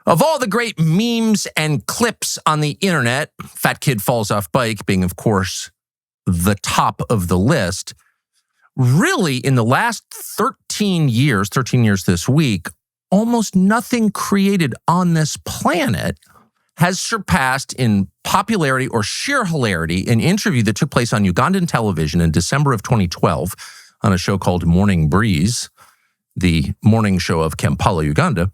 Of all the great memes and clips on the internet, Fat Kid Falls Off Bike being, of course, the top of the list, really in the last 13 years this week, almost nothing created on this planet has surpassed in popularity or sheer hilarity an interview that took place on Ugandan television in December of 2012 on a show called Morning Breeze, the morning show of Kampala, Uganda,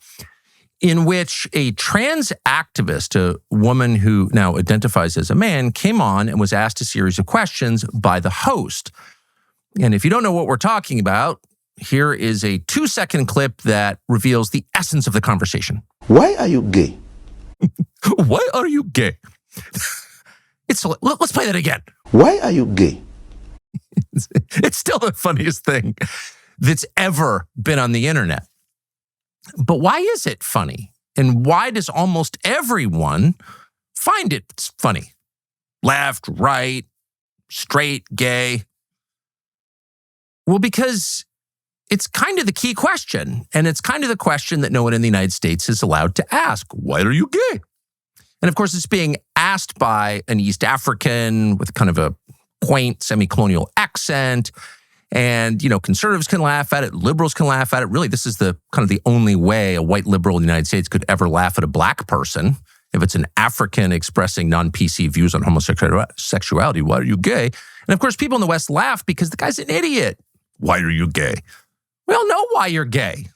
in which a trans activist, a woman who now identifies as a man, came on and was asked a series of questions by the host. And if you don't know what we're talking about, here is a 2-second clip that reveals the essence of the conversation. Why are you gay? Why are you gay? Let's play that again. Why are you gay? It's still the funniest thing that's ever been on the internet. But why is it funny? And why does almost everyone find it funny? Left, right, straight, gay. Well, because it's kind of the key question. And it's kind of the question that no one in the United States is allowed to ask. Why are you gay? And of course, it's being asked by an East African with kind of a quaint semi-colonial accent. And, conservatives can laugh at it. Liberals can laugh at it. Really, this is the kind of the only way a white liberal in the United States could ever laugh at a black person. If it's an African expressing non-PC views on homosexuality, why are you gay? And of course, people in the West laugh because the guy's an idiot. Why are you gay? We all know why you're gay.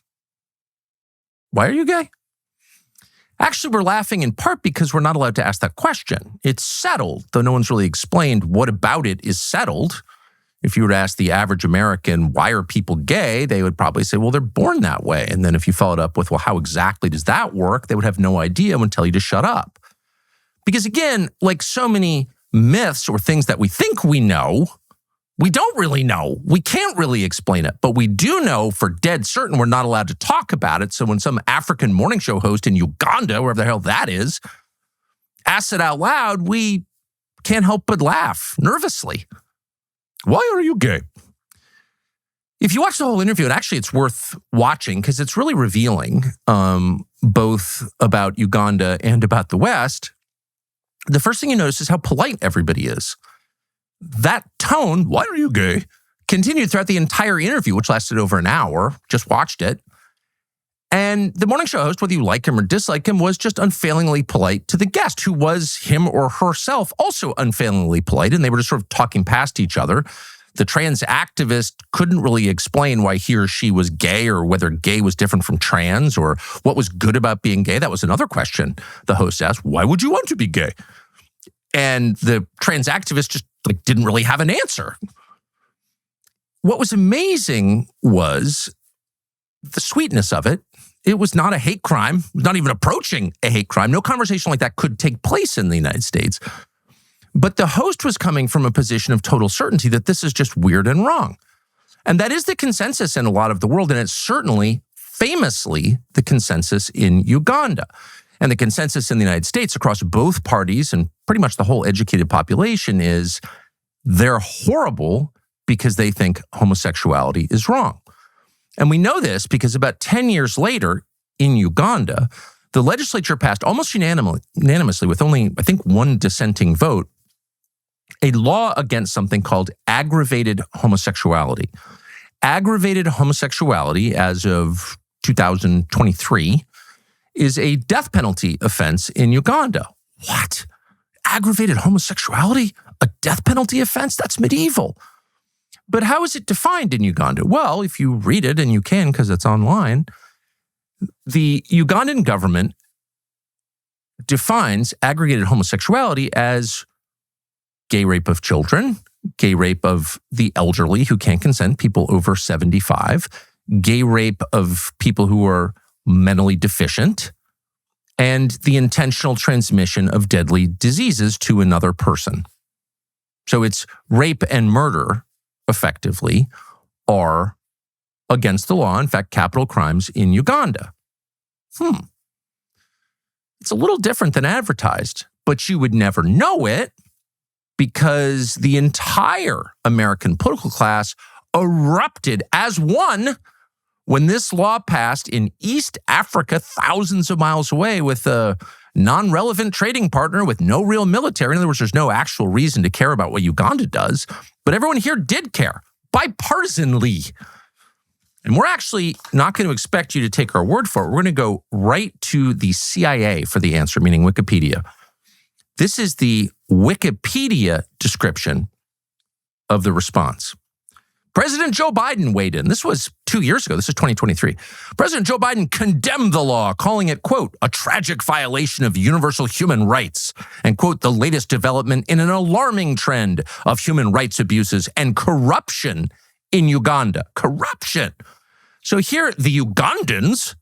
Why are you gay? Actually, we're laughing in part because we're not allowed to ask that question. It's settled, though no one's really explained what about it is settled. If you were to ask the average American, why are people gay? They would probably say, well, they're born that way. And then if you followed up with, well, how exactly does that work? They would have no idea and would tell you to shut up. Because again, like so many myths or things that we think we know, we don't really know. We can't really explain it. But we do know for dead certain we're not allowed to talk about it. So when some African morning show host in Uganda, wherever the hell that is, asks it out loud, we can't help but laugh nervously. Why are you gay? If you watch the whole interview, and actually it's worth watching because it's really revealing, both about Uganda and about the West, the first thing you notice is how polite everybody is. That tone, why are you gay, continued throughout the entire interview, which lasted over an hour. Just watched it. And the morning show host, whether you like him or dislike him, was just unfailingly polite to the guest, who was him or herself also unfailingly polite. And they were just sort of talking past each other. The trans activist couldn't really explain why he or she was gay or whether gay was different from trans or what was good about being gay. That was another question the host asked. Why would you want to be gay? And the trans activist just didn't really have an answer. What was amazing was the sweetness of it. It was not a hate crime, not even approaching a hate crime. No conversation like that could take place in the United States. But the host was coming from a position of total certainty that this is just weird and wrong. And that is the consensus in a lot of the world. And it's certainly, famously, the consensus in Uganda. And the consensus in the United States across both parties and pretty much the whole educated population is they're horrible because they think homosexuality is wrong. And we know this because about 10 years later in Uganda, the legislature passed almost unanimously with only, I think, one dissenting vote, a law against something called aggravated homosexuality. Aggravated homosexuality, as of 2023, is a death penalty offense in Uganda. What? Aggravated homosexuality? A death penalty offense? That's medieval. But how is it defined in Uganda? Well, if you read it, and you can because it's online, the Ugandan government defines aggravated homosexuality as gay rape of children, gay rape of the elderly who can't consent, people over 75, gay rape of people who are mentally deficient, and the intentional transmission of deadly diseases to another person. So it's rape and murder, effectively, are against the law. In fact, capital crimes in Uganda. It's a little different than advertised, but you would never know it because the entire American political class erupted as one when this law passed in East Africa, thousands of miles away, with a non-relevant trading partner with no real military. In other words, there's no actual reason to care about what Uganda does, but everyone here did care, bipartisanly. And we're actually not going to expect you to take our word for it. We're going to go right to the CIA for the answer, meaning Wikipedia. This is the Wikipedia description of the response. President Joe Biden weighed in. This was 2 years ago. This is 2023. President Joe Biden condemned the law, calling it, quote, a tragic violation of universal human rights, and, quote, the latest development in an alarming trend of human rights abuses and corruption in Uganda. Corruption. So here, the Ugandans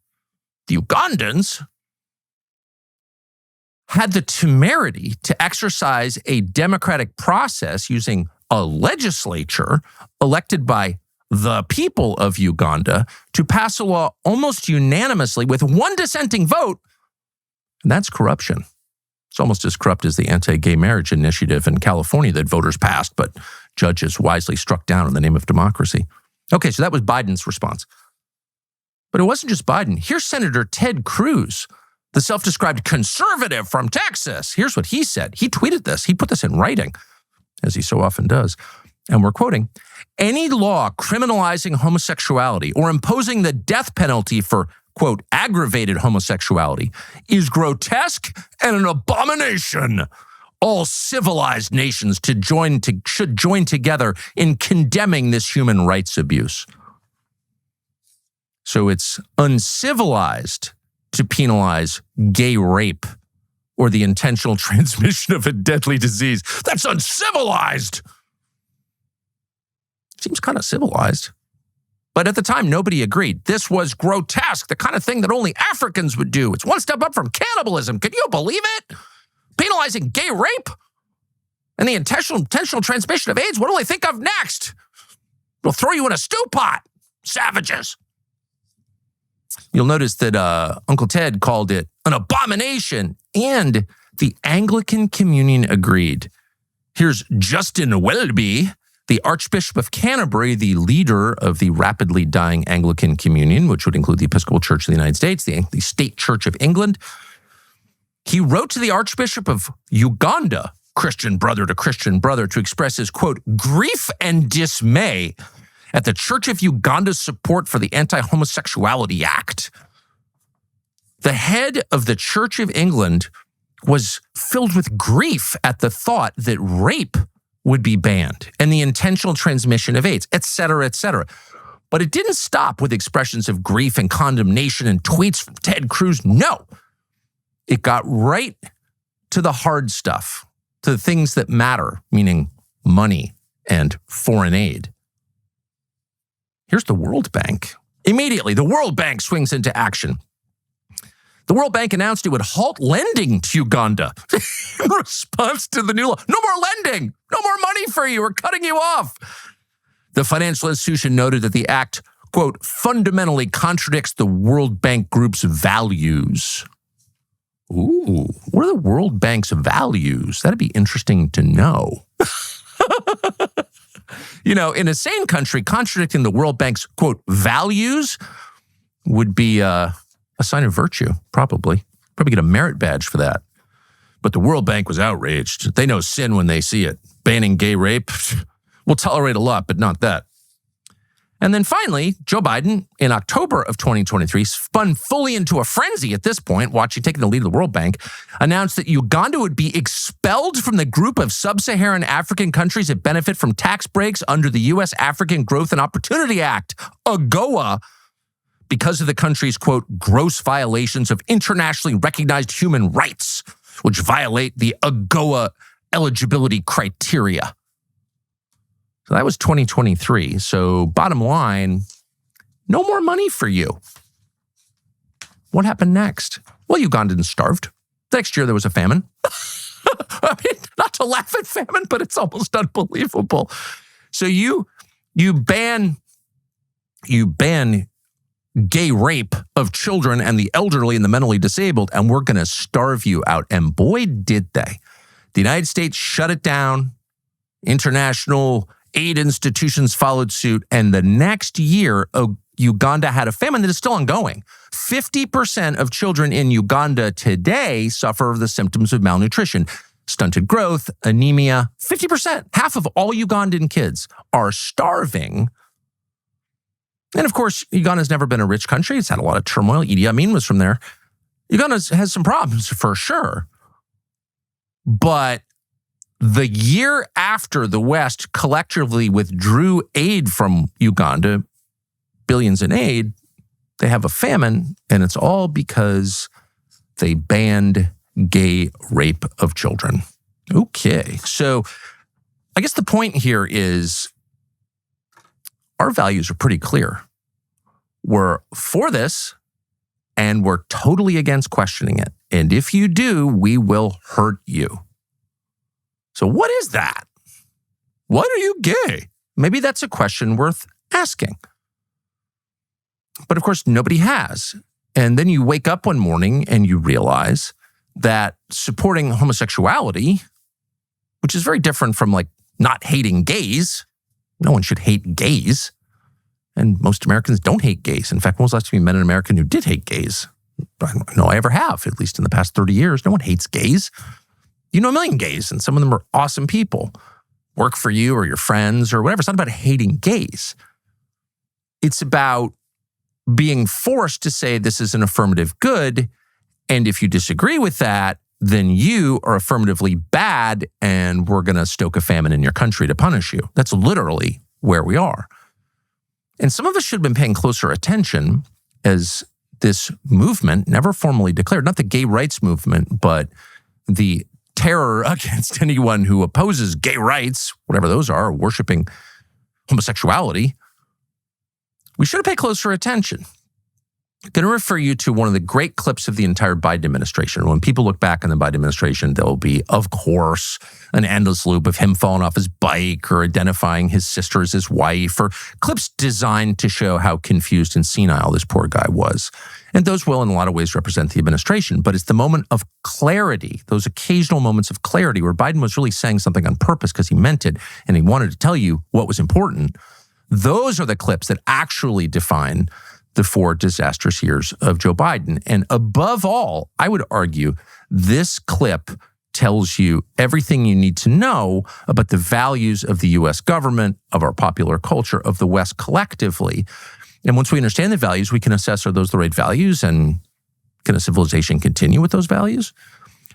had the temerity to exercise a democratic process using a legislature elected by the people of Uganda to pass a law almost unanimously with one dissenting vote, and that's corruption. It's almost as corrupt as the anti-gay marriage initiative in California that voters passed, but judges wisely struck down in the name of democracy. Okay, so that was Biden's response. But it wasn't just Biden. Here's Senator Ted Cruz, the self-described conservative from Texas. Here's what he said. He tweeted this. He put this in writing, as he so often does. And we're quoting, any law criminalizing homosexuality or imposing the death penalty for, quote, aggravated homosexuality is grotesque and an abomination. All civilized nations should join together in condemning this human rights abuse. So it's uncivilized to penalize gay rape or the intentional transmission of a deadly disease. That's uncivilized. Seems kind of civilized. But at the time, nobody agreed. This was grotesque, the kind of thing that only Africans would do. It's one step up from cannibalism. Can you believe it? Penalizing gay rape and the intentional transmission of AIDS. What do they think of next? We'll throw you in a stew pot. Savages. You'll notice that Uncle Ted called it an abomination, and the Anglican Communion agreed. Here's Justin Welby, the Archbishop of Canterbury, the leader of the rapidly dying Anglican Communion, which would include the Episcopal Church of the United States, the State Church of England. He wrote to the Archbishop of Uganda, Christian brother to Christian brother, to express his, quote, grief and dismay at the Church of Uganda's support for the Anti-Homosexuality Act. The head of the Church of England was filled with grief at the thought that rape would be banned and the intentional transmission of AIDS, et cetera, et cetera. But it didn't stop with expressions of grief and condemnation and tweets from Ted Cruz. No, it got right to the hard stuff, to the things that matter, meaning money and foreign aid. Here's the World Bank. Immediately, the World Bank swings into action. The World Bank announced it would halt lending to Uganda in response to the new law. No more lending. No more money for you. We're cutting you off. The financial institution noted that the act, quote, fundamentally contradicts the World Bank Group's values. Ooh, what are the World Bank's values? That'd be interesting to know. You know, in a sane country, contradicting the World Bank's, quote, values would be a sign of virtue, probably. Probably get a merit badge for that. But the World Bank was outraged. They know sin when they see it. Banning gay rape, we'll tolerate a lot, but not that. And then finally, Joe Biden, in October of 2023, spun fully into a frenzy at this point, taking the lead of the World Bank, announced that Uganda would be expelled from the group of sub-Saharan African countries that benefit from tax breaks under the U.S. African Growth and Opportunity Act, AGOA, because of the country's, quote, gross violations of internationally recognized human rights, which violate the AGOA eligibility criteria. So that was 2023. So bottom line, no more money for you. What happened next? Well, Ugandans starved. The next year there was a famine. I mean, not to laugh at famine, but it's almost unbelievable. So you ban gay rape of children and the elderly and the mentally disabled, and we're going to starve you out. And boy, did they. The United States shut it down. International aid institutions followed suit. And the next year, Uganda had a famine that is still ongoing. 50% of children in Uganda today suffer of the symptoms of malnutrition, stunted growth, anemia. 50%, half of all Ugandan kids are starving. And of course, Uganda's never been a rich country. It's had a lot of turmoil. Idi Amin was from there. Uganda has some problems for sure. But the year after the West collectively withdrew aid from Uganda, billions in aid, they have a famine, and it's all because they banned gay rape of children. Okay, so I guess the point here is our values are pretty clear. We're for this, and we're totally against questioning it. And if you do, we will hurt you. So what is that? Why are you gay? Maybe that's a question worth asking. But of course, nobody has. And then you wake up one morning and you realize that supporting homosexuality, which is very different from like not hating gays. No one should hate gays. And most Americans don't hate gays. In fact, when was the last time you met an American who did hate gays? I don't know I ever have, at least in the past 30 years. No one hates gays. You know a million gays, and some of them are awesome people. Work for you or your friends or whatever. It's not about hating gays. It's about being forced to say this is an affirmative good, and if you disagree with that, then you are affirmatively bad, and we're going to stoke a famine in your country to punish you. That's literally where we are. And some of us should have been paying closer attention as this movement, never formally declared, not the gay rights movement, but the terror against anyone who opposes gay rights, whatever those are, worshiping homosexuality. We should have paid closer attention. I'm going to refer you to one of the great clips of the entire Biden administration. When people look back on the Biden administration, there'll be, of course, an endless loop of him falling off his bike or identifying his sister as his wife, or clips designed to show how confused and senile this poor guy was. And those will, in a lot of ways, represent the administration. But it's the moment of clarity, those occasional moments of clarity where Biden was really saying something on purpose because he meant it and he wanted to tell you what was important. Those are the clips that actually define the 4 disastrous years of Joe Biden. And above all, I would argue this clip tells you everything you need to know about the values of the U.S. government, of our popular culture, of the West collectively. And once we understand the values, we can assess, are those the right values, and can a civilization continue with those values?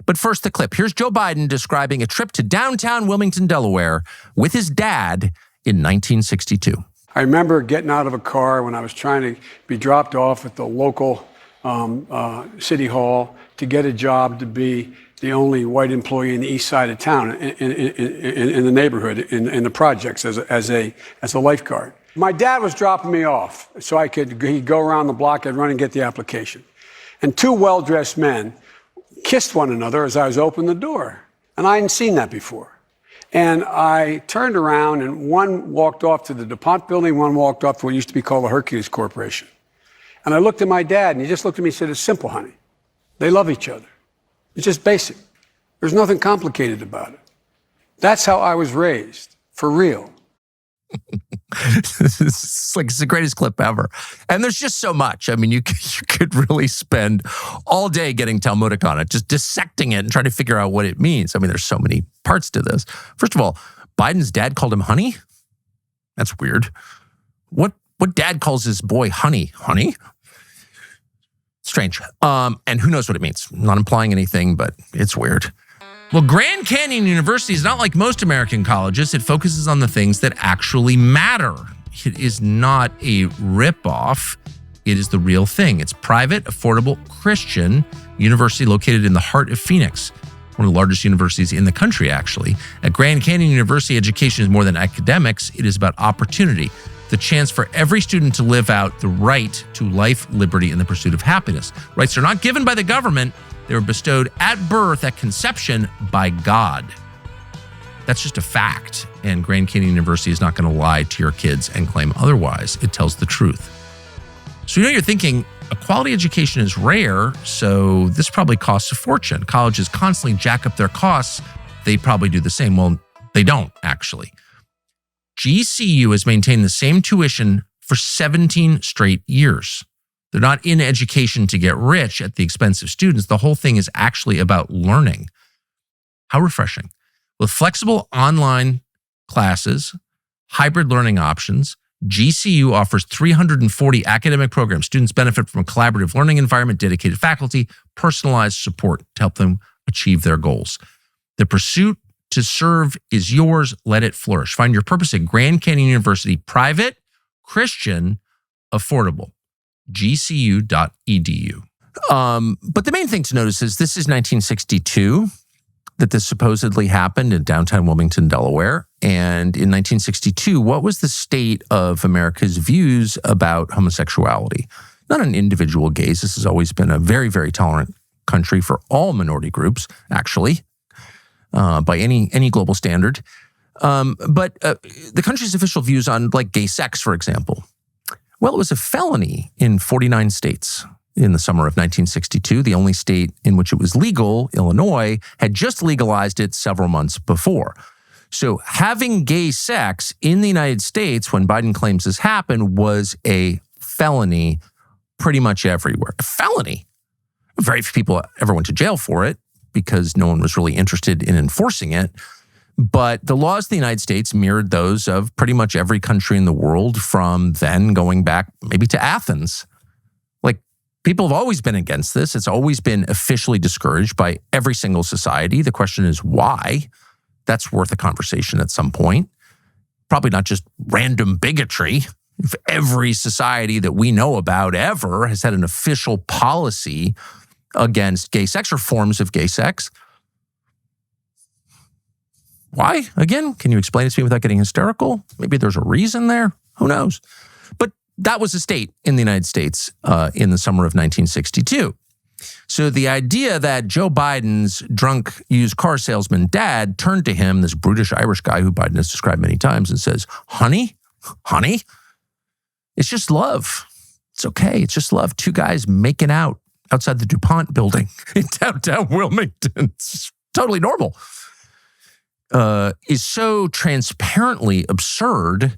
But first, the clip. Here's Joe Biden describing a trip to downtown Wilmington, Delaware with his dad in 1962. I remember getting out of a car when I was trying to be dropped off at the local city hall to get a job to be the only white employee in the east side of town, in the neighborhood, in the projects as a lifeguard. My dad was dropping me off so he'd go around the block, I'd run and get the application. And 2 well-dressed men kissed one another as I was opening the door. And I hadn't seen that before. And I turned around, and one walked off to the DuPont building, one walked off to what used to be called the Hercules Corporation. And I looked at my dad, and he just looked at me and said, "It's simple, honey. They love each other. It's just basic. There's nothing complicated about it." That's how I was raised, for real. It's the greatest clip ever. And there's just so much. I mean, you could really spend all day getting Talmudic on it, just dissecting it and trying to figure out what it means. I mean, there's so many parts to this. First of all, Biden's dad called him honey? That's weird. What dad calls his boy honey? Honey? Strange. And who knows what it means? I'm not implying anything, but it's weird. Well, Grand Canyon University is not like most American colleges. It focuses on the things that actually matter. It is not a ripoff. It is the real thing. It's private, affordable, Christian university located in the heart of Phoenix, one of the largest universities in the country, actually. At Grand Canyon University, education is more than academics. It is about opportunity, the chance for every student to live out the right to life, liberty, and the pursuit of happiness. Rights are not given by the government. They were bestowed at birth, at conception, by God. That's just a fact. And Grand Canyon University is not going to lie to your kids and claim otherwise. It tells the truth. So you're thinking, a quality education is rare, so this probably costs a fortune. Colleges constantly jack up their costs. They probably do the same. Well, they don't, actually. GCU has maintained the same tuition for 17 straight years. They're not in education to get rich at the expense of students. The whole thing is actually about learning. How refreshing. With flexible online classes, hybrid learning options, GCU offers 340 academic programs. Students benefit from a collaborative learning environment, dedicated faculty, personalized support to help them achieve their goals. The pursuit to serve is yours. Let it flourish. Find your purpose at Grand Canyon University, private, Christian, affordable. gcu.edu. But the main thing to notice is this is 1962 that this supposedly happened in downtown Wilmington, Delaware. And in 1962, what was the state of America's views about homosexuality? Not on individual gays. This has always been a very, very tolerant country for all minority groups, by any global standard. But the country's official views on like gay sex, for example. Well, it was a felony in 49 states in the summer of 1962. The only state in which it was legal, Illinois, had just legalized it several months before. So having gay sex in the United States when Biden claims this happened was a felony pretty much everywhere. A felony. Very few people ever went to jail for it because no one was really interested in enforcing it. But the laws of the United States mirrored those of pretty much every country in the world from then going back maybe to Athens. Like, people have always been against this. It's always been officially discouraged by every single society. The question is why? That's worth a conversation at some point. Probably not just random bigotry. If every society that we know about ever has had an official policy against gay sex or forms of gay sex, why? Again, can you explain it to me without getting hysterical? Maybe there's a reason there. Who knows? But that was a state in the United States in the summer of 1962. So the idea that Joe Biden's drunk used car salesman dad turned to him, this brutish Irish guy who Biden has described many times, and says, honey, it's just love. It's okay. It's just love. Two guys making out outside the DuPont building in downtown Wilmington. It's totally normal. Is so transparently absurd.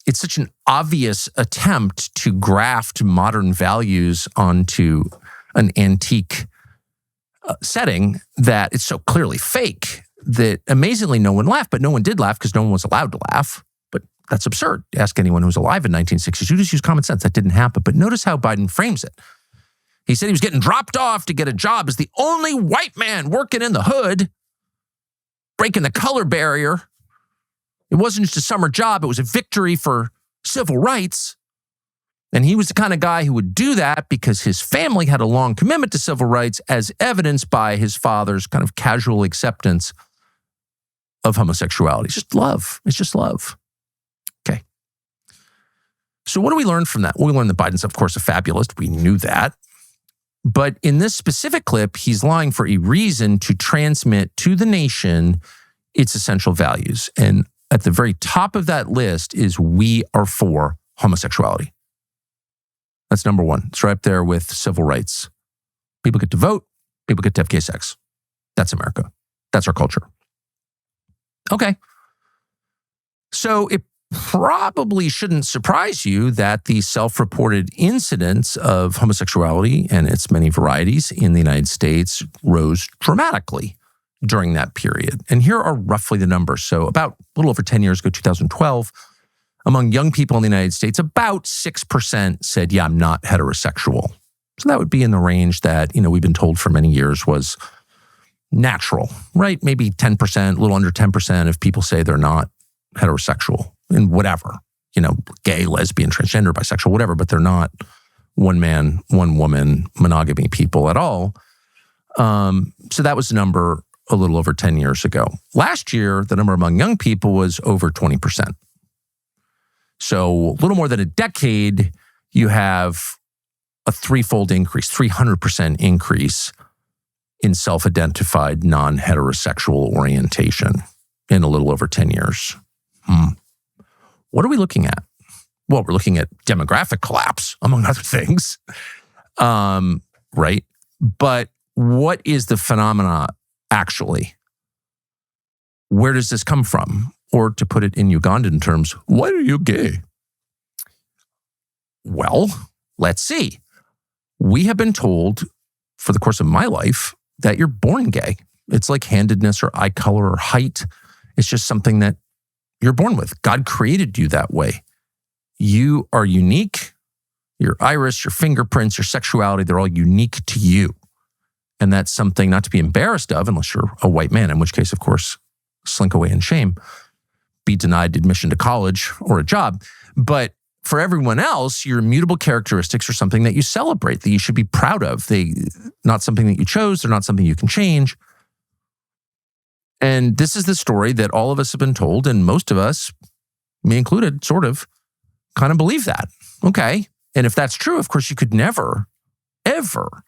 It's such an obvious attempt to graft modern values onto an antique setting that it's so clearly fake that amazingly no one laughed. But no one did laugh because no one was allowed to laugh. But that's absurd. Ask anyone who was alive in 1962. Just use common sense. That didn't happen. But notice how Biden frames it. He said he was getting dropped off to get a job as the only white man working in the hood, breaking the color barrier. It wasn't just a summer job. It was a victory for civil rights. And he was the kind of guy who would do that because his family had a long commitment to civil rights, as evidenced by his father's kind of casual acceptance of homosexuality. It's just love. It's just love. Okay. So what do we learn from that? Well, we learned that Biden's, of course, a fabulist. We knew that. But in this specific clip, he's lying for a reason to transmit to the nation its essential values. And at the very top of that list is we are for homosexuality. That's number one. It's right up there with civil rights. People get to vote. People get to have gay sex. That's America. That's our culture. Okay. So it probably shouldn't surprise you that the self-reported incidence of homosexuality and its many varieties in the United States rose dramatically during that period. And here are roughly the numbers. So about a little over 10 years ago, 2012, among young people in the United States, about 6% said, yeah, I'm not heterosexual. So that would be in the range that, we've been told for many years was natural, right? Maybe 10%, a little under 10% of people say they're not heterosexual in whatever, gay, lesbian, transgender, bisexual, whatever, but they're not one man, one woman, monogamy people at all. So that was the number a little over 10 years ago. Last year, the number among young people was over 20%. So a little more than a decade, you have a threefold increase, 300% increase in self-identified non-heterosexual orientation in a little over 10 years. What are we looking at? Well, we're looking at demographic collapse, among other things, right? But what is the phenomena actually? Where does this come from? Or to put it in Ugandan terms, why are you gay? Well, let's see. We have been told for the course of my life that you're born gay. It's like handedness or eye color or height. It's just something that you're born with. God created you that way. You are unique. Your iris, your fingerprints, your sexuality, they're all unique to you. And that's something not to be embarrassed of unless you're a white man, in which case, of course, slink away in shame, be denied admission to college or a job. But for everyone else, your immutable characteristics are something that you celebrate, that you should be proud of. Not something that you chose. They're not something you can change. And this is the story that all of us have been told, and most of us, me included, sort of, kind of believe that. Okay. And if that's true, of course, you could never, ever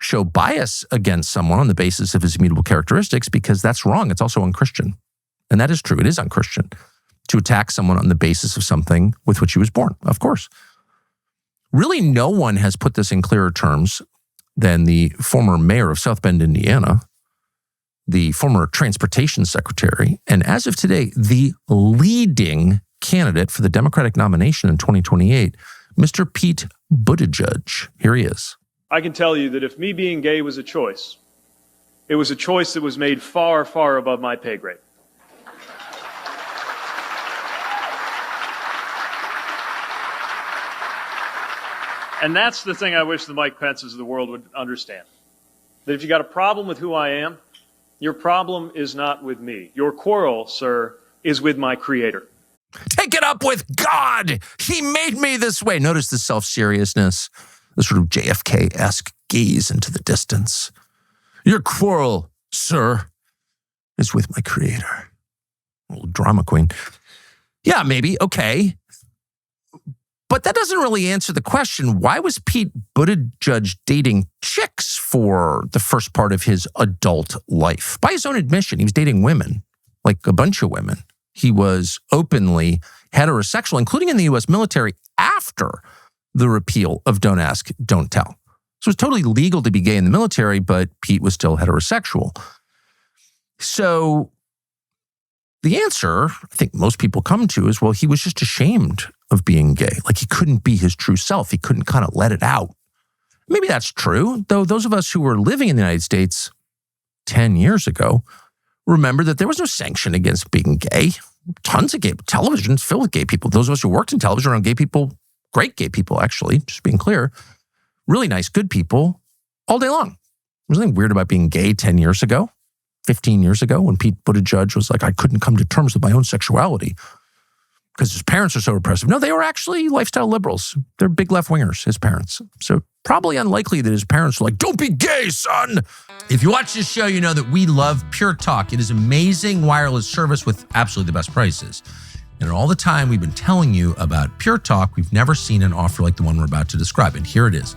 show bias against someone on the basis of his immutable characteristics, because that's wrong. It's also unchristian. And that is true. It is unchristian to attack someone on the basis of something with which he was born, of course. Really, no one has put this in clearer terms than the former mayor of South Bend, Indiana, the former transportation secretary, and as of today, the leading candidate for the Democratic nomination in 2028, Mr. Pete Buttigieg. Here he is. I can tell you that if me being gay was a choice, it was a choice that was made far, far above my pay grade. And that's the thing I wish the Mike Pences of the world would understand. That if you got a problem with who I am, your problem is not with me. Your quarrel, sir, is with my creator. Take it up with God. He made me this way. Notice the self-seriousness, the sort of JFK-esque gaze into the distance. Your quarrel, sir, is with my creator. Little drama queen. Yeah, maybe. Okay. But that doesn't really answer the question. Why was Pete Buttigieg dating chicks for the first part of his adult life? By his own admission, he was dating women, like a bunch of women. He was openly heterosexual, including in the U.S. military after the repeal of Don't Ask, Don't Tell. So it's totally legal to be gay in the military, but Pete was still heterosexual. So the answer I think most people come to is, well, he was just ashamed of being gay. Like he couldn't be his true self. He couldn't kind of let it out. Maybe that's true, though those of us who were living in the United States 10 years ago remember that there was no sanction against being gay. Tons of gay televisions filled with gay people. Those of us who worked in television around gay people, great gay people, actually, just being clear, really nice, good people all day long. There was nothing weird about being gay 10 years ago, 15 years ago, when Pete Buttigieg was like, I couldn't come to terms with my own sexuality because his parents are so repressive. No, they were actually lifestyle liberals. They're big left-wingers, his parents. So probably unlikely that his parents were like, don't be gay, son. If you watch this show, you know that we love Pure Talk. It is amazing wireless service with absolutely the best prices. And all the time we've been telling you about Pure Talk, we've never seen an offer like the one we're about to describe. And here it is.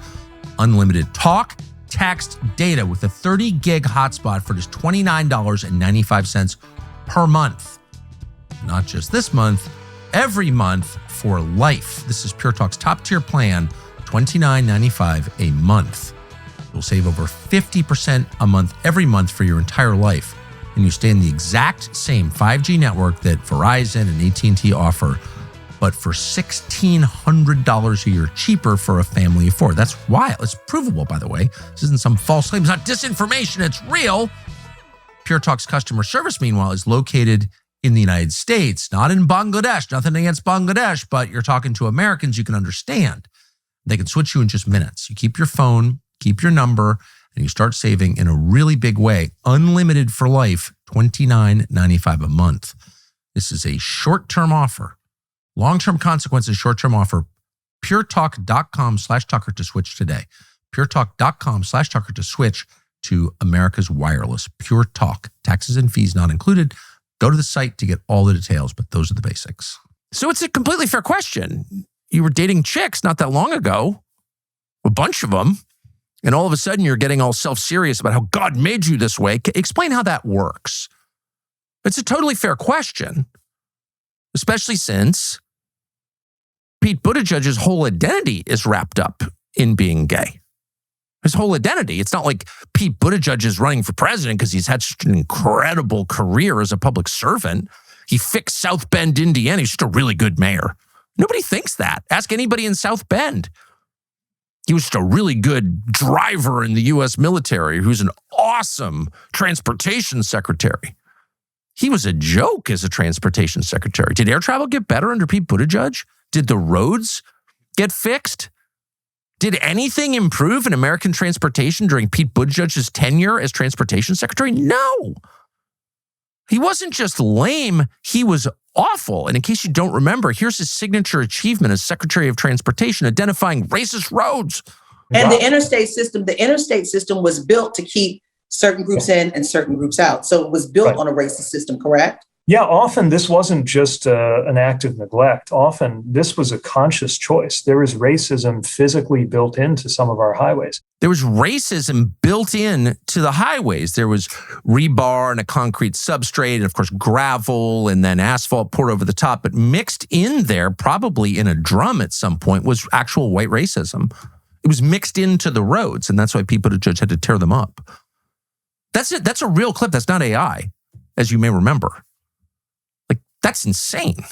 Unlimited talk, text, data with a 30 gig hotspot for just $29.95 per month. Not just this month, every month for life. This is Pure Talk's top tier plan, $29.95 a month. You'll save over 50% a month every month for your entire life. And you stay in the exact same 5G network that Verizon and AT&T offer, but for $1,600 a year cheaper for a family of four. That's wild. It's provable, by the way. This isn't some false claim. It's not disinformation. It's real. Pure Talk's customer service, meanwhile, is located in the United States, not in Bangladesh. Nothing against Bangladesh, but you're talking to Americans you can understand. They can switch you in just minutes. You keep your phone, keep your number, and you start saving in a really big way. Unlimited for life, $29.95 a month. This is a short-term offer. Long-term consequences, short-term offer. puretalk.com/Tucker to switch today. puretalk.com/Tucker to switch to America's wireless. Pure Talk. Taxes and fees not included. Go to the site to get all the details, but those are the basics. So it's a completely fair question. You were dating chicks not that long ago, a bunch of them, and all of a sudden you're getting all self-serious about how God made you this way. Explain how that works. It's a totally fair question, especially since Pete Buttigieg's whole identity is wrapped up in being gay. His whole identity. It's not like Pete Buttigieg is running for president because he's had such an incredible career as a public servant. He fixed South Bend, Indiana. He's just a really good mayor. Nobody thinks that. Ask anybody in South Bend. He was just a really good driver in the U.S. military who's an awesome transportation secretary. He was a joke as a transportation secretary. Did air travel get better under Pete Buttigieg? Did the roads get fixed? Did anything improve in American transportation during Pete Buttigieg's tenure as transportation secretary? No. He wasn't just lame, he was awful. And in case you don't remember, here's his signature achievement as Secretary of Transportation, identifying racist roads. And the interstate system was built to keep certain groups in and certain groups out. So it was built on a racist system, correct? Yeah, often this wasn't just an act of neglect. Often this was a conscious choice. There is racism physically built into some of our highways. There was racism built in to the highways. There was rebar and a concrete substrate and, of course, gravel and then asphalt poured over the top. But mixed in there, probably in a drum at some point, was actual white racism. It was mixed into the roads, and that's why Pete Buttigieg had to tear them up. That's it. That's a real clip. That's not AI, as you may remember. That's insane.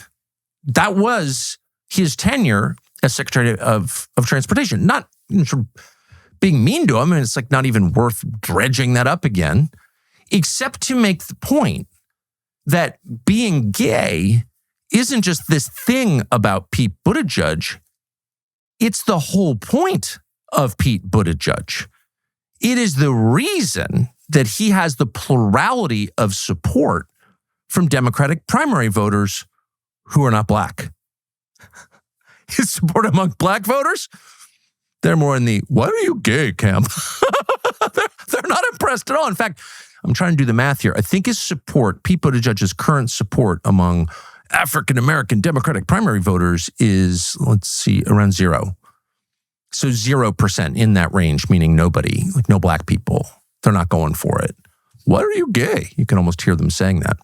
That was his tenure as Secretary of Transportation. Not sort of being mean to him, and it's like not even worth dredging that up again, except to make the point that being gay isn't just this thing about Pete Buttigieg. It's the whole point of Pete Buttigieg. It is the reason that he has the plurality of support from Democratic primary voters who are not black. His support among black voters, they're more in the, why are you gay camp? they're not impressed at all. In fact, I'm trying to do the math here. I think his support, Pete Buttigieg's current support among African-American Democratic primary voters is, let's see, around 0. So 0% in that range, meaning nobody, like no black people. They're not going for it. Why are you gay? You can almost hear them saying that.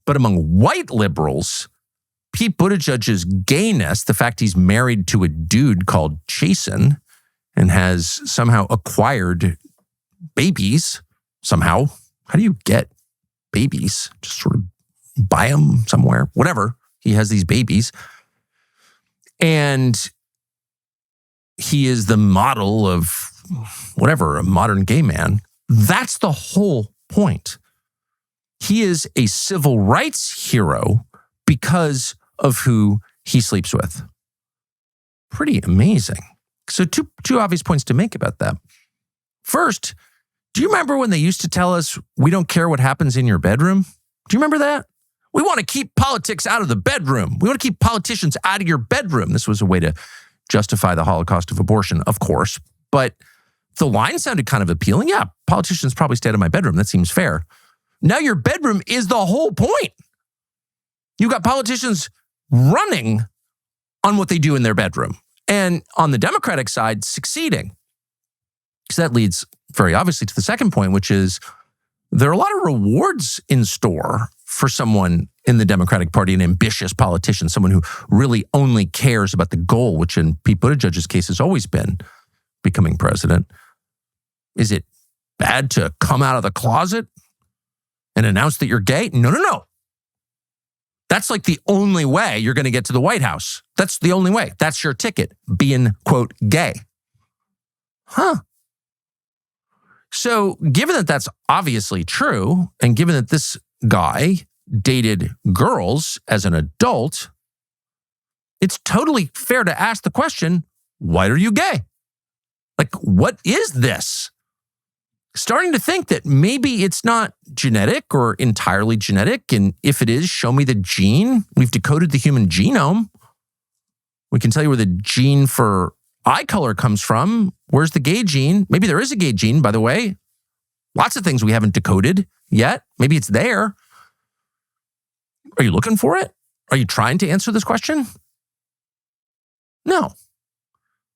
But among white liberals, Pete Buttigieg's gayness, the fact he's married to a dude called Jason and has somehow acquired babies, somehow. How do you get babies? Just sort of buy them somewhere, whatever. He has these babies. And he is the model of whatever, a modern gay man. That's the whole point. He is a civil rights hero because of who he sleeps with. Pretty amazing. So two obvious points to make about that. First, do you remember when they used to tell us, we don't care what happens in your bedroom? Do you remember that? We want to keep politics out of the bedroom. We want to keep politicians out of your bedroom. This was a way to justify the Holocaust of abortion, of course. But the line sounded kind of appealing. Yeah, politicians probably stay out of my bedroom. That seems fair. Now your bedroom is the whole point. You got politicians running on what they do in their bedroom. And on the Democratic side, succeeding. So that leads very obviously to the second point, which is there are a lot of rewards in store for someone in the Democratic Party, an ambitious politician, someone who really only cares about the goal, which in Pete Buttigieg's case has always been becoming president. Is it bad to come out of the closet and announce that you're gay? No. That's like the only way you're going to get to the White House. That's the only way. That's your ticket, being, quote, gay. Huh. So given that that's obviously true, and given that this guy dated girls as an adult, it's totally fair to ask the question, why are you gay? Like, what is this? Starting to think that maybe it's not genetic or entirely genetic. And if it is, show me the gene. We've decoded the human genome. We can tell you where the gene for eye color comes from. Where's the gay gene? Maybe there is a gay gene, by the way. Lots of things we haven't decoded yet. Maybe it's there. Are you looking for it? Are you trying to answer this question? No.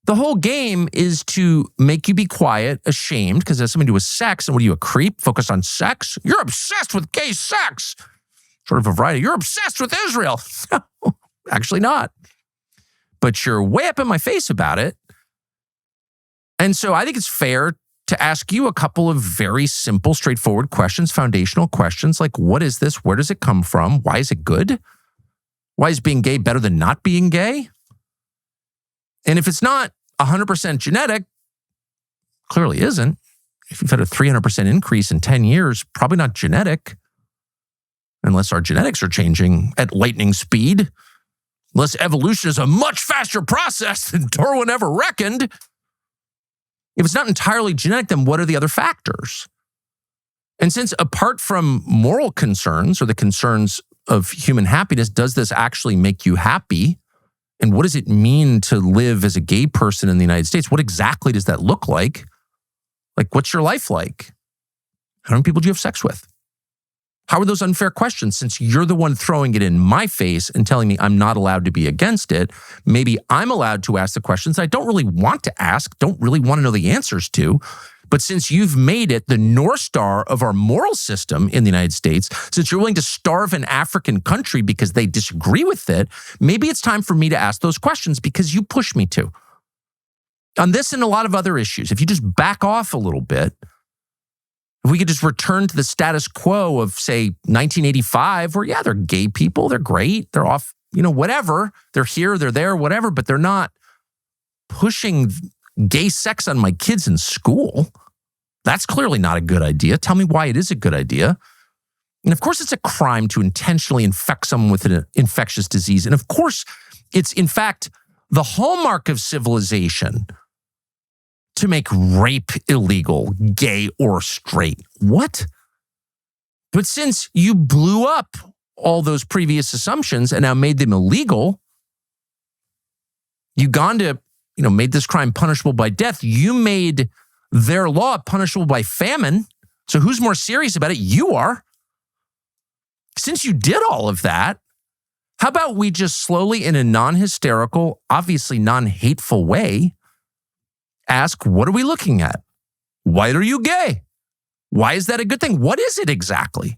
The whole game is to make you be quiet, ashamed, because it has something to do with sex. And what are you, a creep? Focused on sex? You're obsessed with gay sex. Sort of a variety. You're obsessed with Israel. No, actually not. But you're way up in my face about it. And so I think it's fair to ask you a couple of very simple, straightforward questions, foundational questions like, what is this? Where does it come from? Why is it good? Why is being gay better than not being gay? And if it's not 100% genetic, clearly isn't. If you've had a 300% increase in 10 years, probably not genetic, unless our genetics are changing at lightning speed, unless evolution is a much faster process than Darwin ever reckoned. If it's not entirely genetic, then what are the other factors? And since apart from moral concerns or the concerns of human happiness, does this actually make you happy? And what does it mean to live as a gay person in the United States? What exactly does that look like? Like, what's your life like? How many people do you have sex with? How are those unfair questions? Since you're the one throwing it in my face and telling me I'm not allowed to be against it, maybe I'm allowed to ask the questions I don't really want to ask, don't really want to know the answers to. But since you've made it the North Star of our moral system in the United States, since you're willing to starve an African country because they disagree with it, maybe it's time for me to ask those questions because you push me to. On this and a lot of other issues, if you just back off a little bit, if we could just return to the status quo of, say, 1985, where, yeah, they're gay people, they're great, they're off, whatever, they're here, they're there, whatever, but they're not pushing gay sex on my kids in school. That's clearly not a good idea. Tell me why it is a good idea. And of course, it's a crime to intentionally infect someone with an infectious disease. And of course, it's in fact the hallmark of civilization to make rape illegal, gay or straight. What? But since you blew up all those previous assumptions and now made them illegal, Uganda, made this crime punishable by death. You made their law punishable by famine. So who's more serious about it? You are. Since you did all of that, how about we just slowly, in a non-hysterical, obviously non-hateful way, ask, what are we looking at? Why are you gay? Why is that a good thing? What is it exactly?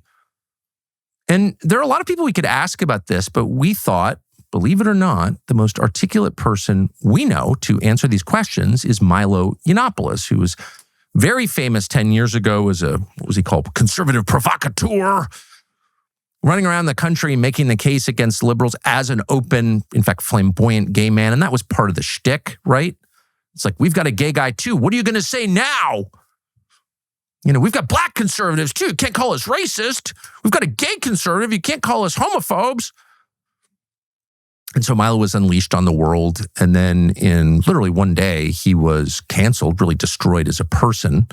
And there are a lot of people we could ask about this, but we thought, believe it or not, the most articulate person we know to answer these questions is Milo Yiannopoulos, who was very famous 10 years ago as what was he called? Conservative provocateur, running around the country making the case against liberals as an open, in fact, flamboyant gay man. And that was part of the shtick, right? It's like, we've got a gay guy too. What are you going to say now? We've got black conservatives too. You can't call us racist. We've got a gay conservative. You can't call us homophobes. And so Milo was unleashed on the world. And then in literally one day, he was canceled, really destroyed as a person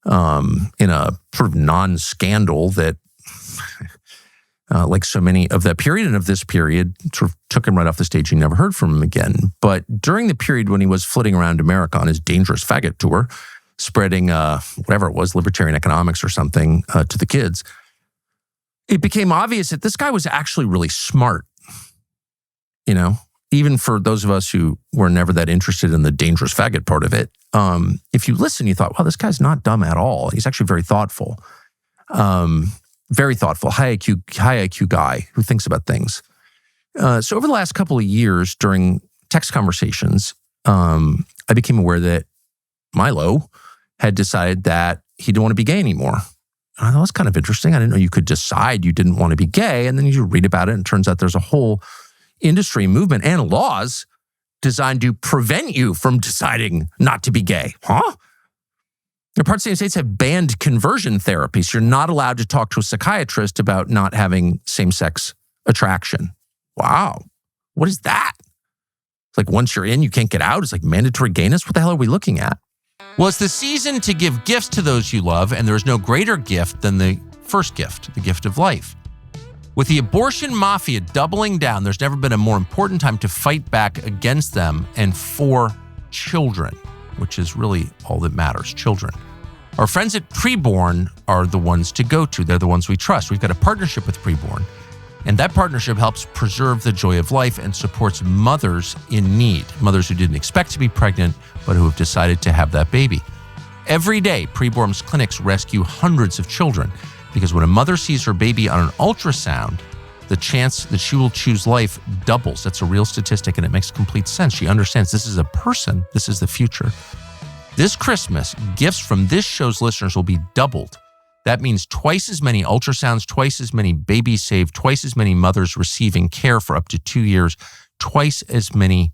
in a sort of non-scandal that, like so many of that period and of this period, sort of took him right off the stage. You never heard from him again. But during the period when he was flitting around America on his dangerous faggot tour, spreading whatever it was, libertarian economics or something to the kids, it became obvious that this guy was actually really smart. Even for those of us who were never that interested in the dangerous faggot part of it, if you listen, you thought, wow, this guy's not dumb at all. He's actually very thoughtful. Very thoughtful, high IQ guy who thinks about things. So over the last couple of years during text conversations, I became aware that Milo had decided that he didn't want to be gay anymore. I thought, that's kind of interesting. I didn't know you could decide you didn't want to be gay. And then you read about it and it turns out there's a whole industry, movement, and laws designed to prevent you from deciding not to be gay. Huh? Parts of the United States have banned conversion therapy. So you're not allowed to talk to a psychiatrist about not having same-sex attraction. Wow. What is that? It's like once you're in, you can't get out. It's like mandatory gayness. What the hell are we looking at? Well, it's the season to give gifts to those you love, and there is no greater gift than the first gift, the gift of life. With the abortion mafia doubling down, there's never been a more important time to fight back against them and for children, which is really all that matters, children. Our friends at Preborn are the ones to go to. They're the ones we trust. We've got a partnership with Preborn, and that partnership helps preserve the joy of life and supports mothers in need, mothers who didn't expect to be pregnant, but who have decided to have that baby. Every day, Preborn's clinics rescue hundreds of children because when a mother sees her baby on an ultrasound, the chance that she will choose life doubles. That's a real statistic, and it makes complete sense. She understands this is a person. This is the future. This Christmas, gifts from this show's listeners will be doubled That means twice as many ultrasounds, twice as many babies saved, twice as many mothers receiving care for up to 2 years, twice as many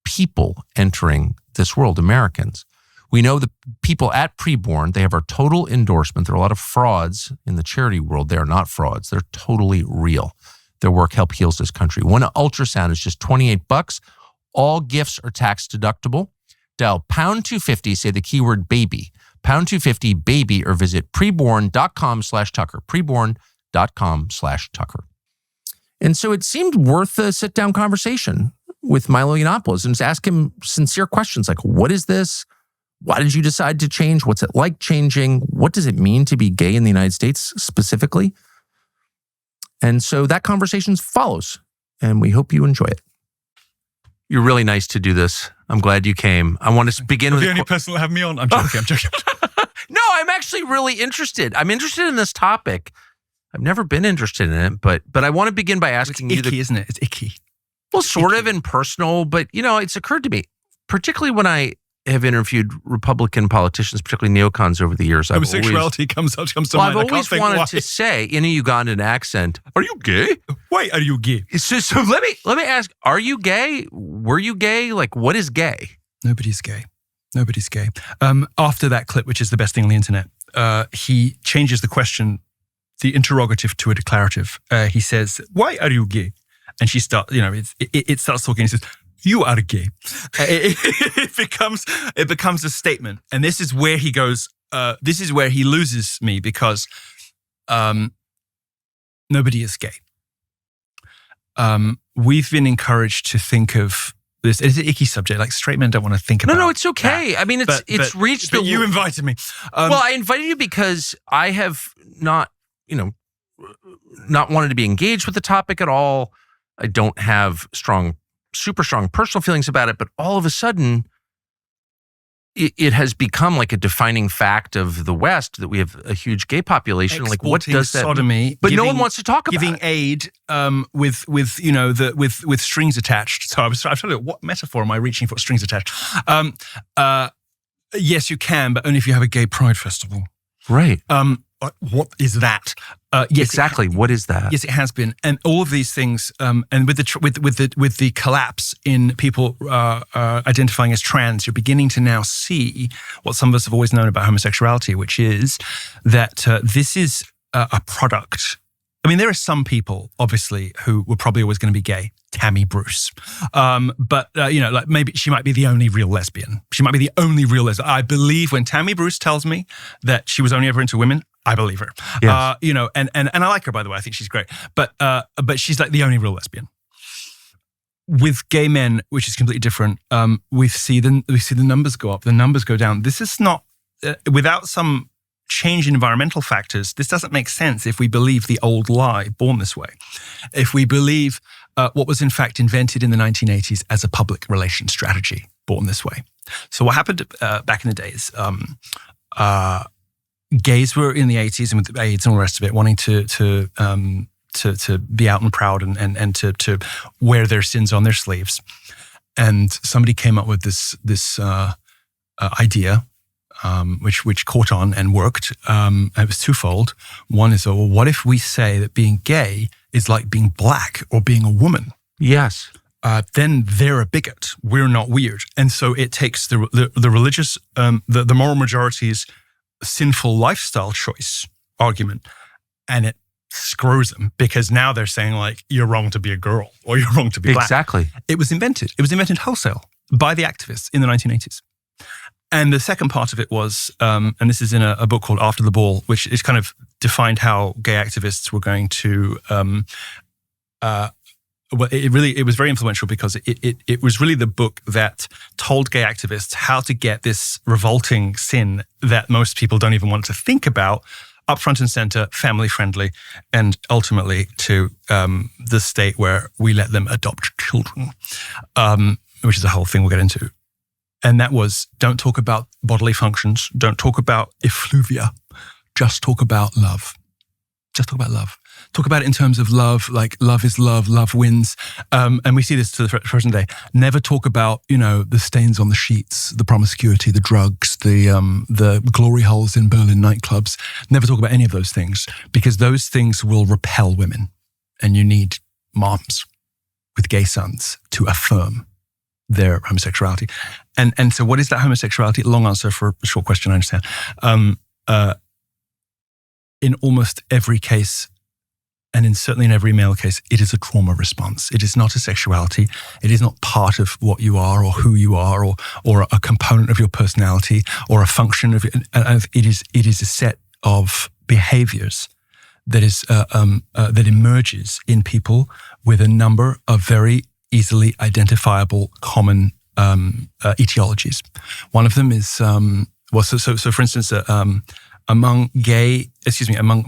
people entering this world, Americans. We know the people at preborn, they have our total endorsement. There are a lot of frauds in the charity world. They are not frauds. They're totally real. Their work help heals this country. One ultrasound is just $28. All gifts are tax deductible. Dial pound 250, say the keyword baby, pound 250 baby, or visit preborn.com/Tucker, preborn.com/Tucker. And so it seemed worth a sit-down conversation with Milo Yiannopoulos and just ask him sincere questions like, what is this? Why did you decide to change? What's it like changing? What does it mean to be gay in the United States specifically? And so that conversation follows, and we hope you enjoy it. You're really nice to do this. I'm glad you came. I want to begin with the only person that have me on. I'm joking. I'm joking. No, I'm actually really interested. I'm interested in this topic. I've never been interested in it, but I want to begin by asking it's icky, isn't it? It's icky. Well, sort of and personal, but it's occurred to me, particularly when I have interviewed Republican politicians, particularly neocons over the years. Homosexuality comes to mind. I've always wanted to say in a Ugandan accent, "Are you gay? Wait, are you gay?" So let me ask: are you gay? Were you gay? Like, what is gay? Nobody's gay. Nobody's gay. After that clip, which is the best thing on the internet, he changes the question, the interrogative to a declarative. He says, "Why are you gay?" And she starts, it starts talking. He says, "You are gay." It becomes a statement, and this is where he goes. This is where he loses me because nobody is gay. We've been encouraged to think of this. It's an icky subject. Like straight men don't want to think about. No, it's okay. That. I mean, it's reached. But you invited me. Well, I invited you because I have not wanted to be engaged with the topic at all. I don't have super strong personal feelings about it, but all of a sudden, it has become like a defining fact of the West that we have a huge gay population. Like, what does that sodomy? But no one wants to talk about giving aid with strings attached. So I'm trying to look, what metaphor am I reaching for? Strings attached. Yes, you can, but only if you have a gay pride festival. Right. What is that? Yes, exactly. What is that? Yes, it has been, and all of these things, and with the collapse in people identifying as trans, you're beginning to now see what some of us have always known about homosexuality, which is that this is a product. I mean, there are some people, obviously, who were probably always going to be gay. Tammy Bruce. But like maybe she might be the only real lesbian. She might be the only real lesbian. I believe when Tammy Bruce tells me that she was only ever into women, I believe her. Yes. And I like her, by the way. I think she's great. But she's like the only real lesbian. With gay men, which is completely different, we see the numbers go up, the numbers go down. This is not without some change in environmental factors. This doesn't make sense if we believe the old lie, born this way. If we believe what was in fact invented in the 1980s as a public relations strategy, born this way. So what happened back in the days? Gays were in the 80s and with AIDS and all the rest of it, wanting to be out and proud and to wear their sins on their sleeves. And somebody came up with this idea, which caught on and worked. It was twofold. One is, well, what if we say that being gay is like being black or being a woman? Yes. Then they're a bigot. We're not weird. And so it takes the religious, the moral majority's sinful lifestyle choice argument, and it screws them because now they're saying like, you're wrong to be a girl or you're wrong to be black. Exactly. It was invented wholesale by the activists in the 1980s. And the second part of it was, and this is in a book called After the Ball, which is kind of defined how gay activists were going to, it was very influential because it was really the book that told gay activists how to get this revolting sin that most people don't even want to think about up front and center, family friendly, and ultimately to the state where we let them adopt children, which is a whole thing we'll get into. And that was, don't talk about bodily functions, don't talk about effluvia, just talk about love. Just talk about love. talk about it in terms of love, like love is love, love wins. And we see this to the present day. Never talk about, the stains on the sheets, the promiscuity, the drugs, the glory holes in Berlin nightclubs. Never talk about any of those things, because those things will repel women. And you need moms with gay sons to affirm their homosexuality. And so what is that homosexuality? Long answer for a short question, I understand. In almost every case, and certainly in every male case, it is a trauma response. It is not a sexuality. It is not part of what you are or who you are or a component of your personality or a function of it. It is a set of behaviors that emerges in people with a number of very easily identifiable common etiologies. One of them is so for instance, among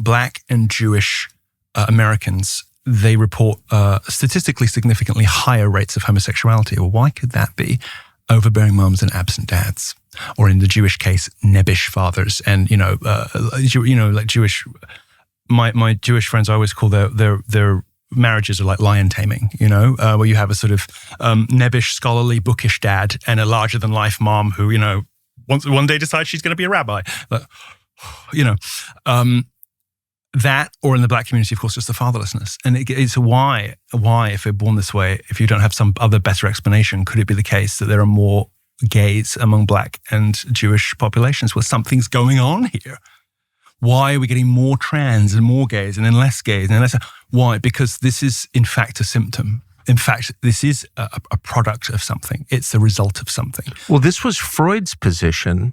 Black and Jewish Americans, they report statistically significantly higher rates of homosexuality. Well, why could that be? Overbearing mums and absent dads, or in the Jewish case, nebbish fathers, and like Jewish. My Jewish friends, I always call their marriages are like lion taming, where you have a sort of nebbish, scholarly, bookish dad and a larger than life mom who, one day decides she's going to be a rabbi. But, that, or in the Black community, of course, just the fatherlessness. And it's why, if we're born this way, if you don't have some other better explanation, could it be the case that there are more gays among Black and Jewish populations? Well, something's going on here. Why are we getting more trans and more gays and then less gays and then less? Why? Because this is, in fact, a symptom. In fact, this is a product of something. It's the result of something. Well, this was Freud's position,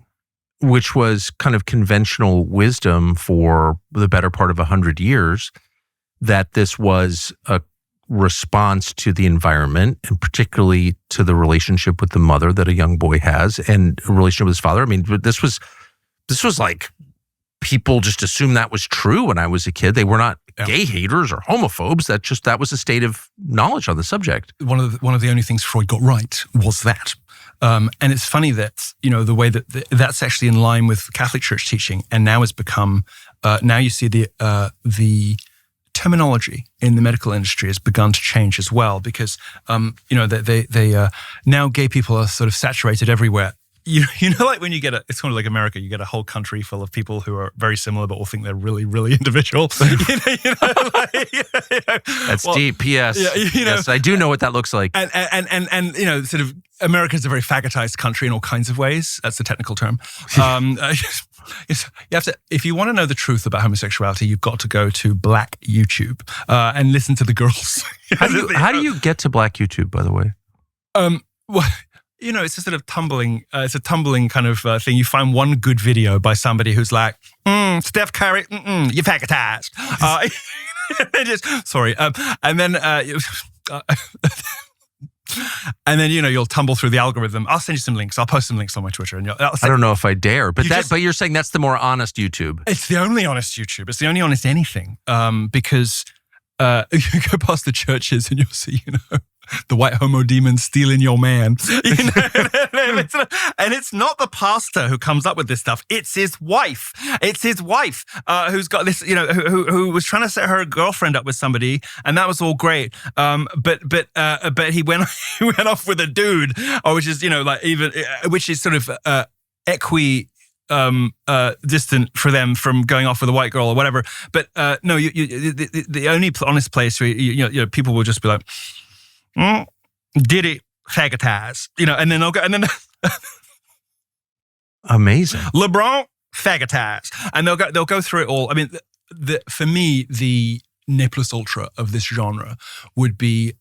which was kind of conventional wisdom for the better part of 100 years, that this was a response to the environment, and particularly to the relationship with the mother that a young boy has and a relationship with his father. I mean, this was like, people just assumed that was true when I was a kid. They were not gay haters or homophobes. That was a state of knowledge on the subject. One of the only things Freud got right was that. And it's funny that, the way that that's actually in line with Catholic Church teaching, and now has become, now you see the terminology in the medical industry has begun to change as well, because, now gay people are sort of saturated everywhere. Like when you get it's kind of like America, you get a whole country full of people who are very similar, but all think they're really, really individual. That's deep. P.S. Yes, I do know what that looks like. And sort of America's a very faggotized country in all kinds of ways. That's the technical term. You have to, if you want to know the truth about homosexuality, you've got to go to Black YouTube and listen to the girls. How do you get to Black YouTube, by the way? Well, it's a sort of tumbling kind of thing. You find one good video by somebody who's like, Steph Curry, you faggotized. Sorry. And then, and then, you'll tumble through the algorithm. I'll send you some links. I'll post some links on my Twitter. And I don't know if I dare, but but you're saying that's the more honest YouTube. It's the only honest YouTube. It's the only honest anything. Because you go past the churches and you'll see, the white homo demon stealing your man. And it's not the pastor who comes up with this stuff. It's his wife. Who's got this, who was trying to set her girlfriend up with somebody, and that was all great. But he went off with a dude, which is, which is sort of distant for them from going off with a white girl or whatever. But no, the only honest place where people will just be like, did it faggotize, and then they'll go, and then amazing LeBron faggotize, and they'll go through it all. I mean, for me, the ne plus ultra of this genre would be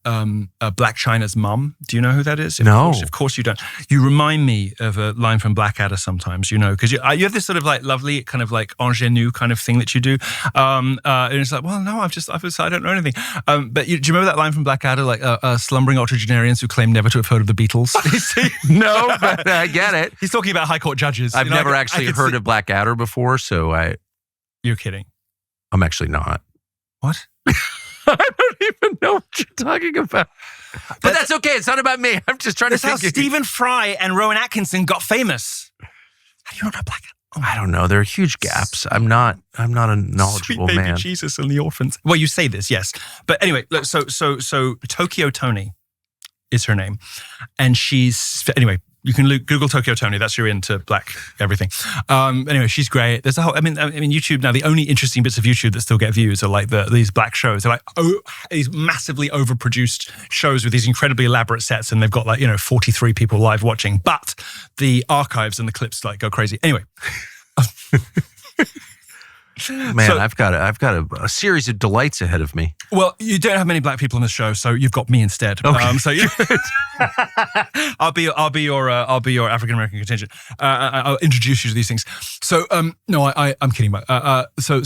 Black China's mum. Do you know who that is? No. Of course you don't. You remind me of a line from Blackadder sometimes, because you have this sort of like lovely kind of like ingenue kind of thing that you do. And it's like, well, no, I don't know anything. But do you remember that line from Blackadder, like slumbering octogenarians who claim never to have heard of the Beatles? No, but I get it. He's talking about high court judges. I've never actually heard of Blackadder before, so You're kidding. I'm actually not. What? I don't even know what you're talking about. But that's okay. It's not about me. I'm just trying to think. That's how Stephen Fry and Rowan Atkinson got famous. How do you not know Blackadder? I don't know. There are huge gaps. I'm not a knowledgeable Sweet baby man. Jesus and the orphans. Well, you say this, yes. But anyway, look, so Tokyo Toni is her name. And anyway, you can Google Tokyo Toni. That's your into black everything. Anyway, she's great. There's a whole, I mean, YouTube now, the only interesting bits of YouTube that still get views are like these black shows. They're like, these massively overproduced shows with these incredibly elaborate sets. And they've got 43 people live watching. But the archives and the clips go crazy. Anyway. Man, I've got a series of delights ahead of me. Well, you don't have many black people on the show, so you've got me instead. Okay. I'll be your African American contingent. I'll introduce you to these things. So no, I'm kidding. So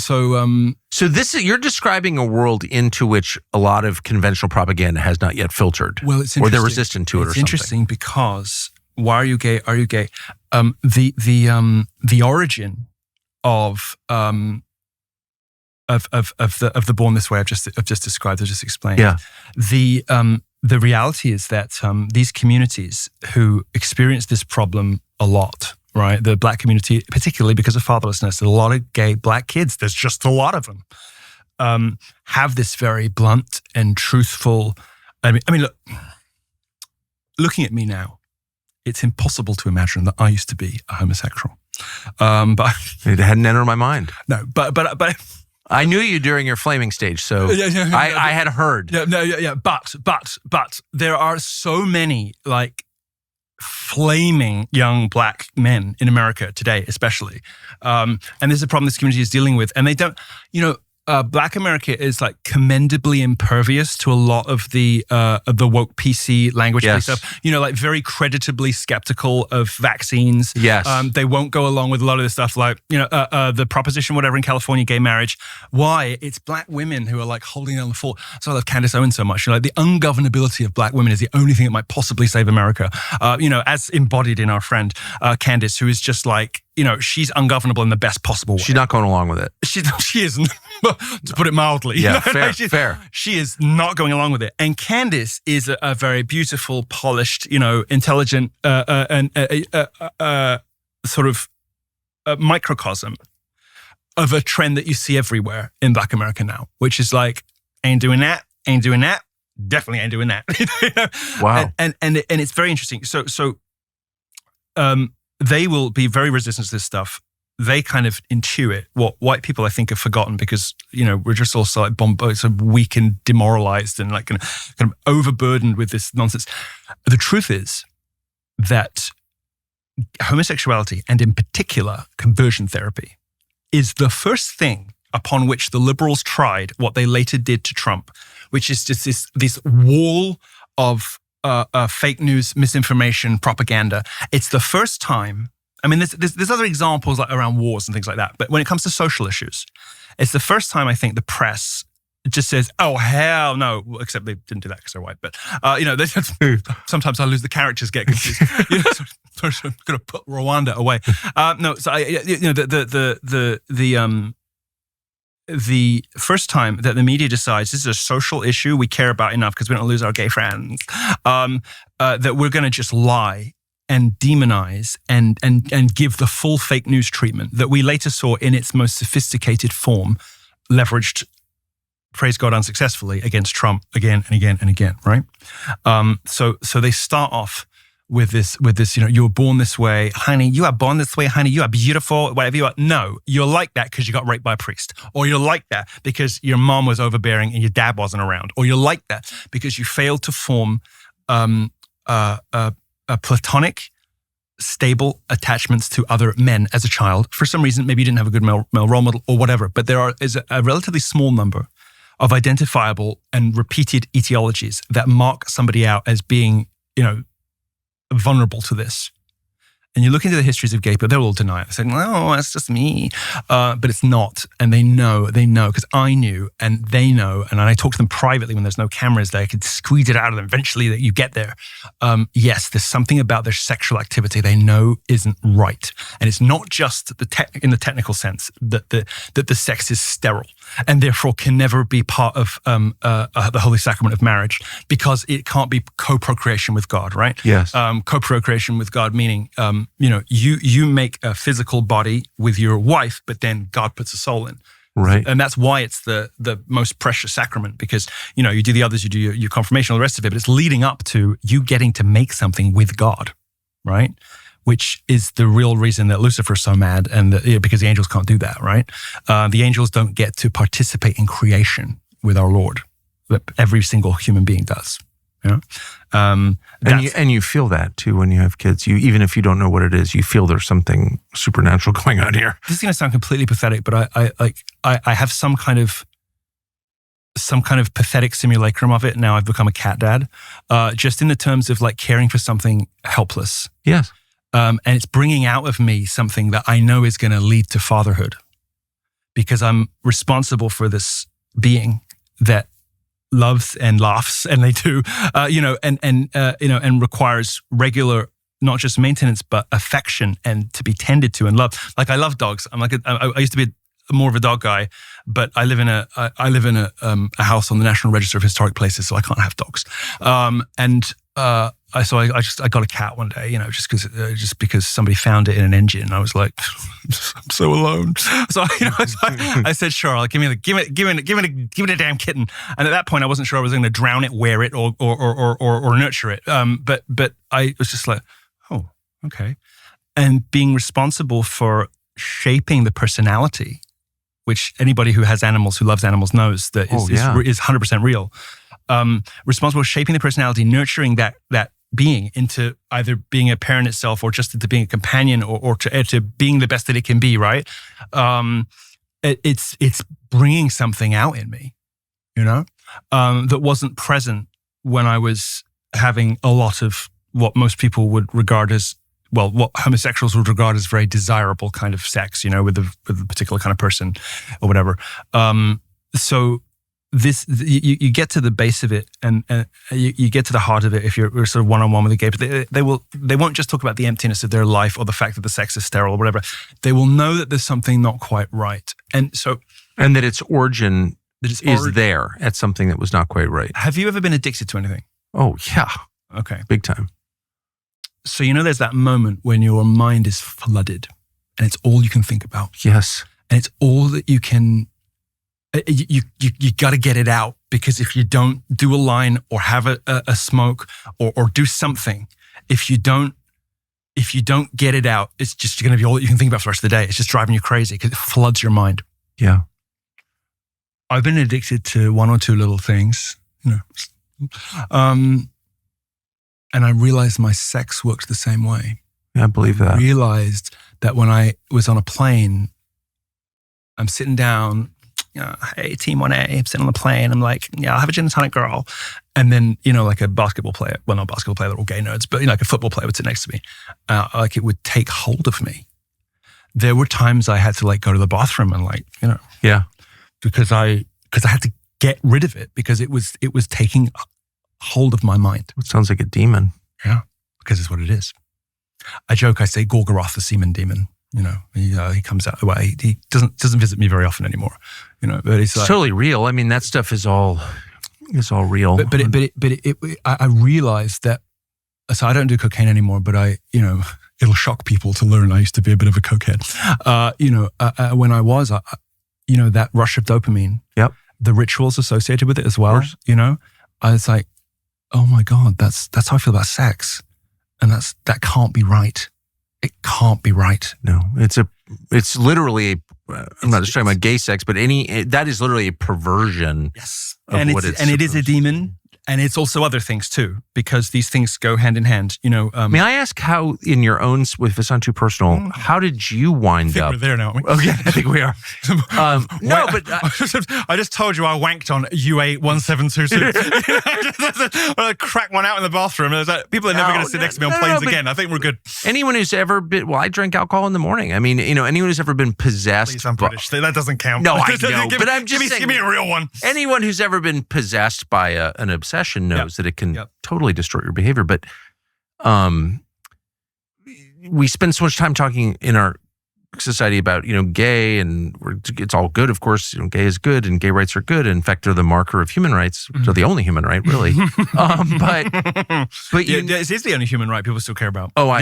this is, you're describing a world into which a lot of conventional propaganda has not yet filtered. Well, it's or interesting. they're resistant to it, or something. It's interesting because why are you gay? Are you gay? The origin of the Born This Way I've just described, I've just explained. Yeah. The reality is that these communities who experience this problem a lot, right? The black community, particularly because of fatherlessness, a lot of gay black kids, there's just a lot of them, have this very blunt and truthful. I mean, look, looking at me now, it's impossible to imagine that I used to be a homosexual. But it hadn't entered my mind. No, but I knew you during your flaming stage, so I had heard. But there are so many flaming young black men in America today, especially, and this is a problem this community is dealing with, and they don't, Black America is commendably impervious to a lot of the woke PC language stuff. Very creditably skeptical of vaccines. Yes. They won't go along with a lot of this stuff, the proposition, whatever in California, gay marriage. Why? It's black women who are holding down the fort. So I love Candace Owens so much. The ungovernability of black women is the only thing that might possibly save America. As embodied in our friend Candace, who is just she's ungovernable in the best possible way. She's not going along with it. She isn't, to put it mildly. Yeah, fair. She is not going along with it. And Candace is a very beautiful, polished, intelligent, and sort of a microcosm of a trend that you see everywhere in Black America now, which is ain't doing that, definitely ain't doing that. Wow. And it's very interesting. So they will be very resistant to this stuff. They kind of intuit what white people, I think, have forgotten because, we're just all so weak and demoralized and kind of overburdened with this nonsense. The truth is that homosexuality, and in particular conversion therapy, is the first thing upon which the liberals tried what they later did to Trump, which is just this wall of fake news, misinformation, propaganda. It's the first time. I mean, there's other examples around wars and things like that. But when it comes to social issues, it's the first time I think the press just says, "Oh hell no!" Well, except they didn't do that because they're white. But sometimes I lose the characters, get confused. So I'm going to put Rwanda away. No, so the first time that the media decides this is a social issue we care about enough because we don't lose our gay friends, that we're going to just lie and demonize and give the full fake news treatment that we later saw in its most sophisticated form, leveraged, praise God, unsuccessfully against Trump again and again and again, right? So they start off with this, you were born this way, honey, you are born this way, honey, you are beautiful, whatever you are. No, you're like that because you got raped by a priest. Or you're like that because your mom was overbearing and your dad wasn't around. Or you're like that because you failed to form a platonic, stable attachments to other men as a child. For some reason, maybe you didn't have a good male role model or whatever, but there is a relatively small number of identifiable and repeated etiologies that mark somebody out as being, vulnerable to this. And you look into the histories of gay people, they'll all deny it. They say, no, that's just me. But it's not. And they know, because I knew and they know. And I talk to them privately when there's no cameras there. I could squeeze it out of them eventually that you get there. Yes, there's something about their sexual activity they know isn't right. And it's not just in the technical sense that the sex is sterile and therefore can never be part of the holy sacrament of marriage because it can't be co-procreation with God, right? Yes. Co-procreation with God meaning you make a physical body with your wife, but then God puts a soul in. Right. And that's why it's the most precious sacrament, because, you do the others, you do your confirmation, all the rest of it, but it's leading up to you getting to make something with God, right? Which is the real reason that Lucifer's so mad, and because the angels can't do that, right? The angels don't get to participate in creation with our Lord, but every single human being does. And you feel that too when you have kids. You, even if you don't know what it is, you feel there's something supernatural going on here. This is going to sound completely pathetic, but I have some kind of pathetic simulacrum of it. Now I've become a cat dad, just in the terms of like caring for something helpless. Yes. And it's bringing out of me something that I know is going to lead to fatherhood, because I'm responsible for this being that loves and laughs, and they do, and requires regular, not just maintenance, but affection and to be tended to and loved. Like, I love dogs. I used to be more of a dog guy, but I live in a house on the National Register of Historic Places, so I can't have dogs. I got a cat one day, just because somebody found it in an engine. I was like, I'm so alone. So I said, sure, I'll give it a damn kitten. And at that point, I wasn't sure I was going to drown it, wear it, or nurture it. But I was just like, oh, okay. And being responsible for shaping the personality, which anybody who has animals, who loves animals, knows that is 100% real. Responsible for shaping the personality, nurturing that being into either being a parent itself, or just into being a companion, or to being the best that it can be, right? It's bringing something out in me, that wasn't present when I was having a lot of what most people would regard as, well, what homosexuals would regard as very desirable kind of sex, with a particular kind of person or whatever. So you get to the base of it, and you get to the heart of it if you're sort of one-on-one with a gay person. They won't just talk about the emptiness of their life or the fact that the sex is sterile or whatever. They will know that there's something not quite right, and that its origin is there at something that was not quite right. Have you ever been addicted to anything? Oh yeah, okay, big time. So there's that moment when your mind is flooded, and it's all you can think about. Yes, and it's all that you can. You got to get it out, because if you don't do a line or have a smoke or do something, if you don't get it out, it's just going to be all that you can think about for the rest of the day. It's just driving you crazy because it floods your mind. Yeah. I've been addicted to one or two little things, and I realized my sex worked the same way. Yeah, I believe that. I realized that when I was on a plane, I'm sitting down, hey, Team 1A, I'm sitting on the plane. I'm like, I'll have a gin and tonic, girl. And then, like a basketball player, well, not a basketball player, they're all gay nerds, but like a football player would sit next to me. Like it would take hold of me. There were times I had to like go to the bathroom and like, yeah, because I had to get rid of it, because it was taking hold of my mind. It sounds like a demon. Yeah, because it's what it is. I joke, I say Gorgoroth, the semen demon. He comes out. Well, he doesn't visit me very often anymore. But it's like, totally real. I mean, that stuff is all real. But I realized that. So I don't do cocaine anymore. But it'll shock people to learn I used to be a bit of a cokehead. When I was, that rush of dopamine. Yep. The rituals associated with it as well. I was like, oh my God, that's how I feel about sex, and that can't be right. It can't be right. No, it's literally. I'm not just talking about gay sex, but that is literally a perversion. Yes, and it is a demon, and it's also other things too, because these things go hand in hand. May I ask how, in your own, if it's not too personal, how did you wind up? We're there now, aren't we? Okay, I think we are. No, but I just told you I wanked on UA 1722. I cracked one out in the bathroom. People are never going to sit next to me on planes again. I think we're good. Anyone who's ever been, I drank alcohol in the morning. I mean, anyone who's ever been possessed. Please, I'm British. That doesn't count. No, I know, but I'm just saying. Give me a real one. Anyone who's ever been possessed by an obsession knows that it can totally destroy your behavior. But we spend so much time talking in our society about, gay and it's all good. Of course, gay is good and gay rights are good. In fact, they're the marker of human rights. They're the only human right, really. But it is the only human right people still care about. Oh,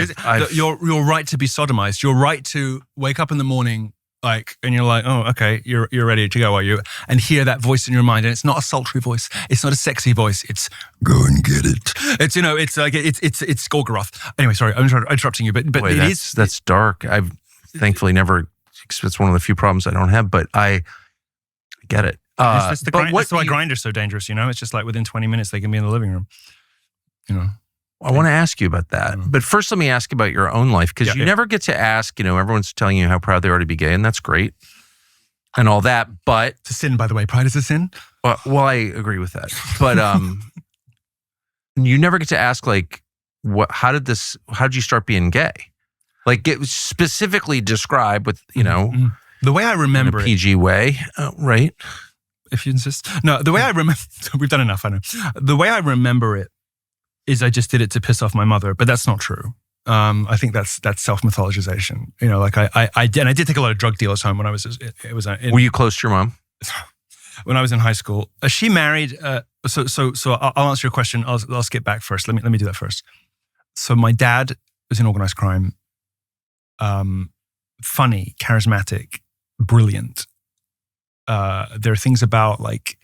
your right to be sodomized, your right to wake up in the morning, and you're like, oh, okay, you're ready to go, are you? And hear that voice in your mind, and it's not a sultry voice, it's not a sexy voice, it's go and get it. It's it's like it's Gorgoroth. Anyway, sorry, I'm interrupting you, but boy, that's dark. I've thankfully never. It's one of the few problems I don't have, but I get it. That's why Grindr's so dangerous. It's just like within 20 minutes they can be in the living room. I want to ask you about that. But first, let me ask about your own life, because you never get to ask, everyone's telling you how proud they are to be gay, and that's great and all that. But it's a sin, by the way. Pride is a sin. Well, I agree with that. But you never get to ask, like, how did you start being gay? Like, get specifically describe with, the way I remember in a PG way, right? If you insist. No, the way I remember, we've done enough, I know. The way I remember it is I just did it to piss off my mother, but that's not true. I think that's self-mythologization. I did take a lot of drug dealers home when I was. Were you close to your mom? When I was in high school, she married. So I'll answer your question. I'll skip back first. Let me do that first. So my dad was in organized crime. Funny, charismatic, brilliant. There are things about like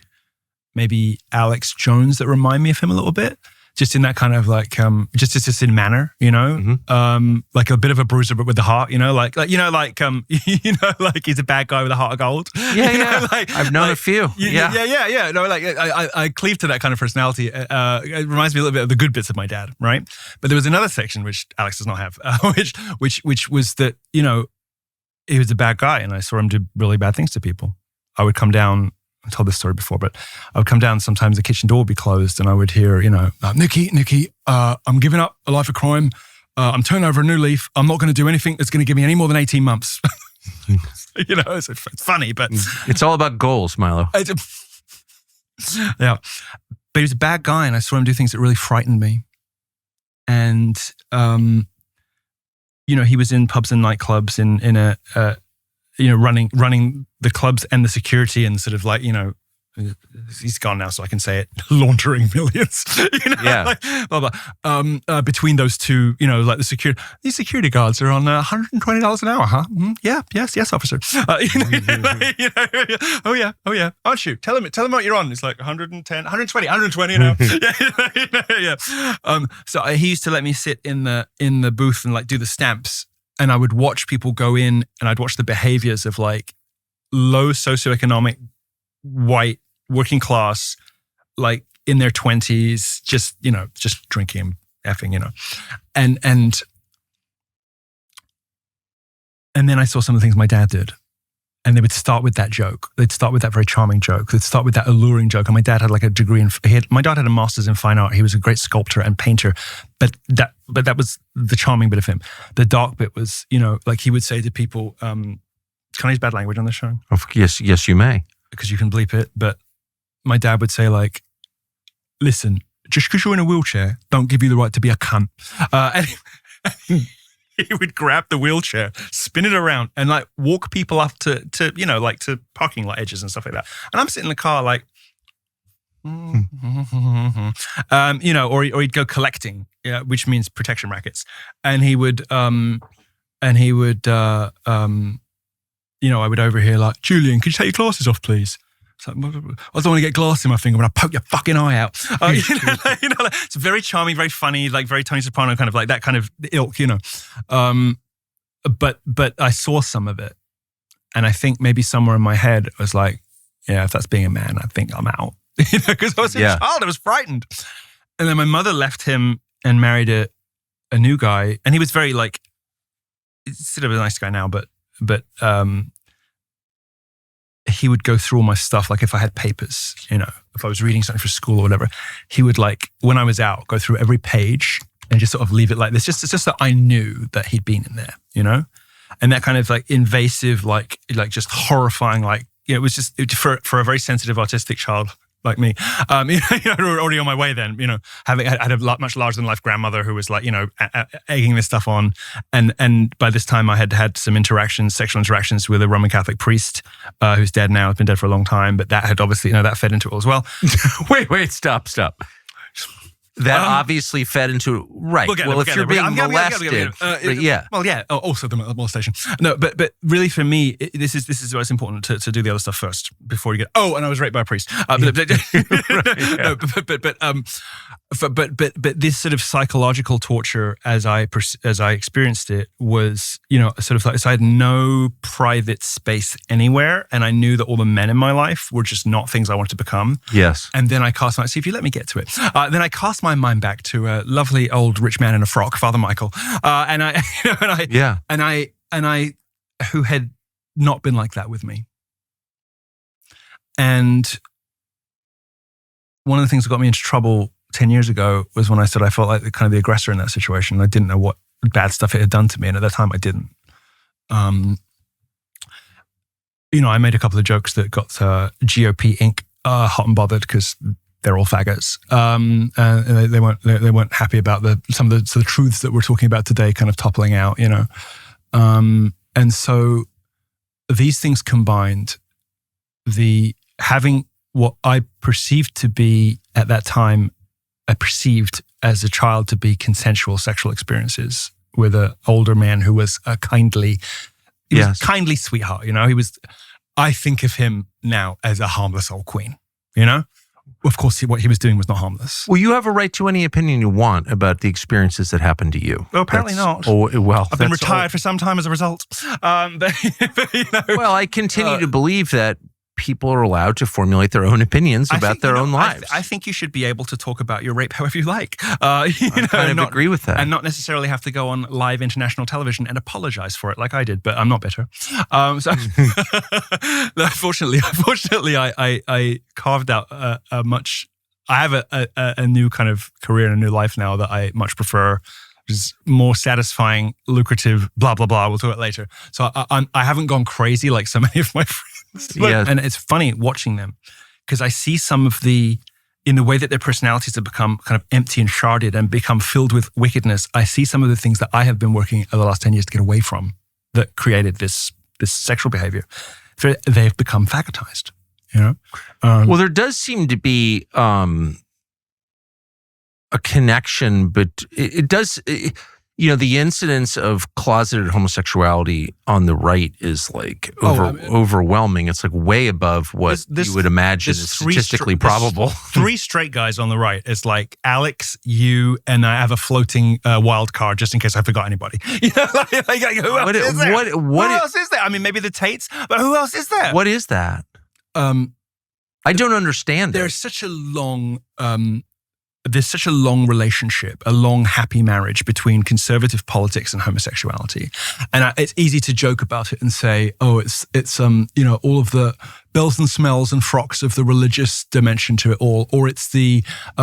maybe Alex Jones that remind me of him a little bit. Just in that kind of like, just in manner, like a bit of a bruiser, but with the heart, like he's a bad guy with a heart of gold. Yeah. I've known a few. Yeah. No, I cleave to that kind of personality. It reminds me a little bit of the good bits of my dad, right? But there was another section which Alex does not have, which was that, he was a bad guy, and I saw him do really bad things to people. I would come down. I told this story before, but I would come down, sometimes the kitchen door would be closed and I would hear, Nikki, I'm giving up a life of crime. I'm turning over a new leaf. I'm not going to do anything that's going to give me any more than 18 months. It's funny, but... It's all about goals, Milo. Yeah. But he was a bad guy, and I saw him do things that really frightened me. And, he was in pubs and nightclubs in a running the clubs and the security, and sort of like, he's gone now, so I can say it, laundering millions, blah, blah. Between those two, like these security guards are on $120 an hour, huh? Mm-hmm. Yeah, yes, officer. Oh yeah. Aren't you? Tell him what you're on. It's like 110, 120, Yeah. So he used to let me sit in the booth and like do the stamps. And I would watch people go in, and I'd watch the behaviors of like low socioeconomic, white, working class, like in their 20s, just drinking and effing, And then I saw some of the things my dad did. And they would start with that joke. They'd start with that very charming joke. They'd start with that alluring joke. And my dad had like a degree my dad had a master's in fine art. He was a great sculptor and painter. But that was the charming bit of him. The dark bit was, like he would say to people, can I use bad language on this show? Yes, you may. Because you can bleep it. But my dad would say like, listen, just because you're in a wheelchair, don't give you the right to be a cunt. And he would grab the wheelchair, spin it around, and like walk people up to like to parking lot edges and stuff like that. And I'm sitting in the car like, or he'd go collecting, which means protection rackets. And I would overhear like, Julian, could you take your glasses off, please? Like, I don't want to get glass in my finger when I poke your fucking eye out. It's very charming, very funny, like very Tony Soprano kind of like that kind of ilk, But I saw some of it, and I think maybe somewhere in my head I was like, yeah, if that's being a man, I think I'm out. Because I was a child, I was frightened. And then my mother left him and married a new guy, and he was very like, he's sort of a nice guy now, but he would go through all my stuff. Like if I had papers, if I was reading something for school or whatever, he would like, when I was out, go through every page and just sort of leave it like this. It's just that I knew that he'd been in there, and that kind of like invasive, like just horrifying, like, it was just for a very sensitive autistic child. like me. Already on my way then, having had a much larger than life grandmother who was like, egging this stuff on. And by this time I had had some sexual interactions with a Roman Catholic priest who's dead now, has been dead for a long time, but that had obviously, that fed into it as well. Wait, stop. That obviously fed into right. If you're being molested, yeah. Well, yeah. Also the molestation. No, but really for me, this is what's important to do the other stuff first before you get. Oh, and I was raped by a priest. But this sort of psychological torture, as I experienced it, was sort of like, so I had no private space anywhere, and I knew that all the men in my life were just not things I wanted to become. Yes. And then I cast see if you let me get to it. Then I cast my mind back to a lovely old rich man in a frock, Father Michael, and I who had not been like that with me. And one of the things that got me into trouble 10 years ago was when I said I felt like the aggressor in that situation. I didn't know what bad stuff it had done to me, and at that time I didn't. I made a couple of jokes that got GOP Inc. Hot and bothered because they're all faggots. They weren't happy about some of the truths that we're talking about today kind of toppling out, and so these things combined, having what I perceived to be at that time, I perceived as a child to be consensual sexual experiences with an older man who was a kindly sweetheart. He was. I think of him now as a harmless old queen. Of course, what he was doing was not harmless. Well, you have a right to any opinion you want about the experiences that happened to you. Well, apparently not. I've been retired for some time as a result. Well, I continue to believe that people are allowed to formulate their own opinions about their own lives. I think you should be able to talk about your rape however you like. I kind of agree with that. And not necessarily have to go on live international television and apologize for it like I did, but I'm not bitter. Fortunately, I carved out I have a new kind of career and a new life now that I much prefer. Is more satisfying, lucrative, blah, blah, blah. We'll talk about it later. So I haven't gone crazy like so many of my friends. Yes. And it's funny watching them because I see some of in the way that their personalities have become kind of empty and sharded and become filled with wickedness. I see some of the things that I have been working over the last 10 years to get away from that created this sexual behavior. They've become faggotized, well, there does seem to be a connection, but it does, the incidence of closeted homosexuality on the right is like overwhelming. It's like way above what you would imagine is statistically probable. 3 straight guys on the right. It's like Alex, you, and I have a floating wild card just in case I forgot anybody. Who else is there? I mean, maybe the Tates, but who else is there? What is that? I don't understand. There's such a long relationship, a long happy marriage between conservative politics and homosexuality, and it's easy to joke about it and say, "Oh, it's all of the bells and smells and frocks of the religious dimension to it all, or it's the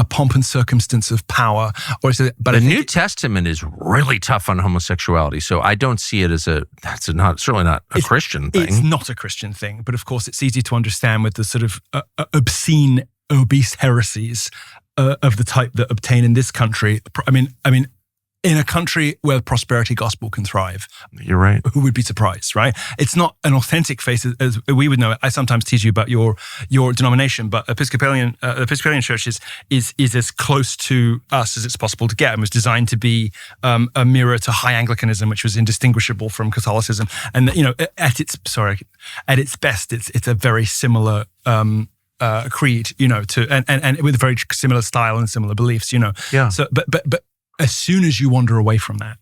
pomp and circumstance of power." But the New Testament is really tough on homosexuality, so I don't see it as certainly not a Christian thing. It's not a Christian thing, but of course, it's easy to understand with the sort of obscene, obese heresies of the type that obtain in this country. I mean, in a country where prosperity gospel can thrive. You're right. Who would be surprised, right? It's not an authentic faith as we would know it. I sometimes tease you about your denomination, but Episcopalian Church is as close to us as it's possible to get, and was designed to be a mirror to High Anglicanism, which was indistinguishable from Catholicism. And at its best, it's a very similar creed, and with a very similar style and similar beliefs, Yeah. So, but as soon as you wander away from that,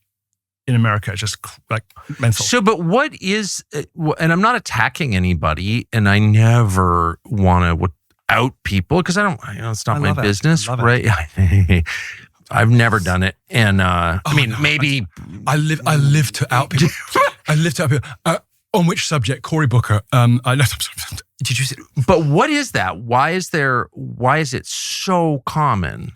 in America, it's just like mental. So, but what is? And I'm not attacking anybody, and I never want to out people because I don't. It's not my business, right? I've never done it, and maybe I live to out people. I live to out people. On which subject? Cory Booker. Did you see? But what is that? Why is it so common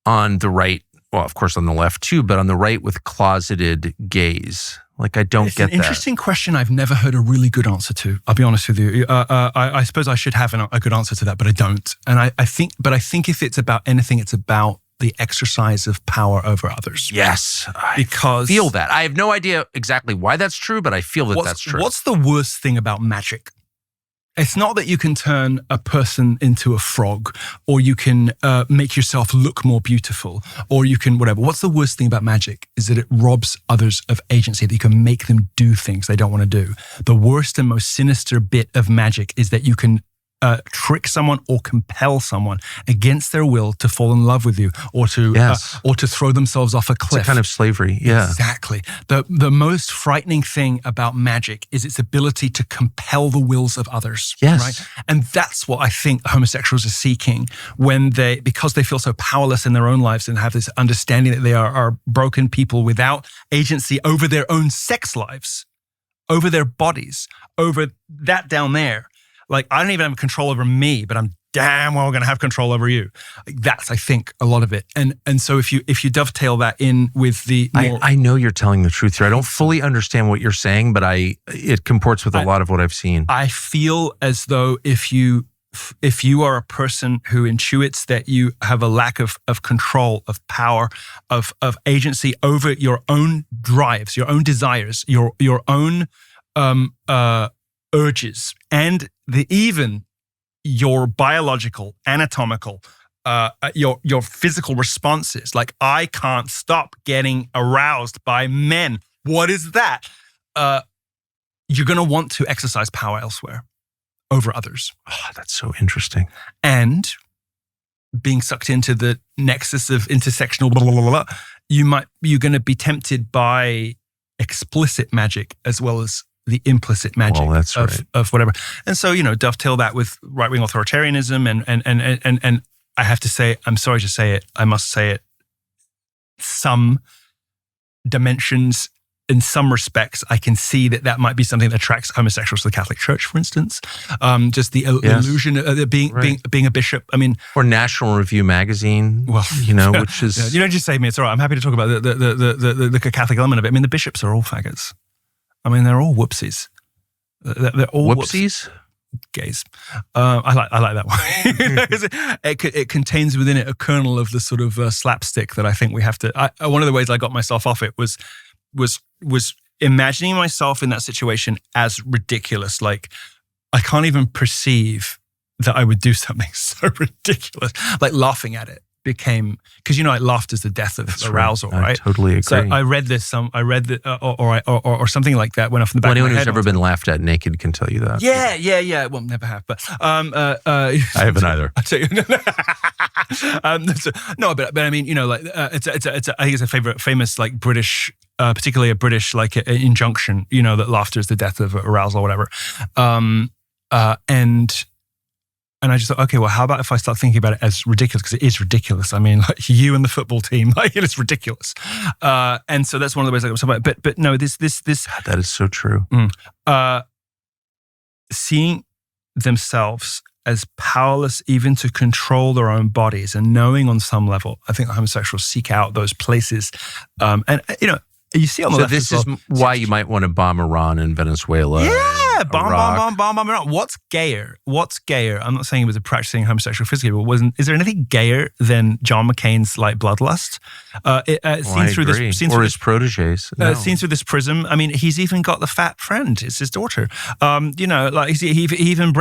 on the right well, of course on the left too, but on the right with closeted gays. Like, I don't get that. It's an interesting question I've never heard a really good answer to. I'll be honest with you. I suppose I should have a good answer to that, but I don't. And I think if it's about anything, it's about the exercise of power over others. Yes. Because I feel that. I have no idea exactly why that's true, but I feel that that's true. What's the worst thing about magic? It's not that you can turn a person into a frog, or you can make yourself look more beautiful, or you can whatever. What's the worst thing about magic is that it robs others of agency, that you can make them do things they don't want to do. The worst and most sinister bit of magic is that you can trick someone or compel someone against their will to fall in love with you, or to throw themselves off a cliff. It's a kind of slavery. Yeah, exactly. The most frightening thing about magic is its ability to compel the wills of others. Yes, right. And that's what I think homosexuals are seeking because they feel so powerless in their own lives and have this understanding that they are broken people without agency over their own sex lives, over their bodies, over that down there. Like, I don't even have control over me, but I'm damn well going to have control over you. That's, I think, a lot of it. And so if you dovetail that in with the more, I know you're telling the truth here. I don't fully understand what you're saying, but it comports with a lot of what I've seen. I feel as though if you are a person who intuits that you have a lack of control, of power, of agency over your own drives, your own desires, your own urges, and even your biological, anatomical, your physical responses. Like, I can't stop getting aroused by men. What is that? You're going to want to exercise power elsewhere over others. Oh, that's so interesting. And being sucked into the nexus of intersectional blah, blah, blah, blah, you're going to be tempted by explicit magic as well as the implicit magic of whatever. And so, dovetail that with right-wing authoritarianism and I have to say, I'm sorry to say it, I must say it, some dimensions, in some respects, I can see that might be something that attracts homosexuals to the Catholic Church, for instance. Just the illusion of being a bishop. I mean, or National Review magazine. Well, which is you don't just say me. It's all right. I'm happy to talk about the Catholic element of it. I mean, the bishops are all faggots. I mean, they're all whoopsies. They're all whoopsies. Gays. I like that one. It contains within it a kernel of the sort of slapstick that I think we have to. One of the ways I got myself off it was imagining myself in that situation as ridiculous. Like, I can't even perceive that I would do something so ridiculous. Like, laughing at it became, because like, laughter is the death of arousal, right? I totally agree. So I read or something like that went off in the back of my head. Anyone who's ever been laughed at naked can tell you that. Yeah. Well, never have, but I haven't either. I'll tell you. No, but I mean, I think it's a famous like British, particularly a British like injunction, that laughter is the death of arousal or whatever, and I just thought, okay, well, how about if I start thinking about it as ridiculous? Because it is ridiculous. I mean, like, you and the football team, like, it's ridiculous. And so that's one of the ways I got talking about it. But no, this that is so true. Seeing themselves as powerless even to control their own bodies, and knowing on some level, I think homosexuals seek out those places. And you see on the left. So this is why you might want to bomb Iran and Venezuela. Yeah, bomb Iran. What's gayer? I'm not saying he was a practicing homosexual physically, but is there anything gayer than John McCain's like bloodlust? Seen through his protégés. No. Seen through this prism. I mean, he's even got the fat friend. It's his daughter. Like he even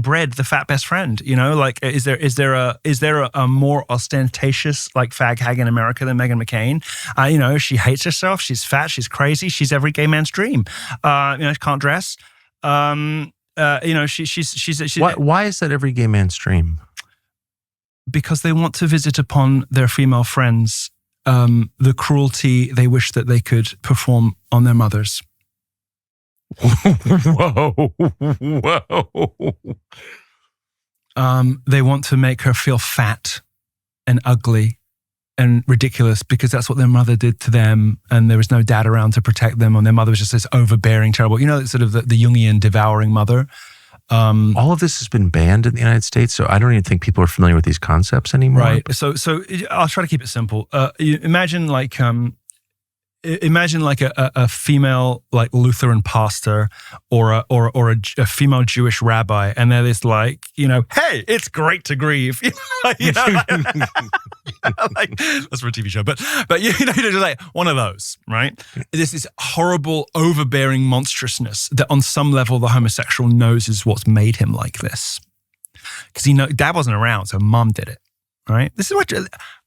bred the fat best friend. Like is there a more ostentatious like fag hag in America than Meghan McCain? She hates herself. She's fat. She's crazy. She's every gay man's dream. She can't dress. She's why is that every gay man's dream? Because they want to visit upon their female friends the cruelty they wish that they could perform on their mothers. Whoa. They want to make her feel fat and ugly and ridiculous because that's what their mother did to them, and there was no dad around to protect them, and their mother was just this overbearing, terrible, sort of the Jungian devouring mother. All of this has been banned in the United States, so I don't even think people are familiar with these concepts anymore. Right. So I'll try to keep it simple. Imagine like a female like Lutheran pastor or a female Jewish rabbi, and they're this like, hey, it's great to grieve. Like, that's for a TV show, but just like one of those, right? There's this horrible, overbearing monstrousness that on some level the homosexual knows is what's made him like this. Because dad wasn't around, so mom did it, right? This is what.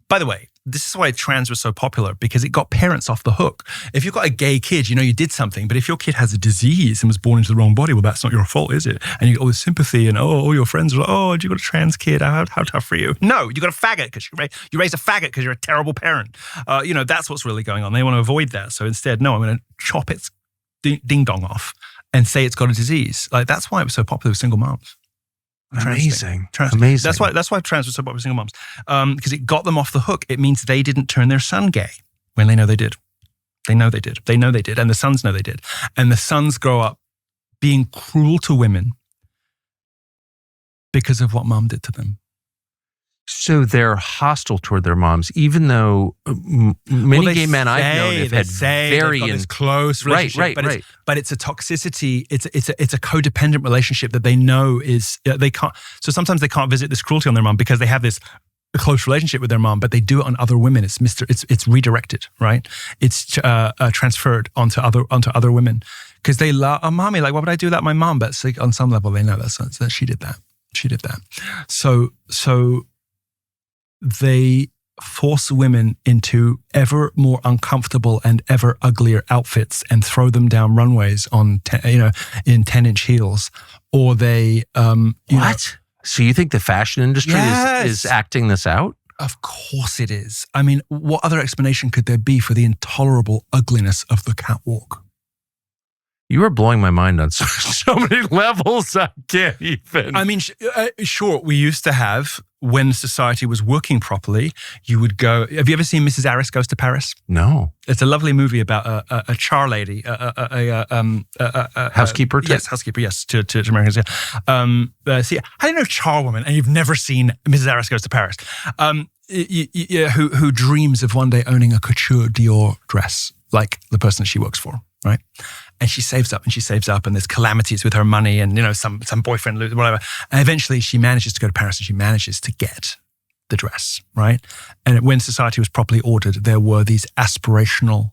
By the way, this is why trans was so popular, because it got parents off the hook. If you've got a gay kid, you did something. But if your kid has a disease and was born into the wrong body, well, that's not your fault, is it? And you get all this sympathy and, all your friends are like, oh, you got a trans kid. How tough for you? No, you got a faggot because you raised a faggot because you're a terrible parent. That's what's really going on. They want to avoid that. So instead, no, I'm going to chop its ding-dong off and say it's got a disease. Like, that's why it was so popular with single moms. Amazing. That's why trans was so popular with single moms. Because it got them off the hook. It means they didn't turn their son gay when they know they did. They know they did. They know they did. And the sons know they did. And the sons grow up being cruel to women because of what mom did to them. So they're hostile toward their moms, even though many gay men I've known have had very close relationship. Right. But it's a toxicity. It's a codependent relationship that they know is they can't. So sometimes they can't visit this cruelty on their mom because they have this close relationship with their mom, but they do it on other women. It's redirected, right? It's transferred onto other women because they love mommy. Like, why would I do that, my mom? But like, on some level, they know that she did that. She did that. So. They force women into ever more uncomfortable and ever uglier outfits and throw them down runways in 10-inch heels, or they what? So you think the fashion industry is acting this out? Of course it is. I mean, what other explanation could there be for the intolerable ugliness of the catwalk? You are blowing my mind on so many levels. I can't even. I mean, sure, we used to have, when society was working properly, you would go. Have you ever seen Mrs. Harris Goes to Paris? No. It's a lovely movie about a char lady, housekeeper. Yes, housekeeper. Yes, to Americans. Yeah. See, I don't know charwoman, and you've never seen Mrs. Harris Goes to Paris. Who dreams of one day owning a couture Dior dress like the person that she works for, right? And she saves up and there's calamities with her money and, some boyfriend, whatever. And eventually she manages to go to Paris and she manages to get the dress, right? And when society was properly ordered, there were these aspirational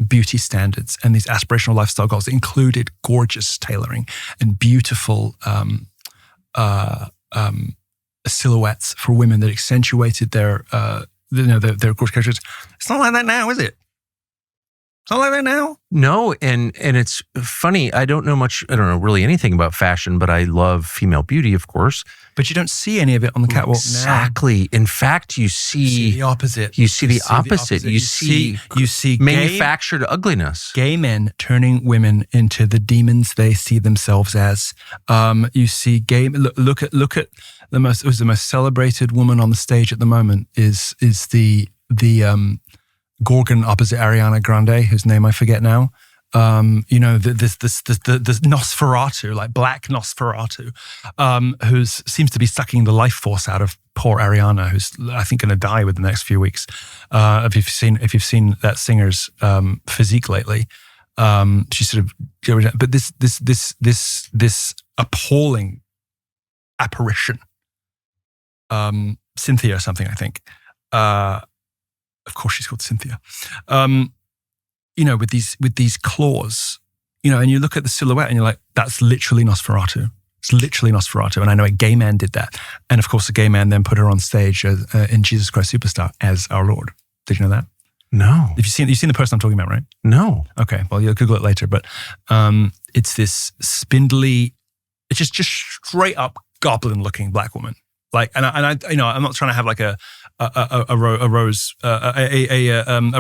beauty standards and these aspirational lifestyle goals that included gorgeous tailoring and beautiful silhouettes for women that accentuated their gorgeous characters. It's not like that now, is it? It's not like that now. No, and it's funny. I don't know really anything about fashion, but I love female beauty, of course. But you don't see any of it on the catwalk now. Exactly. In fact, you see the opposite. You see the opposite. You see manufactured ugliness. Gay men turning women into the demons they see themselves as. You see gay. Look at the most celebrated woman on the stage at the moment is the Gorgon opposite Ariana Grande, whose name I forget now. This Nosferatu, like black Nosferatu, who seems to be sucking the life force out of poor Ariana, who's I think going to die within the next few weeks. If you've seen that singer's physique lately, she's sort of. But this appalling apparition, Cynthia or something, I think. Of course, she's called Cynthia. With these claws, and you look at the silhouette and you're like, that's literally Nosferatu. It's literally Nosferatu. And I know a gay man did that. And of course, a gay man then put her on stage in Jesus Christ Superstar as our Lord. Did you know that? No. You've seen the person I'm talking about, right? No. Okay. Well, you'll Google it later. But it's this spindly, it's just straight up goblin looking black woman. Like, and I'm not trying to have like a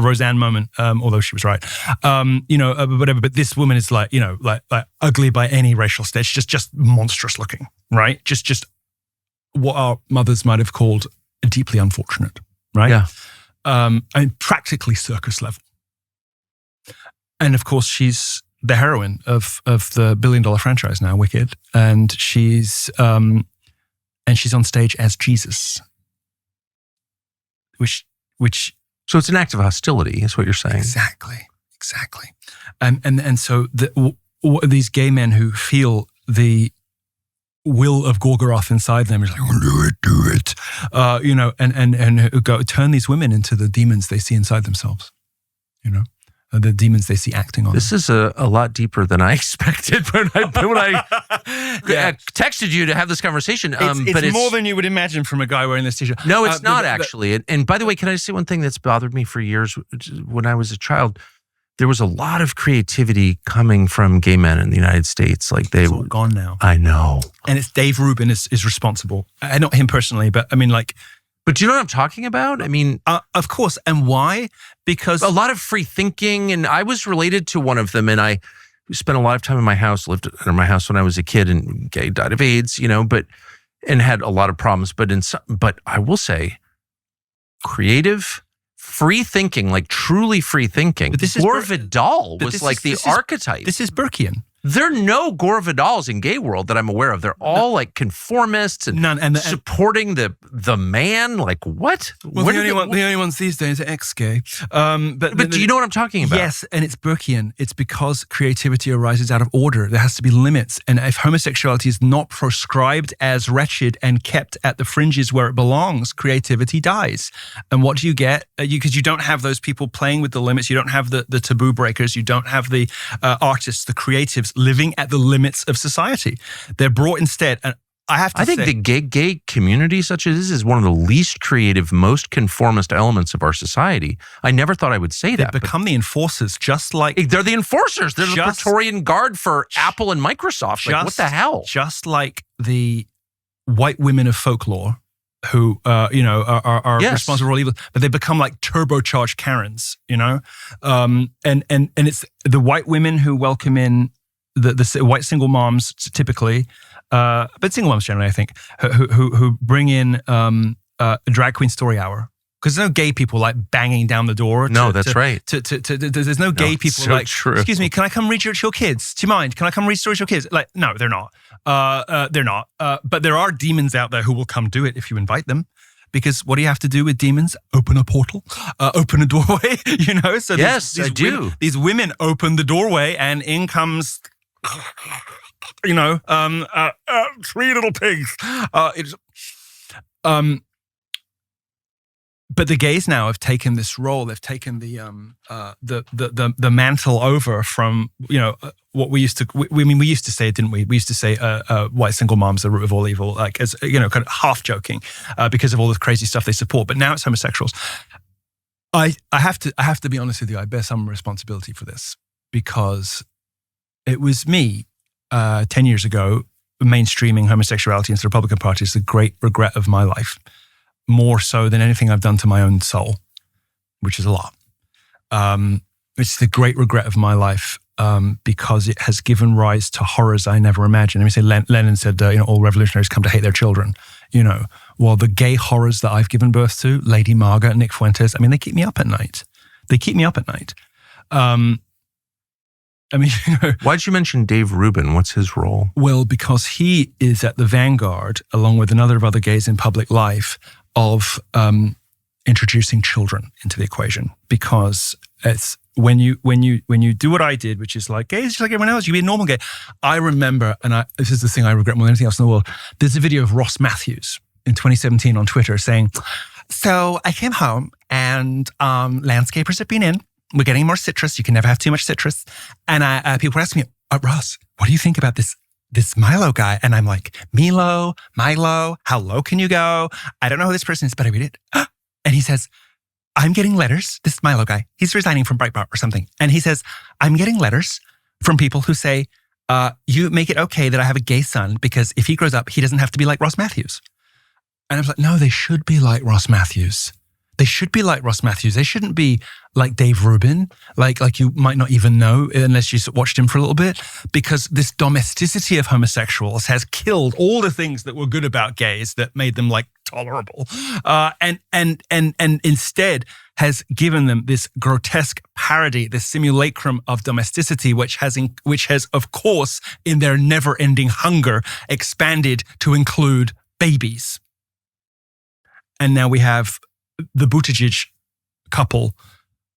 Roseanne moment, although she was right, whatever. But this woman is like ugly by any racial stage, just monstrous looking, right? Just what our mothers might have called deeply unfortunate, right? Yeah. And practically circus level. And of course, she's the heroine of the $1 billion franchise now, Wicked, and she's on stage as Jesus, which. So it's an act of hostility, is what you're saying. Exactly. And so these gay men who feel the will of Gorgoroth inside them is like, do it, and who go turn these women into the demons they see inside themselves, the demons they see acting on This them. is a lot deeper than I expected when I texted you to have this conversation. It's more than you would imagine from a guy wearing this t-shirt. No, it's not actually. And by the way, can I say one thing that's bothered me for years? When I was a child, there was a lot of creativity coming from gay men in the United States. Like It's all gone now. I know. And it's Dave Rubin is responsible. Not him personally, but I mean, like. But do you know what I'm talking about? I mean, of course. And why? Because a lot of free thinking, and I was related to one of them, and I spent a lot of time in my house, lived in my house when I was a kid, and gay died of AIDS, and had a lot of problems. But I will say, creative, free thinking, like truly free thinking. Gore Vidal was like the archetype. This is Burkean. There are no Gore Vidals in gay world that I'm aware of. They're all like conformists and supporting the man. Like what? Well, the only ones these days are ex-gay. But do you know what I'm talking about? Yes, and it's Burkean. It's because creativity arises out of order. There has to be limits. And if homosexuality is not proscribed as wretched and kept at the fringes where it belongs, creativity dies. And what do you get? Because you don't have those people playing with the limits. You don't have the taboo breakers. You don't have the artists, the creatives living at the limits of society. They're brought instead. And I think the gay community such as this is one of the least creative, most conformist elements of our society. I never thought I would say that. They become the enforcers, just like... They're the enforcers. They're the Praetorian Guard for Apple and Microsoft. Like, what the hell? Just like the white women of folklore who, are responsible for all evil, but they become like turbocharged Karens, and it's the white women who welcome in the white single moms typically, but single moms generally, I think, who bring in a drag queen story hour. Because there's no gay people like banging down the door. That's right. There's no gay people so like, true. Excuse me, can I come read your kids? Do you mind? Can I come read stories to your kids? Like, no, they're not. They're not. But there are demons out there who will come do it if you invite them. Because what do you have to do with demons? Open a portal, open a doorway, So yes, I do. These women open the doorway and in comes... 3 little pigs. But the gays now have taken this role. They've taken the mantle over from what we used to. We used to say, didn't we? We used to say white single moms are the root of all evil, like as kind of half joking because of all the crazy stuff they support. But now it's homosexuals. I have to be honest with you. I bear some responsibility for this because it was me 10 years ago mainstreaming homosexuality into the Republican Party is the great regret of my life. More so than anything I've done to my own soul, which is a lot. It's the great regret of my life because it has given rise to horrors I never imagined. Let me say, Lenin said, all revolutionaries come to hate their children. Well, the gay horrors that I've given birth to, Lady Marga, Nick Fuentes, they keep me up at night. Why'd you mention Dave Rubin? What's his role? Well, because he is at the vanguard, along with another of other gays in public life, of introducing children into the equation. Because it's when you do what I did, which is like gays just like everyone else, you be a normal gay. I remember, and this is the thing I regret more than anything else in the world. There's a video of Ross Matthews in 2017 on Twitter saying, "So I came home and landscapers have been in. We're getting more citrus. You can never have too much citrus." And people were asking me, "Ross, what do you think about this Milo guy?" And I'm like, Milo, how low can you go? I don't know who this person is, but I read it. And he says, "I'm getting letters." This Milo guy, he's resigning from Breitbart or something. And he says, "I'm getting letters from people who say, you make it okay that I have a gay son because if he grows up, he doesn't have to be like Ross Matthews." And I was like, no, they should be like Ross Matthews. They should be like Ross Matthews. They shouldn't be like Dave Rubin, like you might not even know unless you watched him for a little bit, because this domesticity of homosexuals has killed all the things that were good about gays that made them like tolerable. And instead has given them this grotesque parody, this simulacrum of domesticity, which has, of course, in their never-ending hunger, expanded to include babies. And now we have the Buttigieg couple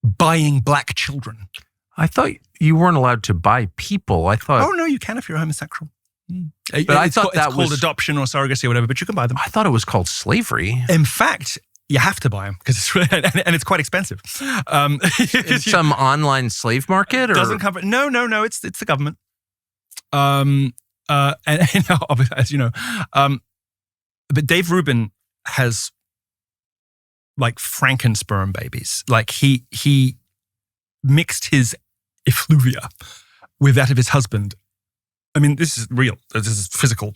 buying black children. I thought you weren't allowed to buy people. I thought. Oh no, you can if you're homosexual. But I thought it's called adoption or surrogacy or whatever. But you can buy them. I thought it was called slavery. In fact, you have to buy them because it's quite expensive. It's some online slave market, or doesn't cover. No. It's the government. And as you know, but Dave Rubin has like Frankensperm babies. Like he mixed his effluvia with that of his husband. I mean, this is real. This is physical.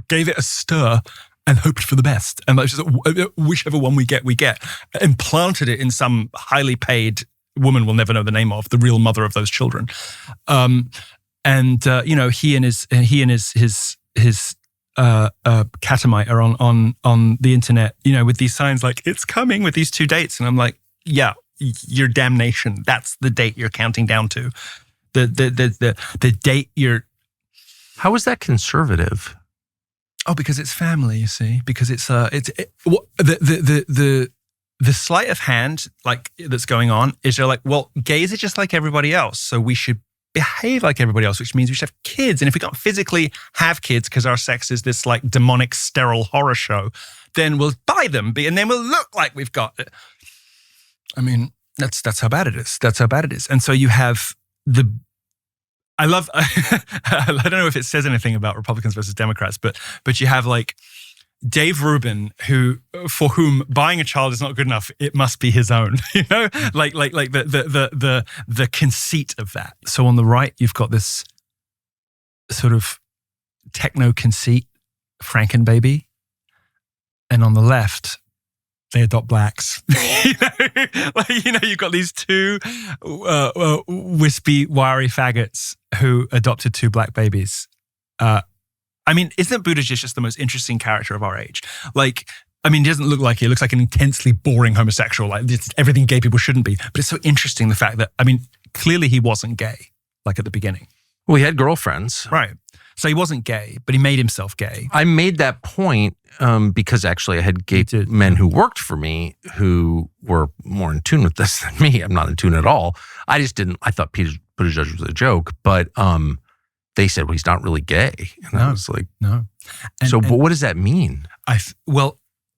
Gave it a stir and hoped for the best. And like, whichever one we get. Implanted it in some highly paid woman we'll never know the name of, the real mother of those children. He and his catamite are on the internet, with these signs like, it's coming, with these 2 dates. And I'm like, yeah, your damnation. That's the date you're counting down to. The date you're. How is that conservative? Oh, because it's family, you see. Because the sleight of hand like that's going on is they're like, well, gays are just like everybody else, so we should behave like everybody else, which means we should have kids. And if we can't physically have kids because our sex is this like demonic, sterile horror show, then we'll buy them, and then we'll look like we've got it. I mean, that's how bad it is. That's how bad it is. And so you have I don't know if it says anything about Republicans versus Democrats, but you have like Dave Rubin, for whom buying a child is not good enough, it must be his own, like the conceit of that. So on the right, you've got this sort of techno conceit, Frankenbaby, and on the left, they adopt blacks. You've got these 2 wispy, wiry faggots who adopted 2 black babies. Isn't Buttigieg just the most interesting character of our age? He doesn't look like he looks like an intensely boring homosexual. Like, it's everything gay people shouldn't be. But it's so interesting the fact that, clearly he wasn't gay, like at the beginning. Well, he had girlfriends. Right. So he wasn't gay, but he made himself gay. I made that point because actually I had gay men who worked for me who were more in tune with this than me. I'm not in tune at all. I thought Peter Buttigieg was a joke, but they said, well, he's not really gay. And I was like, no. But what does that mean?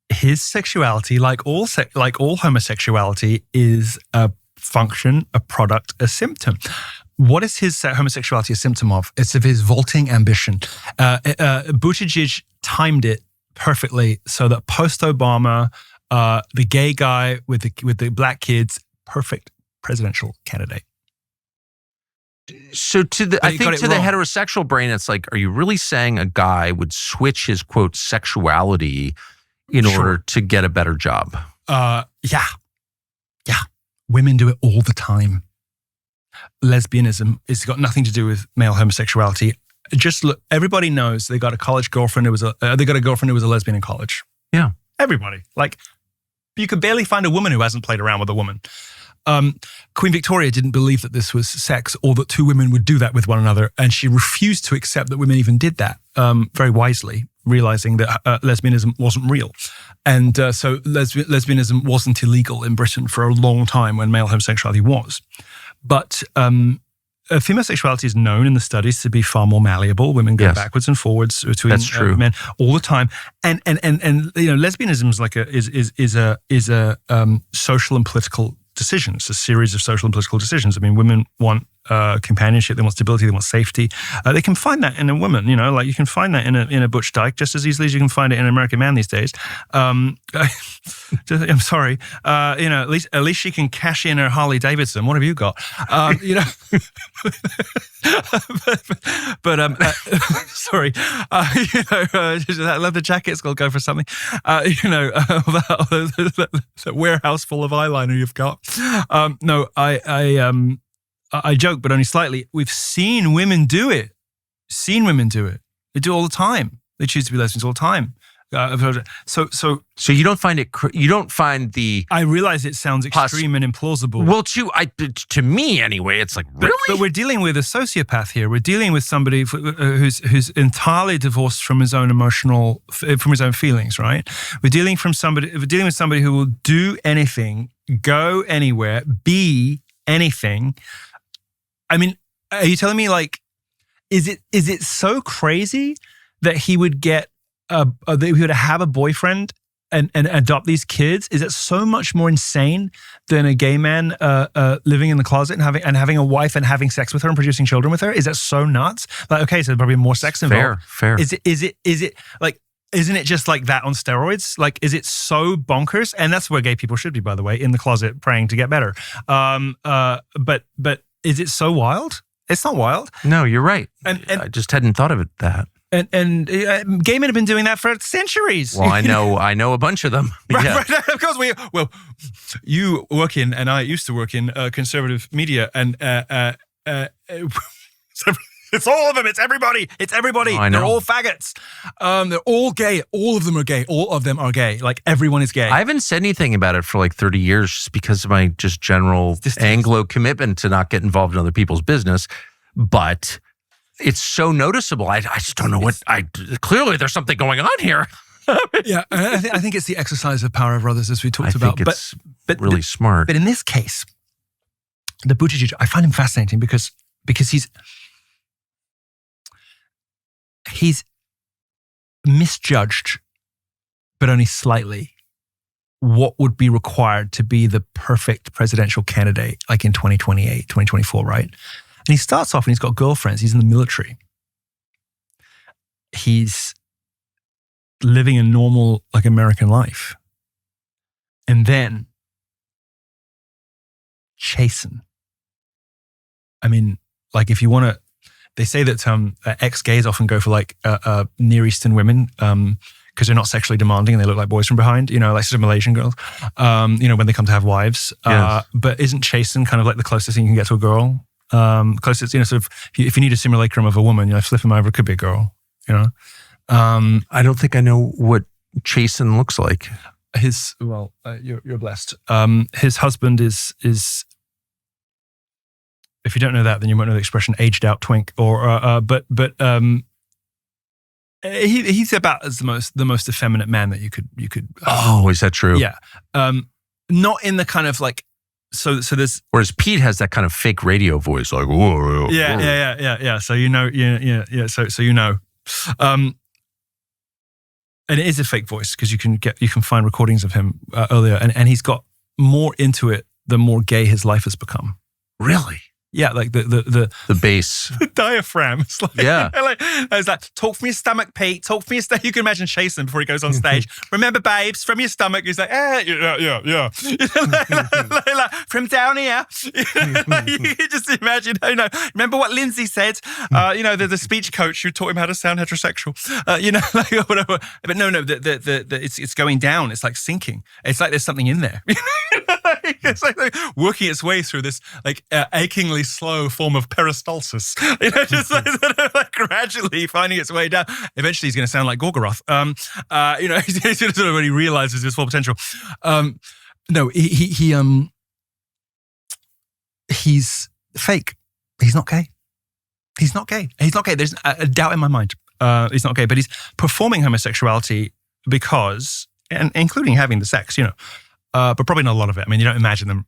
His sexuality, like all homosexuality, is a function, a product, a symptom. What is his homosexuality a symptom of? It's of his vaulting ambition. Buttigieg timed it perfectly so that post-Obama, the gay guy with the black kids, perfect presidential candidate. So the heterosexual brain, it's like, are you really saying a guy would switch his, quote, sexuality in order to get a better job? Yeah. Women do it all the time. Lesbianism has got nothing to do with male homosexuality. Just look, everybody knows they got a college girlfriend who was a lesbian in college. Yeah. Everybody. Like, you could barely find a woman who hasn't played around with a woman. Queen Victoria didn't believe that this was sex or that 2 women would do that with one another. And she refused to accept that women even did that, very wisely, realizing that lesbianism wasn't real. And so lesbianism wasn't illegal in Britain for a long time when male homosexuality was. But female sexuality is known in the studies to be far more malleable. Women go backwards and forwards between men all the time. And lesbianism is a social and political decision. It's a series of social and political decisions. Women want companionship, they want stability, they want safety. They can find that in a woman, you can find that in a butch dyke just as easily as you can find it in an American man these days. I'm sorry, at least she can cash in her Harley Davidson. What have you got? Sorry, that leather jacket's got to go for something. That warehouse full of eyeliner you've got. I joke, but only slightly. We've seen women do it. They do it all the time. They choose to be lesbians all the time. So you don't find it? You don't find the? I realize it sounds extreme and implausible. Well, to me anyway, it's like really. But we're dealing with a sociopath here. We're dealing with somebody who's entirely divorced from his own from his own feelings. Right? We're dealing with somebody who will do anything, go anywhere, be anything. I mean, are you telling me like, is it so crazy that he would get that he would have a boyfriend and adopt these kids? Is it so much more insane than a gay man living in the closet and having a wife and having sex with her and producing children with her? Is that so nuts? Like, okay, so there's probably more sex involved. Fair. Is it like? Isn't it just like that on steroids? Like, is it so bonkers? And that's where gay people should be, by the way, in the closet praying to get better. But is it so wild? It's not wild. No, you're right. And I just hadn't thought of it that. And gay men have been doing that for centuries. Well, I know a bunch of them. Yeah. Right, of course, you work in, and I used to work in conservative media, and it's all of them. It's everybody. Oh, I know. They're all faggots. They're all gay. All of them are gay. All of them are gay. Like, everyone is gay. I haven't said anything about it for like 30 years just because of my just general Anglo commitment to not get involved in other people's business. But it's so noticeable. I just don't know what. Clearly, there's something going on here. Yeah, I think it's the exercise of power of others, as we talked about. Think it's really smart. But in this case, the Buttigieg, I find him fascinating because he's misjudged, but only slightly, what would be required to be the perfect presidential candidate, like in 2028, 2024, right? And he starts off and he's got girlfriends. He's in the military. He's living a normal, like, American life. And then chasten. I mean, like, if you want to, they say that ex-gays often go for like Near Eastern women because they're not sexually demanding and they look like boys from behind, like sort of Malaysian girls, when they come to have wives. Yes. But isn't chasten kind of like the closest thing you can get to a girl? Closest, sort of, if you need a simulacrum of a woman, flip him over, it could be a girl, I don't think I know what chasten looks like. You're blessed. His husband is if you don't know that, then you might know the expression "aged out twink." He's about as the most effeminate man that you could. Oh, is that true? Yeah, not in the kind of like. So there's. Whereas Pete has that kind of fake radio voice, like whoa. Yeah. So and it is a fake voice because you can find recordings of him earlier, and he's got more into it the more gay his life has become. Really? Yeah, like the bass, the diaphragm. It's like, yeah, it's like, talk from your stomach, Pete. Talk from your stomach. You can imagine Chasen before he goes on stage. Remember, babes, from your stomach. He's like, yeah. Like, from down here. You can just imagine. Remember what Lindsay said? The speech coach who taught him how to sound heterosexual. Like whatever. But no, it's going down. It's like sinking. It's like there's something in there. It's like working its way through this like achingly slow form of peristalsis. Just like gradually finding its way down. Eventually, he's going to sound like Gorgoroth. He's sort of when he realizes his full potential. He's fake. He's not gay. He's not gay. There's a doubt in my mind. He's not gay, but he's performing homosexuality because, and including having the sex, but probably not a lot of it. I mean, you don't imagine them,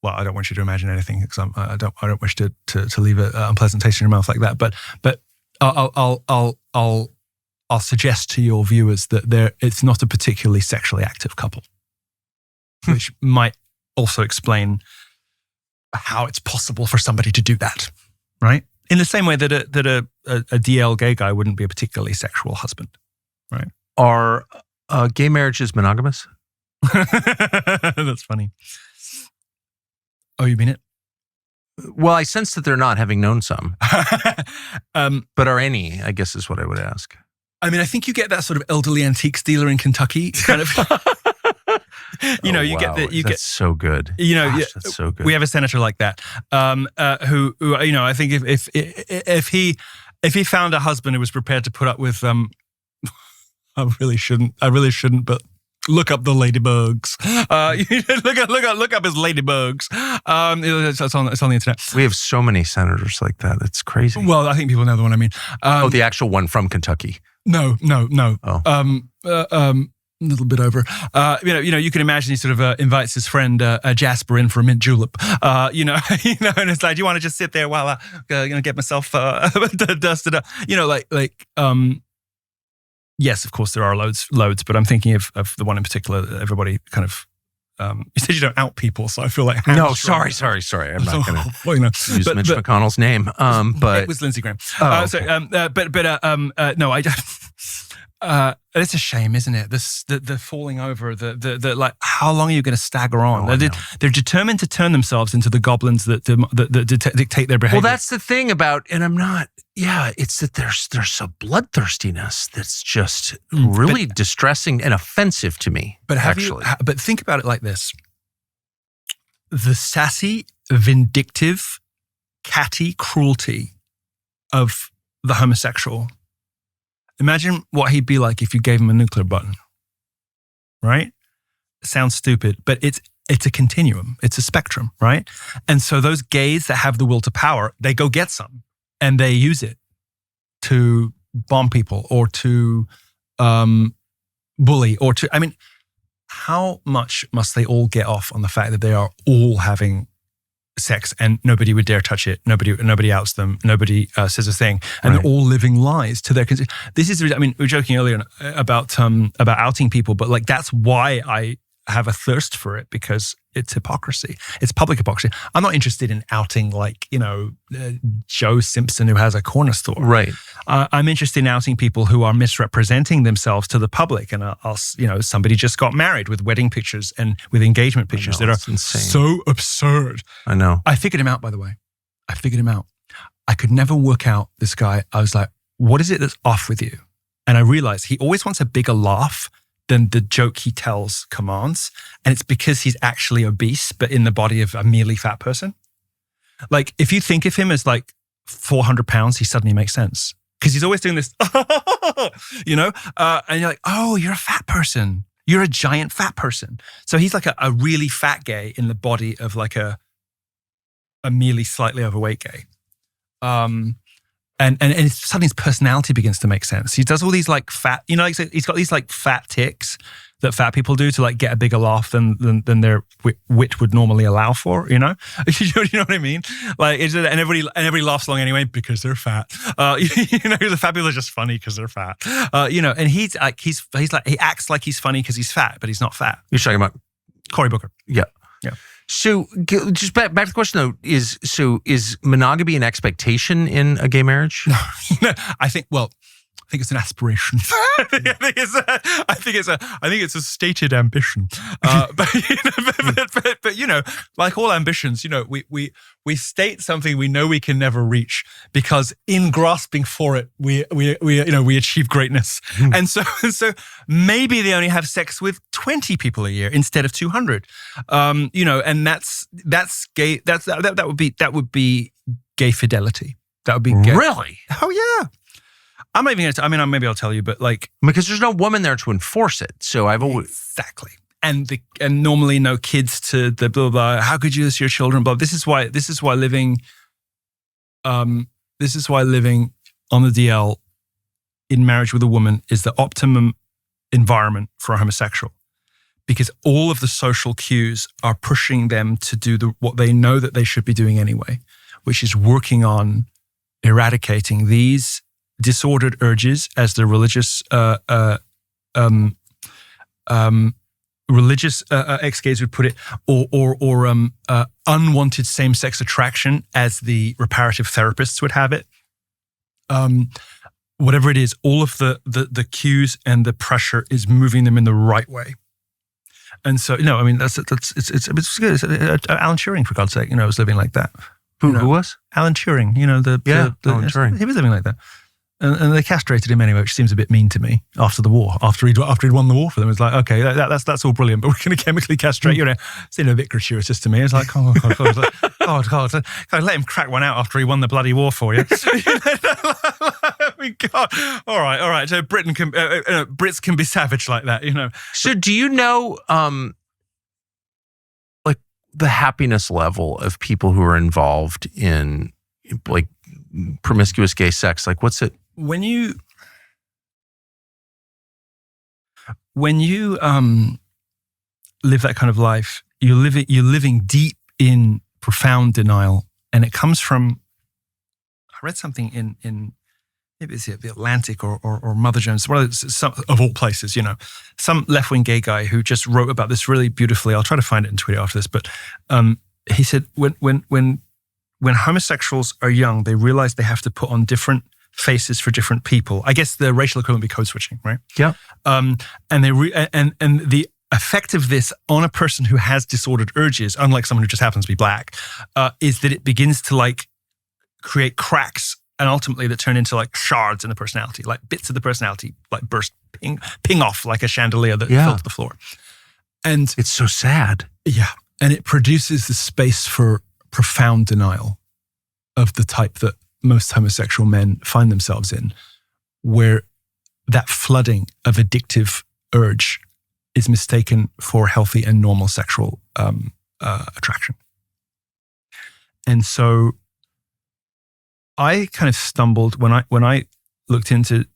well, I don't want you to imagine anything because I don't wish to leave an unpleasant taste in your mouth like that. But I'll suggest to your viewers that it's not a particularly sexually active couple, which might also explain how it's possible for somebody to do that, right? In the same way that a DL gay guy wouldn't be a particularly sexual husband, right? Are gay marriages monogamous? That's funny. Oh, you mean it? Well, I sense that they're not, having known some. But are any, I guess is what I would ask. I mean, I think you get that sort of elderly antiques dealer in Kentucky kind of. That's so good. Gosh, that's so good. We have a senator like that, who I think if he found a husband who was prepared to put up with I really shouldn't, but look up the ladybugs. Look up his ladybugs. It's on the internet. We have so many senators like that. It's crazy. Well, I think people know the one I mean. The actual one from Kentucky. No. Oh. A little bit over. You can imagine he sort of invites his friend Jasper in for a mint julep. And it's like, do you want to just sit there while I get myself dusted up? Yes, of course there are loads, but I'm thinking of the one in particular that everybody kind of. You said you don't out people, so I feel like no. Sorry. I'm not going to use Mitch McConnell's name. But it was Lindsey Graham. Okay. No, it's a shame, isn't it? The falling over, the like, how long are you going to stagger on? They're determined to turn themselves into the goblins that dictate their behavior. Well, that's the thing about, and I'm not. Yeah, it's that there's a bloodthirstiness that's just really distressing and offensive to me. But but think about it like this: the sassy, vindictive, catty cruelty of the homosexual. Imagine what he'd be like if you gave him a nuclear button, right? It sounds stupid, but it's a continuum. It's a spectrum, right? And so those gays that have the will to power, they go get some and they use it to bomb people or to bully or to, I mean, how much must they all get off on the fact that they are all having sex and nobody would dare touch it. Nobody outs them. Nobody says a thing, and they're all living lies to their. This is. I mean, we were joking earlier about outing people, but like that's why I have a thirst for it, because it's hypocrisy. It's public hypocrisy. I'm not interested in outing Joe Simpson who has a corner store. Right. I'm interested in outing people who are misrepresenting themselves to the public. And somebody just got married with wedding pictures and with engagement pictures that are insane. So absurd. I know. I figured him out, by the way. I figured him out. I could never work out this guy. I was like, what is it that's off with you? And I realized he always wants a bigger laugh than the joke he tells commands. And it's because he's actually obese, but in the body of a merely fat person. Like, if you think of him as like 400 pounds, he suddenly makes sense. Because he's always doing this, and you're like, oh, you're a fat person. You're a giant fat person. So he's like a really fat gay in the body of like a merely slightly overweight gay. And suddenly his personality begins to make sense. He does all these like fat, he's got these like fat tics that fat people do to like get a bigger laugh than their wit would normally allow for, you know? You know what I mean? Like, and everybody laughs along anyway because they're fat. The fat people are just funny because they're fat. And he's like, he acts like he's funny because he's fat, but he's not fat. You're talking about Cory Booker. Yeah. So just back to the question though, is monogamy an expectation in a gay marriage? No, I think it's an aspiration. I think it's a stated ambition. But like all ambitions, we state something we know we can never reach, because in grasping for it, we achieve greatness. And so maybe they only have sex with 20 people a year instead of 200. And that's gay. That would be gay fidelity. That would be gay. Really? Oh yeah. I'm not even going to. I mean, maybe I'll tell you, but like, because there's no woman there to enforce it. So I've always exactly, and normally no kids to the blah blah. How could you do this to your children? Blah. This is why living on the DL in marriage with a woman is the optimum environment for a homosexual, because all of the social cues are pushing them to do what they know that they should be doing anyway, which is working on eradicating these disordered urges, as the religious ex-gays would put it, or unwanted same-sex attraction, as the reparative therapists would have it. Whatever it is, all of the cues and the pressure is moving them in the right way. And so, I mean, it's good. Alan Turing, for God's sake, was living like that. Who was? Alan Turing, Alan Turing. He was living like that. And they castrated him anyway, which seems a bit mean to me after the war. After he'd won the war for them, it's like, okay, that's all brilliant, but we're going to chemically castrate you. It seemed a bit gratuitous to me. It's like, oh God, let him crack one out after he won the bloody war for you. I mean, God. All right. So Brits can be savage like that, So do you know, like the happiness level of people who are involved in like promiscuous gay sex? Like, what's it? When you live that kind of life, you're living deep in profound denial, and it comes from. I read something in maybe it's the Atlantic or Mother Jones, one of all places, some left-wing gay guy who just wrote about this really beautifully. I'll try to find it and tweet it after this, but he said when homosexuals are young, they realize they have to put on different faces for different people. I guess the racial equivalent would be code switching, right? Yeah. And the effect of this on a person who has disordered urges, unlike someone who just happens to be black, is that it begins to like create cracks and ultimately that turn into like shards in the personality, like bits of the personality, like burst, ping off like a chandelier that fell to the floor. And it's so sad. Yeah. And it produces the space for profound denial of the type that most homosexual men find themselves in, where that flooding of addictive urge is mistaken for healthy and normal sexual attraction. And so I kind of stumbled when I looked into,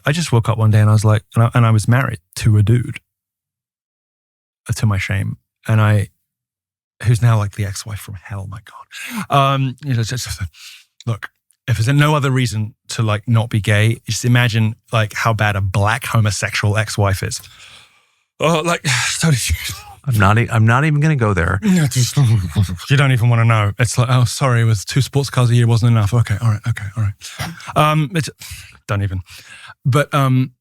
I just woke up one day and I was like, and I was married to a dude, to my shame. And who's now like the ex-wife from hell, my God. Look, if there's no other reason to like not be gay, just imagine like how bad a black homosexual ex-wife is. Oh, like, I'm not even going to go there. You don't even want to know. It's like, oh, sorry, it was 2 sports cars a year wasn't enough. Okay, all right. Don't even. But when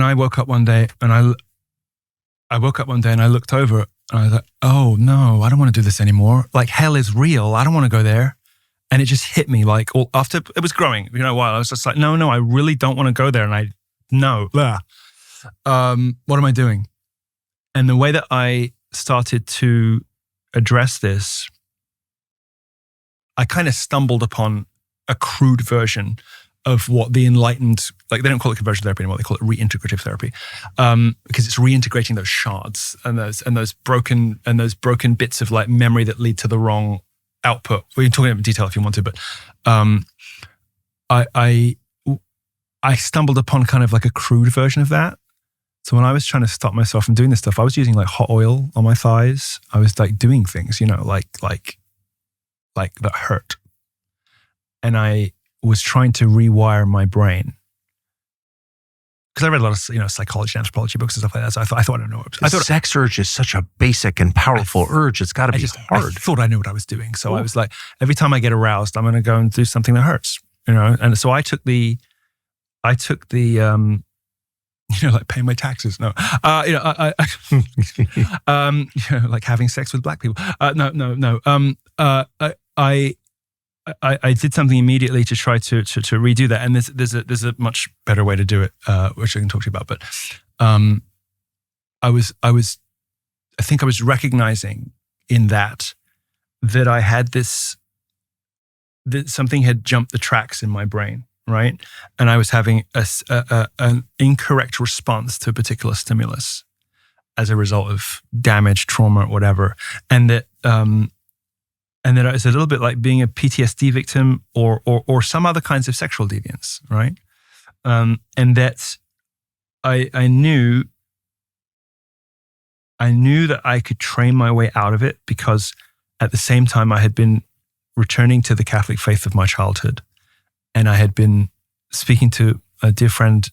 I woke up one day and I woke up one day and I looked over and I was like, oh no, I don't want to do this anymore. Like hell is real. I don't want to go there. And it just hit me like after it was growing, while I was just like, no, I really don't want to go there. And what am I doing? And the way that I started to address this, I kind of stumbled upon a crude version of what the enlightened, like they don't call it conversion therapy anymore, they call it reintegrative therapy, because it's reintegrating those shards and those broken bits of like memory that lead to the wrong output. We can talk about it in detail if you want to, but I stumbled upon kind of like a crude version of that. So when I was trying to stop myself from doing this stuff, I was using like hot oil on my thighs. I was like doing things, like that hurt. And I was trying to rewire my brain. Because I read a lot of psychology and anthropology books and stuff like that. So I thought I know. I thought sex urge is such a basic and powerful urge. It's got to be hard. I thought I knew what I was doing. So I was like, every time I get aroused, I'm going to go and do something that hurts. And so I took the like paying my taxes. No, like having sex with black people. No. I did something immediately to try to redo that, and there's a much better way to do it, which I can talk to you about. But I think I was recognizing in that I had that something had jumped the tracks in my brain, right? And I was having an incorrect response to a particular stimulus as a result of damage, trauma, whatever, and that it's a little bit like being a PTSD victim or some other kinds of sexual deviance, right? And that I knew that I could train my way out of it, because at the same time I had been returning to the Catholic faith of my childhood, and I had been speaking to a dear friend.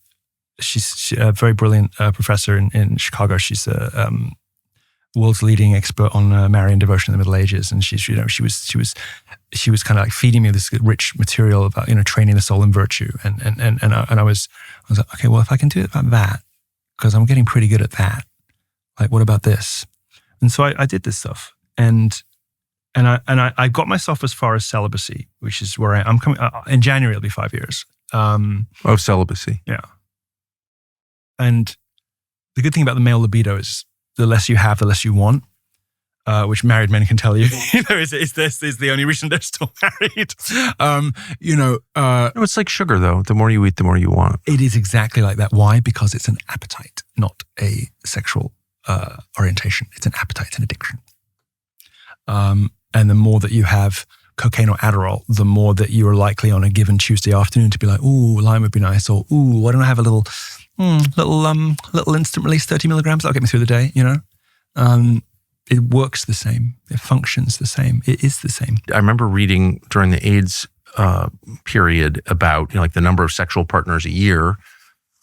She's a very brilliant professor in Chicago. She's a world's leading expert on Marian devotion in the Middle Ages, and she was kind of like feeding me this rich material about training the soul in virtue, and I was like, okay, well, if I can do it about that, because I'm getting pretty good at that, like what about this? And so I did this stuff, and And I got myself as far as celibacy, which is where I'm coming. In January, it'll be 5 years. Of celibacy. Yeah. And the good thing about the male libido is the less you have, the less you want, which married men can tell you. This is the only reason they're still married. No, it's like sugar, though. The more you eat, the more you want. It is exactly like that. Why? Because it's an appetite, not a sexual orientation. It's an appetite, it's an addiction. And the more that you have cocaine or Adderall, the more that you are likely on a given Tuesday afternoon to be like, ooh, lime would be nice, or ooh, why don't I have a little instant release 30 milligrams? That'll get me through the day, It works the same. It functions the same. It is the same. I remember reading during the AIDS period about like the number of sexual partners a year,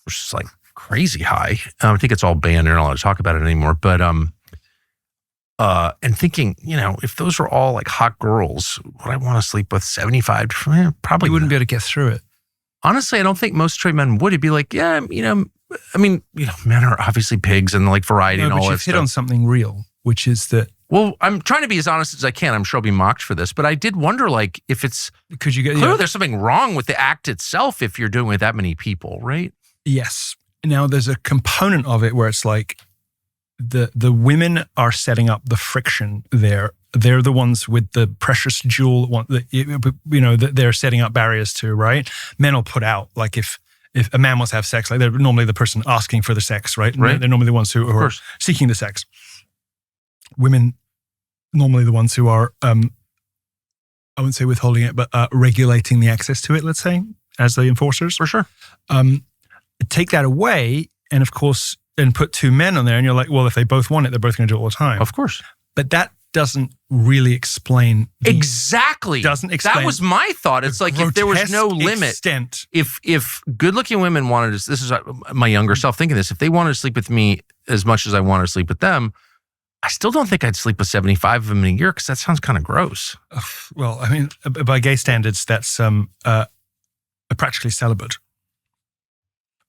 which is like crazy high. I think it's all banned. They're not allowed to talk about it anymore. But and thinking, if those are all like hot girls, would I want to sleep with 75? Probably You wouldn't be able to get through it. Honestly, I don't think most straight men would. It'd be like, yeah, men are obviously pigs and like variety and all that stuff. But you've hit on something real, which is that. Well, I'm trying to be as honest as I can. I'm sure I'll be mocked for this, but I did wonder, like, if it's because there's something wrong with the act itself if you're doing it with that many people, right? Yes. Now there's a component of it where it's like the women are setting up the friction there. They're the ones with the precious jewel that they're setting up barriers to, right? Men will put out, like if a man wants to have sex, like they're normally the person asking for the sex, right? Right. They're normally the ones who are seeking the sex. Women, normally the ones who are, I wouldn't say withholding it, but regulating the access to it, let's say, as the enforcers. For sure. Take that away, and of course, and put two men on there, and you're like, well, if they both want it, they're both going to do it all the time. Of course. But that doesn't really explain. Exactly. Doesn't explain. That was my thought. It's like if there was no limit. Extent. If good-looking women wanted to, this is my younger self thinking this, if they wanted to sleep with me as much as I wanted to sleep with them, I still don't think I'd sleep with 75 of them in a year because that sounds kind of gross. Well, I mean, by gay standards, that's practically celibate.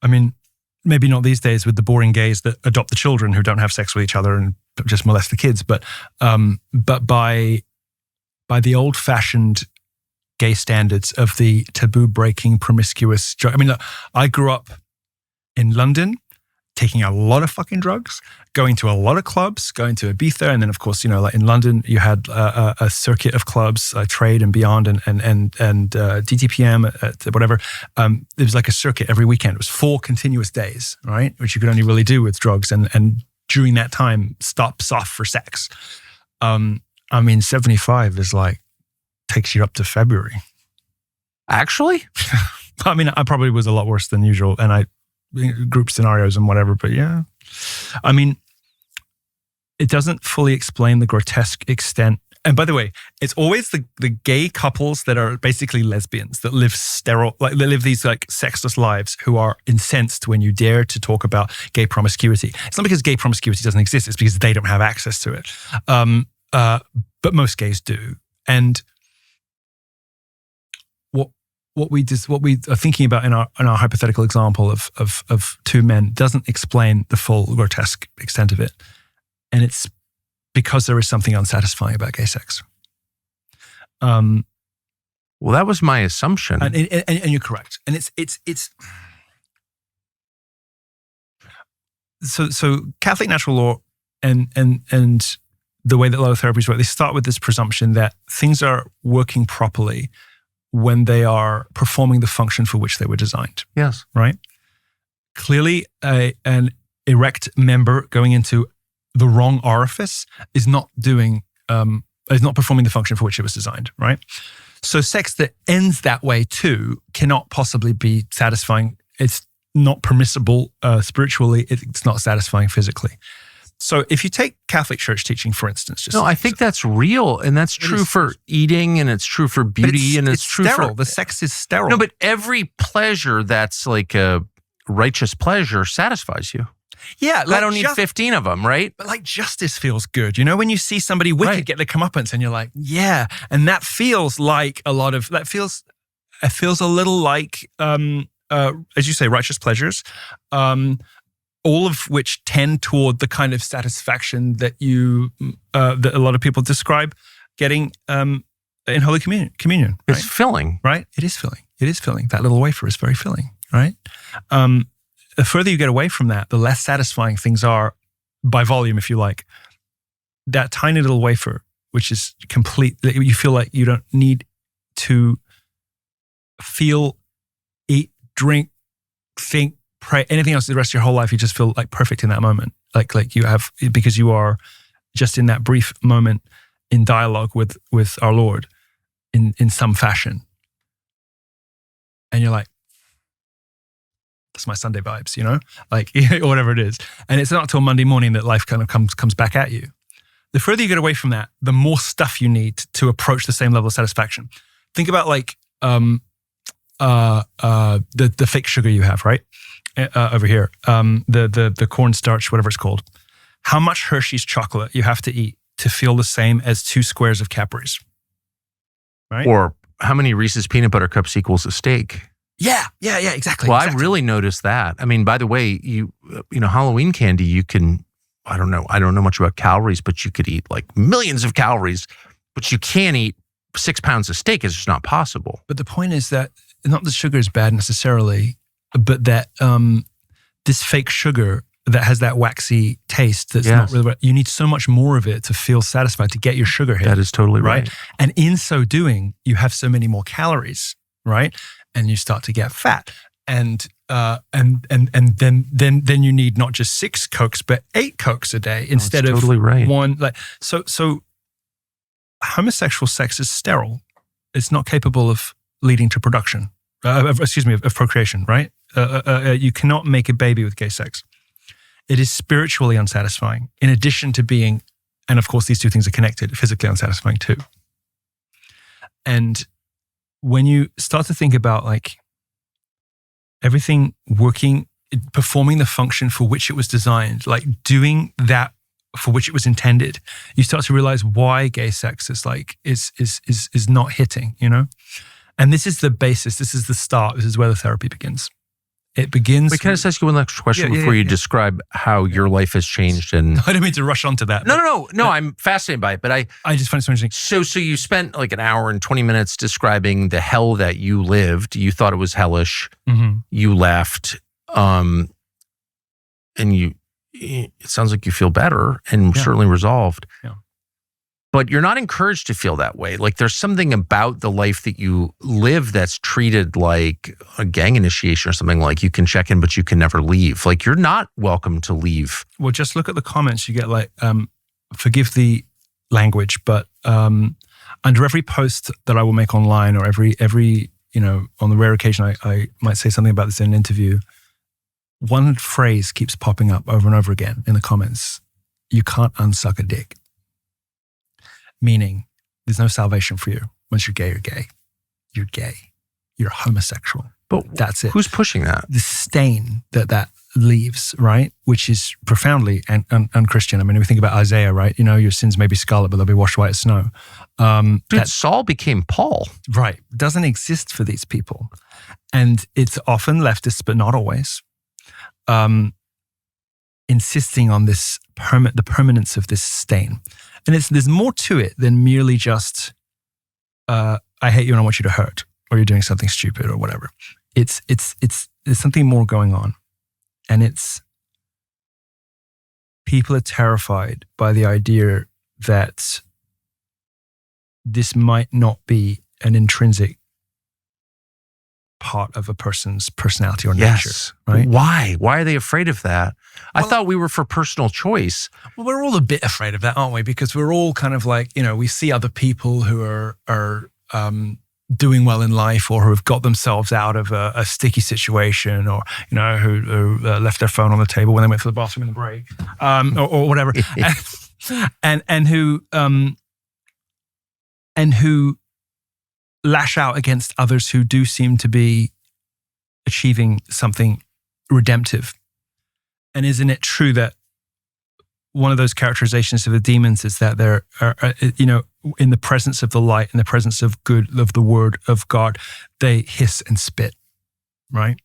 I mean, maybe not these days with the boring gays that adopt the children who don't have sex with each other and just molest the kids, but by the old-fashioned gay standards of the taboo-breaking, promiscuous. I mean, look, I grew up in London, taking a lot of fucking drugs, going to a lot of clubs, going to Ibiza, and then of course, like in London, you had a circuit of clubs, Trade and Beyond, and DTPM, whatever. There was like a circuit every weekend. It was 4 continuous days, right, which you could only really do with drugs, and during that time, stops off for sex. I mean, 75 is like takes you up to February. Actually, I mean, I probably was a lot worse than usual, and I group scenarios and whatever, but yeah. I mean, it doesn't fully explain the grotesque extent. And by the way, it's always the gay couples that are basically lesbians that live sterile, like they live these like sexless lives, who are incensed when you dare to talk about gay promiscuity. It's not because gay promiscuity doesn't exist, it's because they don't have access to it. But most gays do. And what we are thinking about in our hypothetical example of two men doesn't explain the full grotesque extent of it, and it's because there is something unsatisfying about gay sex. Well, that was my assumption, and you're correct. And it's so Catholic natural law and the way that a lot of therapies work, they start with this presumption that things are working properly when they are performing the function for which they were designed. Yes. Right? Clearly, an erect member going into the wrong orifice is not performing the function for which it was designed, right? So sex that ends that way too cannot possibly be satisfying. It's not permissible spiritually. It's not satisfying physically. So if you take Catholic Church teaching, for instance, I think that's real, and that's true for eating, and it's true for beauty, and it's true sterile. for the sex is sterile. No, but every pleasure that's like a righteous pleasure satisfies you. Yeah, I don't need 15 of them, right? But like justice feels good, when you see somebody wicked get their comeuppance, and you're like, yeah, and that feels like it feels a little like, as you say, righteous pleasures. All of which tend toward the kind of satisfaction that that a lot of people describe. getting in Holy Communion. Right? It's filling. Right? It is filling. It is filling. That little wafer is very filling, right? The further you get away from that, the less satisfying things are by volume, if you like. That tiny little wafer, which is complete, you feel like you don't need to feel, eat, drink, think, pray, anything else the rest of your whole life. You just feel like perfect in that moment. Like you have, because you are just in that brief moment in dialogue with our Lord in some fashion. And you're like, that's my Sunday vibes, like, or whatever it is. And it's not till Monday morning that life kind of comes back at you. The further you get away from that, the more stuff you need to approach the same level of satisfaction. Think about like the fake sugar you have, right? Over here, the cornstarch, whatever it's called. How much Hershey's chocolate you have to eat to feel the same as 2 squares of Cadbury's, right? Or how many Reese's peanut butter cups equals a steak? Yeah, exactly. Well, exactly. I really noticed that. I mean, by the way, you know, Halloween candy, you can, I don't know much about calories, but you could eat like millions of calories, but you can't eat 6 pounds of steak. It's just not possible. But the point is that not that sugar is bad necessarily, but that this fake sugar that has that waxy taste that's not really, you need so much more of it to feel satisfied, to get your sugar hit. That is totally right. And in so doing, you have so many more calories, right? And you start to get fat. And then you need not just 6 Cokes, but 8 Cokes a day instead of totally right. one. Like so homosexual sex is sterile. It's not capable of leading to production. Of procreation, right? You cannot make a baby with gay sex. It is spiritually unsatisfying, in addition to being, and of course these two things are connected, physically unsatisfying too. And when you start to think about like everything working, performing the function for which it was designed, like doing that for which it was intended, you start to realize why gay sex is not hitting, you know? And this is the basis, this is the start, this is where the therapy begins. It begins. Wait, can I just ask you one last question before you describe how your life has changed? And I don't mean to rush onto that. No. I'm fascinated by it, but I just find it so interesting. So you spent like an hour and 20 minutes describing the hell that you lived. You thought it was hellish. Mm-hmm. You left, and it sounds like you feel better and certainly resolved. Yeah. But you're not encouraged to feel that way. Like there's something about the life that you live that's treated like a gang initiation or something, like you can check in, but you can never leave. Like you're not welcome to leave. Well, just look at the comments. You get like, forgive the language, but under every post that I will make online or every on the rare occasion I might say something about this in an interview, one phrase keeps popping up over and over again in the comments. You can't unsuck a dick. Meaning, there's no salvation for you. Once you're gay, you're gay. You're gay. You're homosexual. But that's it. Who's pushing that? The stain that leaves, right? Which is profoundly unchristian. I mean, if we think about Isaiah, right? You know, your sins may be scarlet, but they'll be washed white as snow. Saul became Paul. Right. Doesn't exist for these people. And it's often leftists, but not always, insisting on this the permanence of this stain. And there's more to it than merely just, I hate you and I want you to hurt, or you're doing something stupid or whatever. There's something more going on. And it's, people are terrified by the idea that this might not be an intrinsic part of a person's personality or nature, right? Why? Why are they afraid of that? I thought we were for personal choice. Well, we're all a bit afraid of that, aren't we? Because we're all kind of like, we see other people who are doing well in life, or who have got themselves out of a sticky situation, or who left their phone on the table when they went for the bathroom in the break, or whatever, and who lash out against others who do seem to be achieving something redemptive. And isn't it true that one of those characterizations of the demons is that they're, in the presence of the light, in the presence of good, of the word of God, they hiss and spit, right?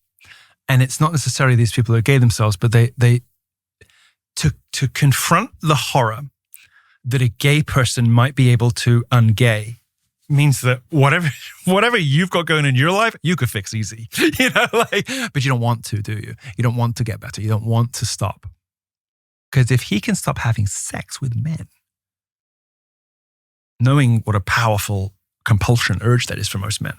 And it's not necessarily these people that are gay themselves, but they to confront the horror, that a gay person might be able to ungay means that whatever you've got going in your life, you could fix easy, but you don't want to, do you? You don't want to get better. You don't want to stop. Because if he can stop having sex with men, knowing what a powerful compulsion urge that is for most men,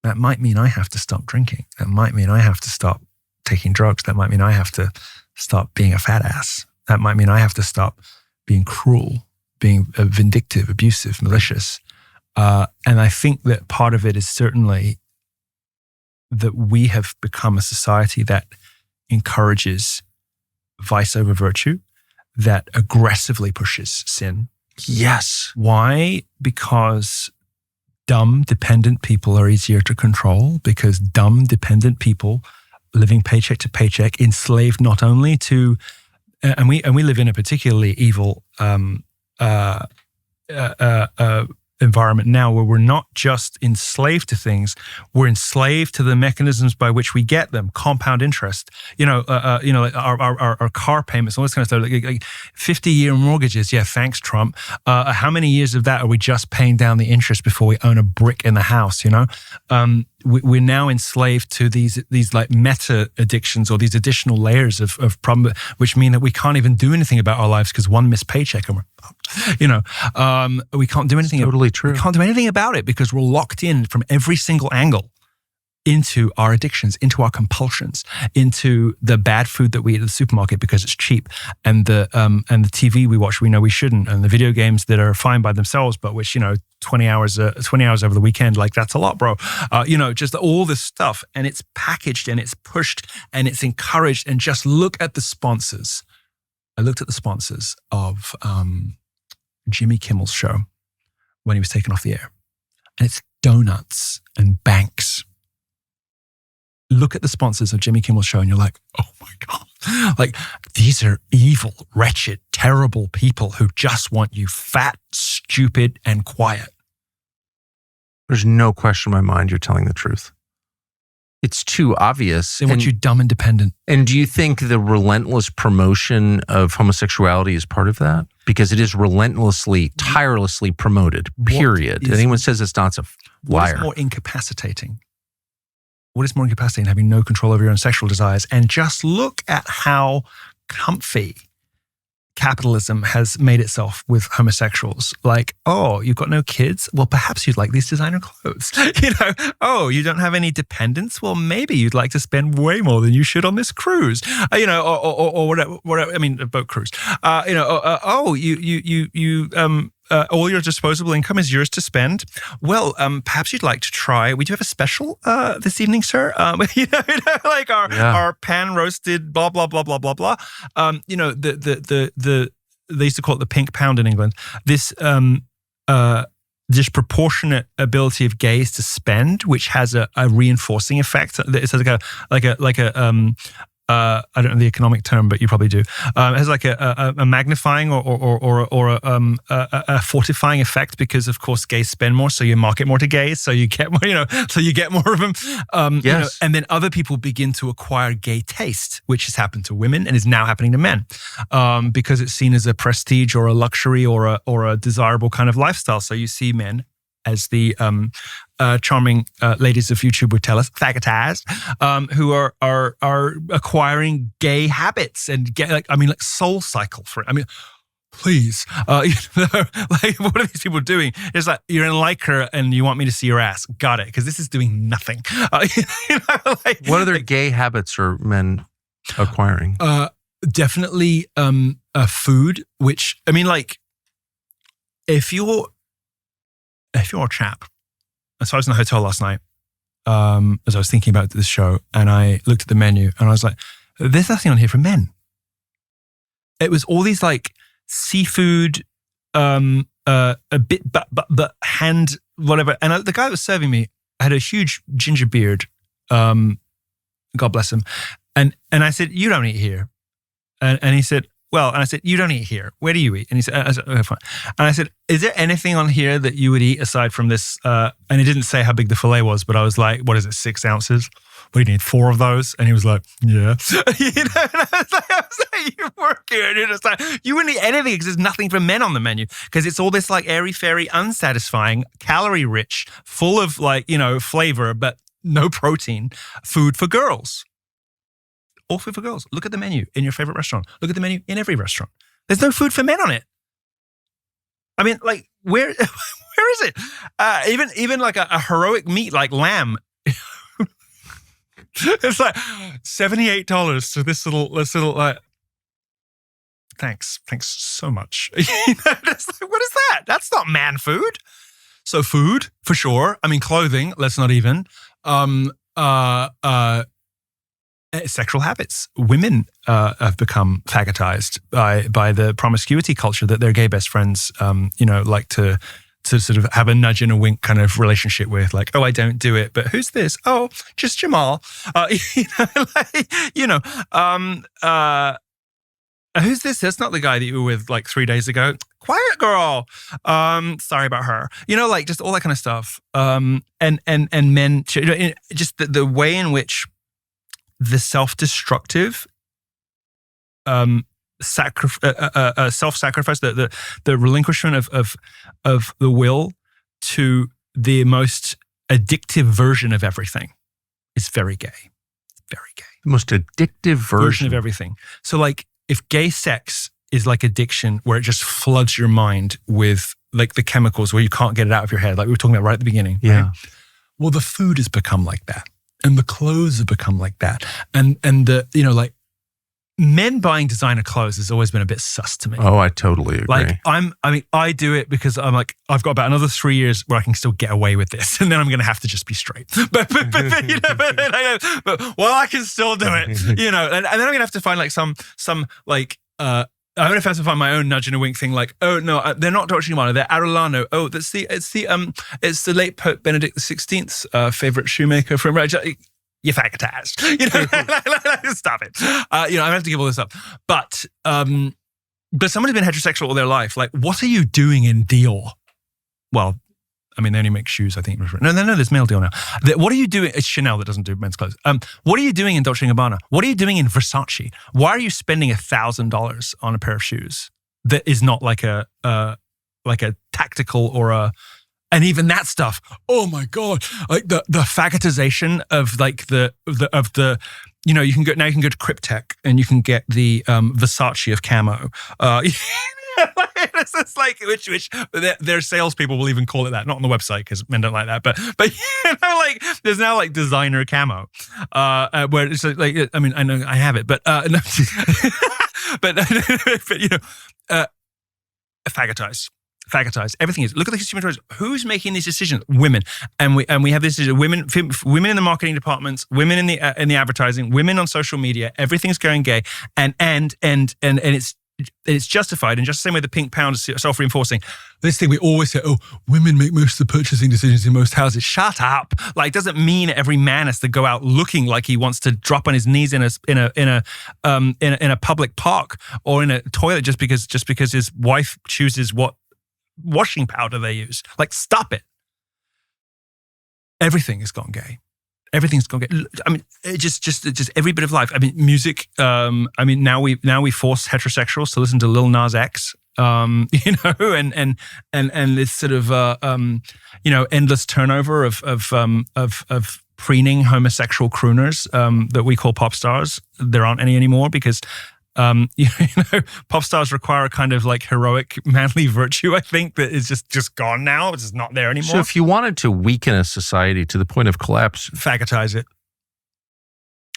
that might mean I have to stop drinking. That might mean I have to stop taking drugs. That might mean I have to stop being a fat ass. That might mean I have to stop being cruel, being vindictive, abusive, malicious. And I think that part of it is certainly that we have become a society that encourages vice over virtue, that aggressively pushes sin. Yes. Why? Because dumb, dependent people are easier to control, because dumb, dependent people living paycheck to paycheck, enslaved not only to, and we live in a particularly evil environment now where we're not just enslaved to things, we're enslaved to the mechanisms by which we get them. Compound interest, our car payments, all this kind of stuff, like 50-year mortgages. Yeah, thanks, Trump. How many years of that are we just paying down the interest before we own a brick in the house? We're now enslaved to these like meta addictions or these additional layers of problem, which mean that we can't even do anything about our lives because one missed paycheck and we're, we can't do anything. It's totally true. We can't do anything about it because we're locked in from every single angle into our addictions, into our compulsions, into the bad food that we eat at the supermarket because it's cheap, and the TV we watch we know we shouldn't, and the video games that are fine by themselves, but which 20 hours over the weekend, like that's a lot, bro. Just all this stuff, and it's packaged and it's pushed and it's encouraged. And just look at the sponsors. I looked at the sponsors of Jimmy Kimmel's show when he was taken off the air, and it's donuts and banks. Look at the sponsors of Jimmy Kimmel's show and you're like, oh my God. Like, these are evil, wretched, terrible people who just want you fat, stupid, and quiet. There's no question in my mind you're telling the truth. It's too obvious. They want you dumb and dependent. And do you think the relentless promotion of homosexuality is part of that? Because it is relentlessly, tirelessly promoted, period. Anyone says it's not, it's a liar. What is more incapacitating? What is more incapacitating? Having no control over your own sexual desires. And just look at how comfy capitalism has made itself with homosexuals. Like, oh, you've got no kids? Well, perhaps you'd like these designer clothes. Oh, you don't have any dependents? Well, maybe you'd like to spend way more than you should on this cruise. Or whatever. I mean, a boat cruise. All your disposable income is yours to spend. Well, perhaps you'd like to try. We do have a special this evening, sir. Like our pan roasted blah blah blah blah blah blah. They used to call it the pink pound in England. This disproportionate ability of gays to spend, which has a reinforcing effect. It's like a I don't know the economic term, but you probably do. It has like a magnifying or a fortifying effect because, of course, gays spend more, so you market more to gays, so you get more, so you get more of them. Yes. And then other people begin to acquire gay taste, which has happened to women and is now happening to men, because it's seen as a prestige or a luxury or a desirable kind of lifestyle. So you see men, as the charming ladies of YouTube would tell us, faggotized, who are acquiring gay habits and like Soul Cycle for it. I mean, please, like what are these people doing? It's like, you're in Lycra and you want me to see your ass. Got it, because this is doing nothing. What other gay habits are men acquiring? Definitely food, which, I mean, like, if you're a chap, so I was in the hotel last night as I was thinking about this show, and I looked at the menu and I was like, there's nothing on here for men. It was all these like seafood, a bit, but hand, whatever. And the guy that was serving me had a huge ginger beard, God bless him. And I said, you don't eat here. And he said, well, and I said, you don't eat here. Where do you eat? And he said, okay, fine. And I said, is there anything on here that you would eat aside from this? And he didn't say how big the fillet was, but I was like, what is it, 6 ounces? what do you need, 4 of those? And he was like, yeah. You know, and I was like, you work here. And you're just like, you wouldn't eat anything because there's nothing for men on the menu. Because it's all this like airy-fairy, unsatisfying, calorie-rich, full of like, you know, flavor, but no protein food for girls. All food for girls. Look at the menu in your favorite restaurant. Look at the menu in every restaurant. There's no food for men on it. I mean, like, where is it? Even like a heroic meat like lamb. It's like $78 to this little like. Thanks so much. You know, it's like, what is that? That's not man food. So food for sure. I mean, clothing. Let's not even. Sexual habits. Women have become faggotized by the promiscuity culture that their gay best friends, you know, like to sort of have a nudge and a wink kind of relationship with, like, oh, I don't do it, but who's this? Oh, just Jamal. Who's this? That's not the guy that you were with like 3 days ago. Quiet girl. Sorry about her. You know, like just all that kind of stuff. And men, just the way in which the self-destructive self-sacrifice, the relinquishment of the will to the most addictive version of everything is very gay. Very gay. The most addictive version of everything. So like if gay sex is like addiction where it just floods your mind with like the chemicals where you can't get it out of your head, like we were talking about right at the beginning. Yeah. Right? Well, the food has become like that. And the clothes have become like that. And the, you know, like men buying designer clothes has always been a bit sus to me. Oh, I totally agree. Like I do it because I'm like, I've got about another 3 years where I can still get away with this. And then I'm going to have to just be straight. But you know, but well, I can still do it, you know, and then I'm going to have to find like some like, I'm going to have to find my own nudge and a wink thing, like, oh no, they're not Dolce & Gabbana, they're Arellano. Oh, it's the late Pope Benedict XVI's favorite shoemaker from. You're faggotized, you know. Stop it. You know, I have to give all this up, but someone who's been heterosexual all their life, like, what are you doing in Dior? Well, I mean, they only make shoes, I think. No, there's male Dior now. What are you doing? It's Chanel that doesn't do men's clothes. What are you doing in Dolce & Gabbana? What are you doing in Versace? Why are you spending $1,000 on a pair of shoes that is not like a tactical or a, and even that stuff? Oh my God! Like the faggotization of like the you know, you can go to Cryptek and you can get the Versace of camo. It's like which their salespeople will even call it that, not on the website because men don't like that, but you know, like there's now like designer camo, where it's like, I mean, I know I have it, but no, but you know, faggotized. Everything is. Look at the consumer choice. Who's making these decisions? Women, and we have this decision. Women in the marketing departments, women in the advertising, women on social media. Everything's going gay, and it's justified in just the same way the pink pound is self-reinforcing. This thing we always say, oh, women make most of the purchasing decisions in most houses. Shut up! Like, it doesn't mean every man has to go out looking like he wants to drop on his knees in a public park or in a toilet just because his wife chooses what washing powder they use. Like, stop it. Everything has gone gay. Everything's gone gay. I mean, just every bit of life. I mean, music. I mean, now we force heterosexuals to listen to Lil Nas X. You know, and this sort of you know, endless turnover of preening homosexual crooners that we call pop stars. There aren't any anymore because. You know, pop stars require a kind of like heroic manly virtue, I think, that is just gone now. It's just not there anymore. So if you wanted to weaken a society to the point of collapse, fagotize it.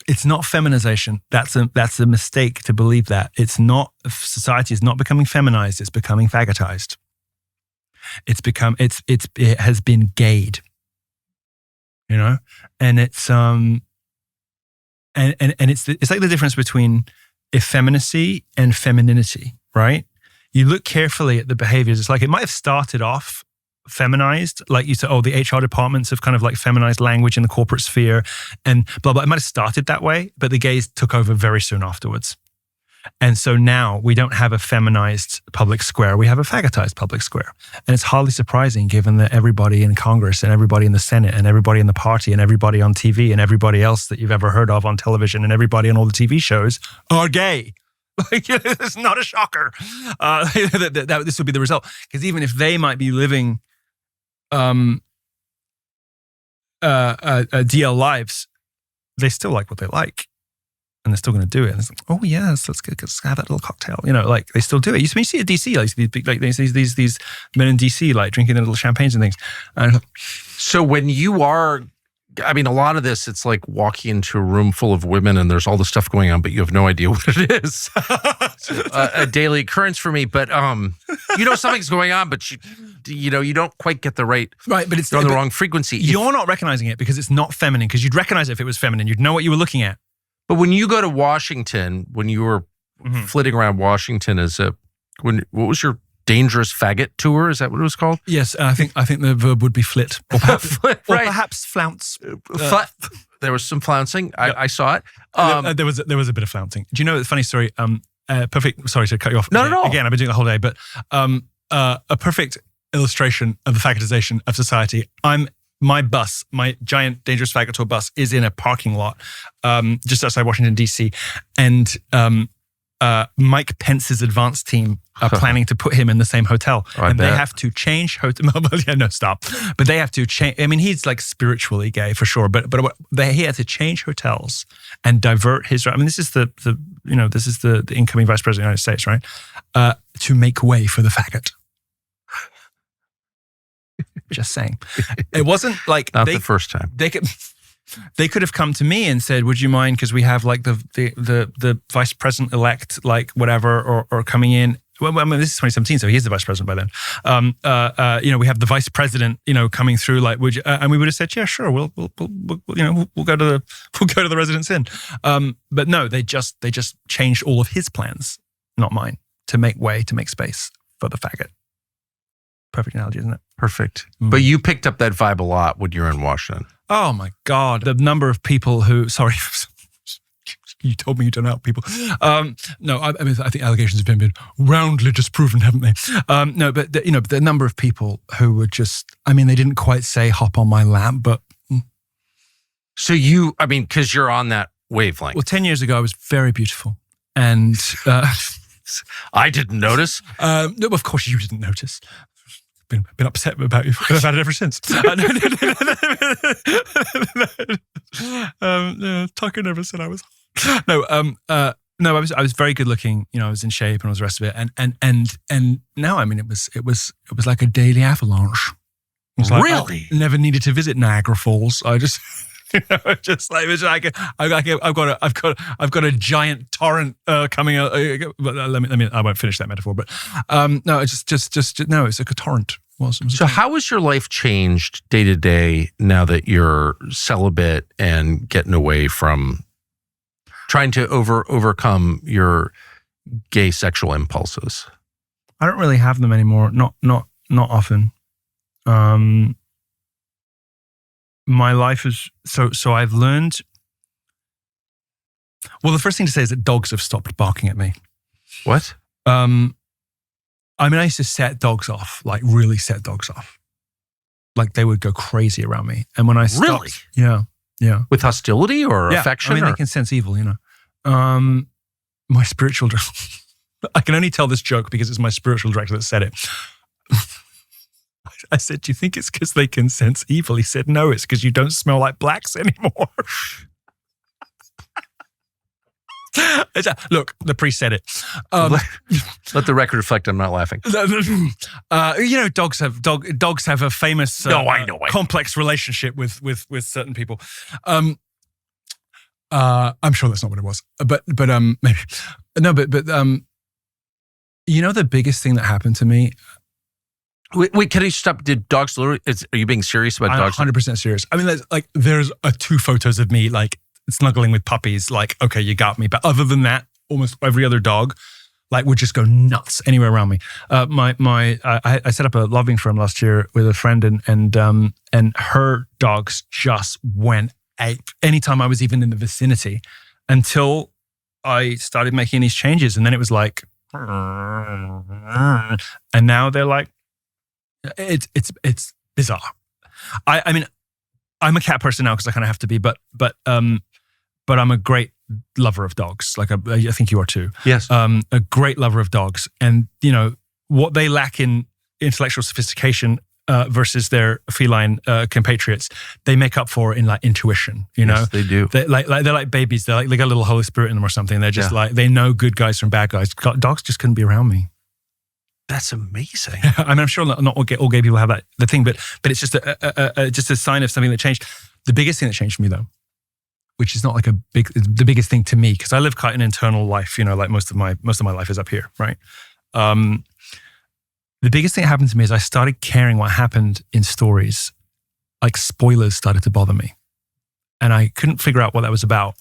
It's not feminization. That's a mistake to believe that. It's not, society is not becoming feminized, it's becoming fagotized. It has been gayed. You know? And it's and it's like the difference between effeminacy and femininity, right? You look carefully at the behaviors. It's like it might have started off feminized, like you said, oh, the HR departments have kind of like feminized language in the corporate sphere and blah, blah. It might have started that way, but the gays took over very soon afterwards. And so now we don't have a feminized public square. We have a faggotized public square. And it's hardly surprising given that everybody in Congress and everybody in the Senate and everybody in the party and everybody on TV and everybody else that you've ever heard of on television and everybody on all the TV shows are gay. Like, it's not a shocker. That this would be the result. Because even if they might be living DL lives, they still like what they like. And they're still going to do it. And it's like, oh yes, let's have that little cocktail. Like they still do it. You see at DC, these men in DC like drinking their little champagnes and things. And so when you are, I mean, a lot of this, it's like walking into a room full of women and there's all this stuff going on, but you have no idea what it is. A daily occurrence for me. But something's going on, but you don't quite get the right, but it's on the wrong frequency. You're not recognizing it because it's not feminine. Because you'd recognize it if it was feminine. You'd know what you were looking at. But when you go to Washington, when you were flitting around Washington what was your dangerous faggot tour? Is that what it was called? Yes, I think the verb would be flit, or perhaps, right. or perhaps flounce. There was some flouncing. I saw it. There was a bit of flouncing. Do you know the funny story? Perfect. Sorry to cut you off. No. Again, I've been doing it the whole day, but a perfect illustration of the faggotization of society. My bus, my giant dangerous faggot tour bus, is in a parking lot just outside Washington, D.C. And Mike Pence's advance team are planning to put him in the same hotel. And they have to change hotel. Yeah, no, stop. But they have to change. I mean, he's like spiritually gay for sure. But he had to change hotels and divert his. I mean, this is the incoming vice president of the United States, right? To make way for the faggot. Just saying. It wasn't like not the first time. They could have come to me and said, "Would you mind? Because we have like the vice president elect, like whatever, or coming in." Well, I mean, this is 2017, so he is the vice president by then. We have the vice president, coming through. Like, would you? And we would have said, "Yeah, sure. We'll go to the Residence Inn." But no, they just changed all of his plans, not mine, to make space for the faggot. Perfect analogy, isn't it? Perfect. But you picked up that vibe a lot when you're in Washington. Oh my God. The number of people who, sorry, you told me you don't know people. No, I think allegations have been roundly disproven, haven't they? No, but the number of people who were just, they didn't quite say hop on my lap, but. So because you're on that wavelength. Well, 10 years ago, I was very beautiful. And I didn't notice. No, of course you didn't notice. Been upset about you. I've had it ever since. Tucker never said I was. No, I was very good looking. I was in shape and all the rest of it. And now, it was like a daily avalanche. It was like, really? I never needed to visit Niagara Falls. I just. I've got a giant torrent coming out. I won't finish that metaphor, but no, it's just no, it's like a torrent. So how has your life changed day to day now that you're celibate and getting away from trying to overcome your gay sexual impulses? I don't really have them anymore. Not often. My life is so I've learned. Well, the first thing to say is that dogs have stopped barking at me. What? I used to set dogs off, like really set dogs off. Like they would go crazy around me. And when I stopped, really? Yeah. With hostility or affection? They can sense evil, My spiritual director, I can only tell this joke because it's my spiritual director that said it. I said, "Do you think it's because they can sense evil?" He said, "No, it's because you don't smell like blacks anymore." Look, the priest said it. Let the record reflect I'm not laughing. Dogs have a famous I know. complex relationship with certain people. I'm sure that's not what it was, but maybe no, but the biggest thing that happened to me. Wait, can you stop? Did dogs literally? Are you being serious about dogs? I'm 100% serious. There's 2 photos of me like snuggling with puppies. Like, okay, you got me. But other than that, almost every other dog, would just go nuts anywhere around me. I set up a loving firm last year with a friend, and her dogs just went ape anytime I was even in the vicinity, until I started making these changes, and then it was like, and now they're like, it's bizarre. I mean, I'm a cat person now because I kind of have to be, but I'm a great lover of dogs. Like I think you are too. Yes. A great lover of dogs, and what they lack in intellectual sophistication versus their feline compatriots, they make up for in like intuition. Yes, they do. They're like babies. They got a little Holy Spirit in them or something. They're just like, they know good guys from bad guys. Dogs just couldn't be around me. That's amazing. I mean, I'm sure not all gay people have the thing, but it's just just a sign of something that changed. The biggest thing that changed for me, though, which is not like the biggest thing to me, because I live quite an internal life. Like most of my life is up here, right? The biggest thing that happened to me is I started caring what happened in stories. Like spoilers started to bother me, and I couldn't figure out what that was about.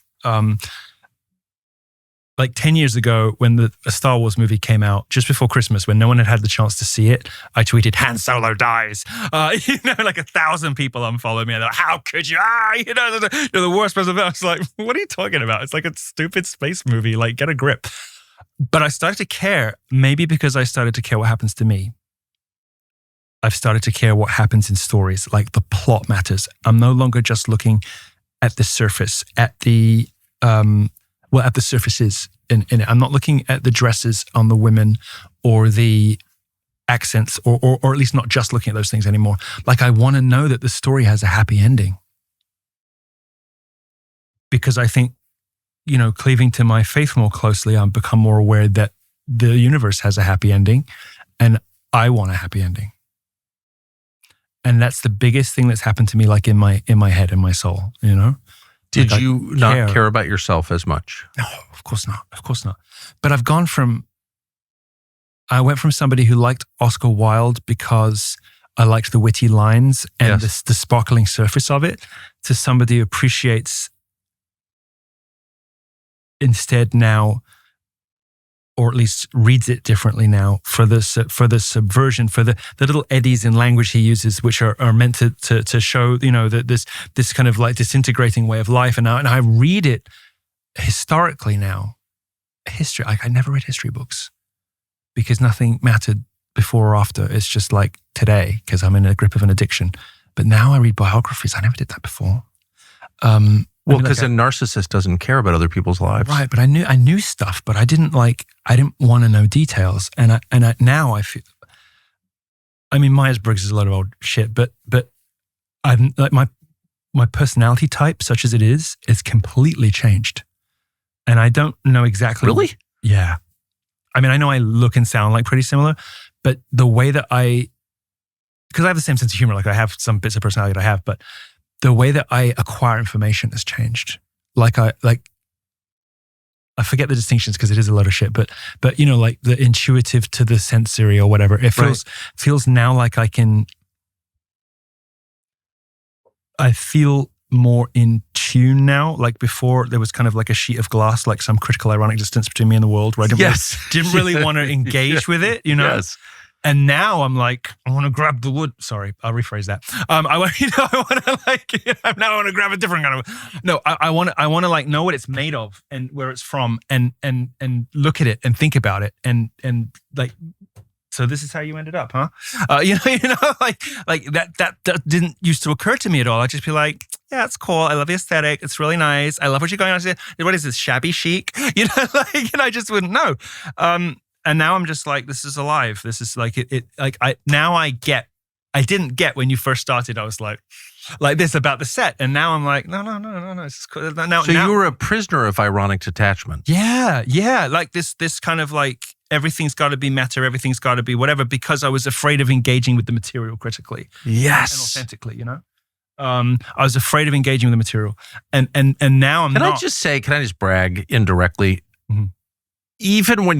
Like 10 years ago, when a Star Wars movie came out, just before Christmas, when no one had the chance to see it, I tweeted, Han Solo dies. Like 1,000 people unfollowed me. And they're like, how could you? You're the worst person. I was like, what are you talking about? It's like a stupid space movie. Like, get a grip. But I started to care, maybe because I started to care what happens to me. I've started to care what happens in stories. Like, the plot matters. I'm no longer just looking at the surface, at the surfaces in it. I'm not looking at the dresses on the women or the accents, or at least not just looking at those things anymore. Like, I want to know that the story has a happy ending. Because I think, cleaving to my faith more closely, I've become more aware that the universe has a happy ending, and I want a happy ending. And that's the biggest thing that's happened to me, like in my head, in my soul, Did like, you not care about yourself as much? No, of course not. Of course not. But I went from somebody who liked Oscar Wilde because I liked the witty lines and the sparkling surface of it, to somebody who appreciates instead now, or at least reads it differently now, for the subversion, for the little eddies in language he uses, which are meant to show, this kind of like disintegrating way of life. And I read it historically now. History, like I never read history books because nothing mattered before or after. It's just like today, because I'm in a grip of an addiction. But now I read biographies. I never did that before. Well, because a narcissist doesn't care about other people's lives, right? But I knew stuff, but I didn't want to know details. And now I feel. I mean, Myers-Briggs is a lot of old shit, but I'm like my personality type, such as it is completely changed, and I don't know exactly. Really? Yeah. I mean, I know I look and sound like pretty similar, but the way that because I have the same sense of humor, like I have some bits of personality that I have, but the way that I acquire information has changed. I forget the distinctions because it is a lot of shit, but like the intuitive to the sensory or whatever. It feels now like I feel more in tune now. Like before, there was kind of like a sheet of glass, like some critical ironic distance between me and the world, where I didn't really want to engage with it, Yes. And now I'm like, I want to grab the wood. Sorry, I'll rephrase that. I want to grab a different kind of. No, I want to like know what it's made of and where it's from, and look at it and think about it, and like. So this is how you ended up, huh? Like that didn't used to occur to me at all. I'd just be like, yeah, it's cool. I love the aesthetic. It's really nice. I love what you're going on. What is this, shabby chic? And I just wouldn't know. And now I'm just like, this is alive. This is like it. Like I get. I didn't get when you first started. I was like this about the set, and now I'm like, no. It's cool. Now, you were a prisoner of ironic detachment. Yeah. Like this kind of like everything's got to be meta. Everything's got to be whatever, because I was afraid of engaging with the material critically. Yes, and authentically. I was afraid of engaging with the material, and now I'm. Can I just brag indirectly? Mm-hmm. Even when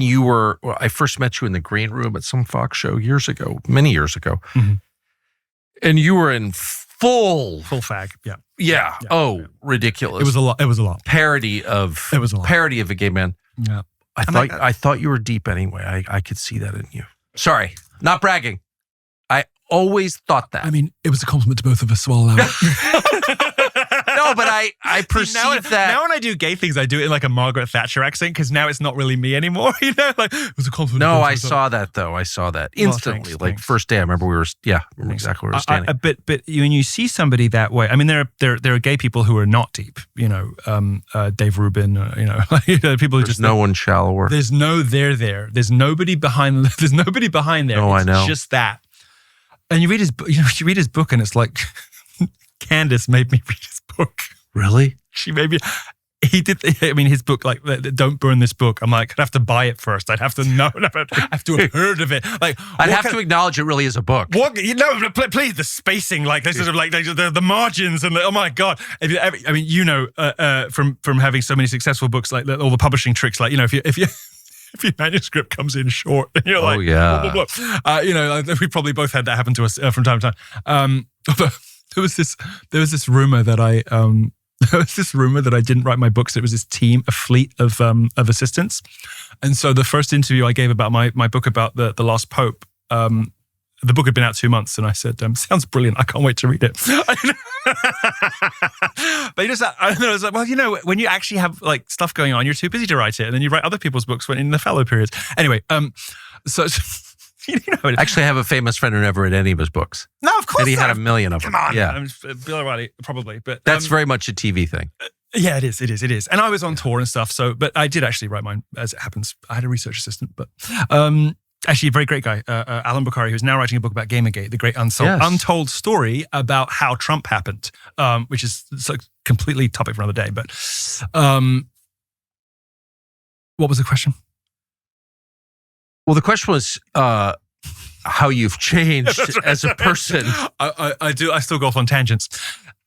I first met you in the green room at some Fox show many years ago, mm-hmm. and you were in full fag. Yeah. Ridiculous. It was a lot. Parody of a gay man. Yeah. I thought you were deep anyway. I could see that in you. Sorry, not bragging. I always thought that. I mean, it was a compliment to both of us, so I'll allow it. No, No, but I perceive that. Now when I do gay things, I do it in like a Margaret Thatcher accent because now it's not really me anymore. You know, like it was a compliment. No, I saw that though. I saw that instantly. Thanks. First day, I remember exactly where we were standing. But when you see somebody that way, I mean, there are gay people who are not deep. You know, Dave Rubin. People who There's no one shallower. There's no there there. There's nobody behind. There's nobody behind there. No, it's I know. Just that. And you read his book, and it's like Candace made me read his book. Really? She made me. He did. I mean, his book, like, don't burn this book. I'm like, I'd have to buy it first. I'd have to know. I'd have to have heard of it. Like, I'd have to acknowledge it really is a book. What please, the spacing, like, this sort of like the margins, and oh my god. I mean, from having so many successful books, like all the publishing tricks, like, if your manuscript comes in short, and you're like, yeah, blah, blah, blah. We probably both had that happen to us from time to time. There was this rumor that I didn't write my books. It was this team, a fleet of assistants, and so the first interview I gave about my book about the last pope. The book had been out 2 months, and I said, "Sounds brilliant. I can't wait to read it." But I was like, well, when you actually have like stuff going on, you're too busy to write it, and then you write other people's books when in the fallow periods. Anyway, so Actually, I have a famous friend who never read any of his books. No, of course. And he had a million of them. Come on, yeah, Bill O'Reilly probably, but that's very much a TV thing. Yeah, it is. And I was on tour and stuff, but I did actually write mine, as it happens. I had a research assistant, but actually a very great guy, Alan Bukhari, who's now writing a book about Gamergate, the great untold story about how Trump happened, which is a completely topic for another day. But what was the question? Well, the question was how you've changed as a person. I still go off on tangents.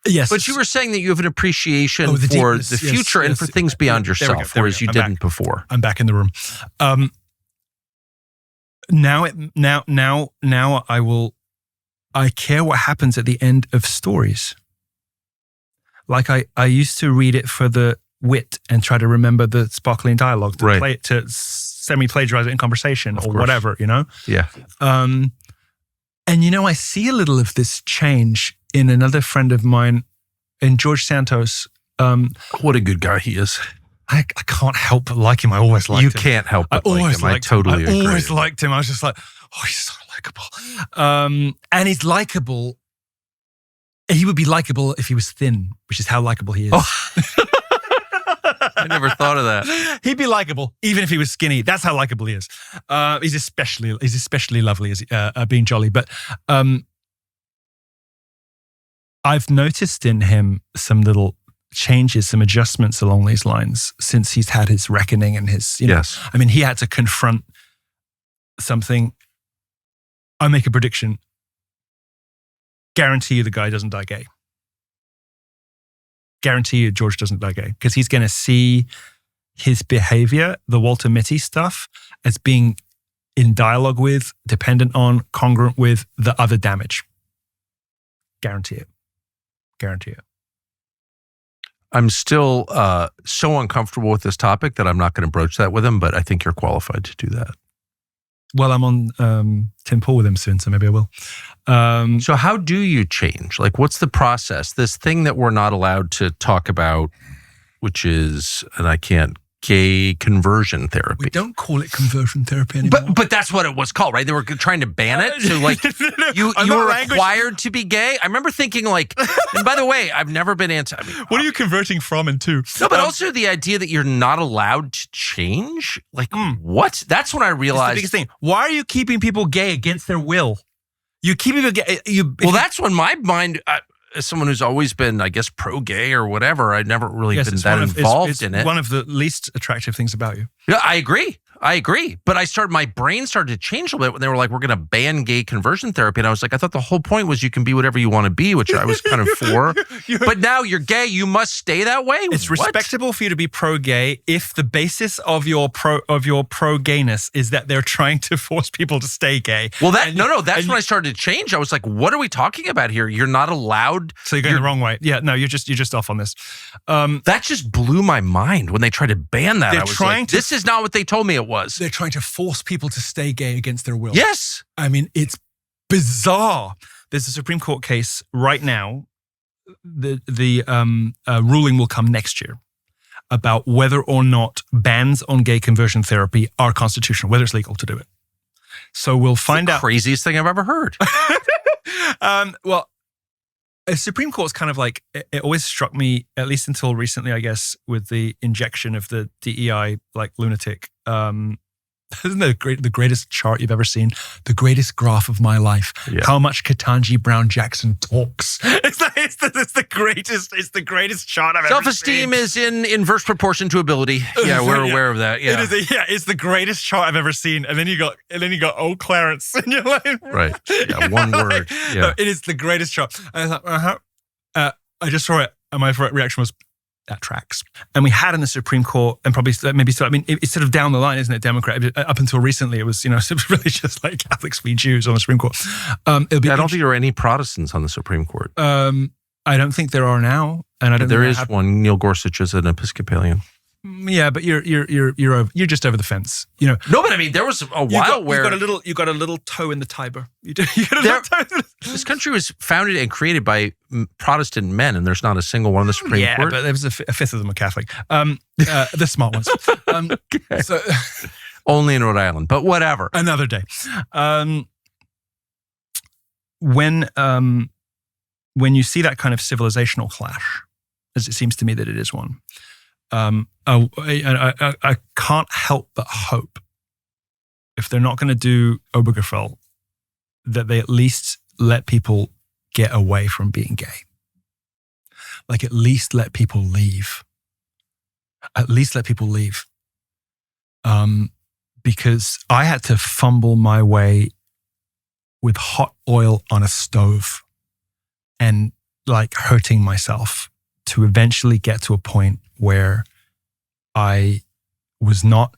Yes. But you were saying that you have an appreciation for the future and for things beyond yourself, whereas you didn't before. I'm back in the room. Now I care what happens at the end of stories. Like I used to read it for the wit and try to remember the sparkling dialogue to play it, to semi-plagiarize it in conversation or whatever, Yeah. And I see a little of this change in another friend of mine, in George Santos. What a good guy he is. I can't help but like him. I always liked him. You can't help but like him. I totally agree. I always liked him. I was just like, oh, he's so likable. And he's likable. He would be likable if he was thin, which is how likable he is. Oh. I never thought of that. He'd be likable even if he was skinny. That's how likable he is. He's especially lovely as being jolly. But I've noticed in him some little changes, some adjustments along these lines since he's had his reckoning and his, Yes. I mean, he had to confront something. I make a prediction. Guarantee you the guy doesn't die gay. Guarantee you George doesn't die gay, because he's going to see his behavior, the Walter Mitty stuff, as being in dialogue with, dependent on, congruent with the other damage. Guarantee it. I'm still so uncomfortable with this topic that I'm not going to broach that with him, but I think you're qualified to do that. Well, I'm on Tim Pool with him soon, so maybe I will. So how do you change? Like, what's the process? This thing that we're not allowed to talk about, which is, and I can't, gay conversion therapy. We don't call it conversion therapy anymore. But that's what it was called, right? They were trying to ban it. So like, you were required to be gay. I remember thinking like, and by the way, I've never been what are you converting from and to? No, but also the idea that you're not allowed to change. Like, what? That's when I realized. That's the biggest thing. Why are you keeping people gay against their will? You keep people gay. That's when my mind, as someone who's always been, I guess, pro-gay or whatever, I'd never really been that involved in it. One of the least attractive things about you. Yeah, I agree. But my brain started to change a little bit when they were like, we're going to ban gay conversion therapy. And I was like, I thought the whole point was you can be whatever you want to be, which I was kind of for. But now you're gay, you must stay that way? It's respectable for you to be pro-gay if the basis of your pro-gayness is that they're trying to force people to stay gay. Well, that's when I started to change. I was like, what are we talking about here? You're not allowed. So you're going the wrong way. Yeah, no, you're just off on this. That just blew my mind when they tried to ban that. I was like, this is not what they told me it was. They're trying to force people to stay gay against their will. Yes. I mean, it's bizarre. There's a Supreme Court case right now the ruling will come next year about whether or not bans on gay conversion therapy are constitutional, whether it's legal to do it. So we'll find out. Craziest thing I've ever heard. Well, the Supreme Court's kind of like, it always struck me, at least until recently, I guess, with the injection of the DEI like lunatic. Isn't that the greatest chart you've ever seen? The greatest graph of my life. Yeah. How much Ketanji Brown Jackson talks. It's the greatest chart I've ever seen. Self-esteem is in inverse proportion to ability. Yeah, we're aware of that. Yeah, it's the greatest chart I've ever seen. And then you got old Clarence, and you're like, right? Yeah, one word. Yeah, no, it is the greatest chart. And I thought, I just saw it, and my reaction was, that tracks. And we had in the Supreme Court, and probably maybe still, I mean, it's sort of down the line, isn't it, Democrat? Up until recently, it was, really just like Catholics v. Jews on the Supreme Court. I don't think there are any Protestants on the Supreme Court. I don't think there are now. And I don't there is one. Neil Gorsuch is an Episcopalian. Yeah, but you're just over the fence. No, but I mean, there was a while where you got a little toe in the Tiber. This country was founded and created by Protestant men, and there's not a single one in the Supreme Court. Yeah, but there was a fifth of them are Catholic. The smart ones. Okay. So, only in Rhode Island, but whatever. Another day. When you see that kind of civilizational clash, as it seems to me that it is one. I can't help but hope, if they're not going to do Obergefell, that they at least let people get away from being gay. Like, at least let people leave. Because I had to fumble my way with hot oil on a stove and like hurting myself to eventually get to a point where I was not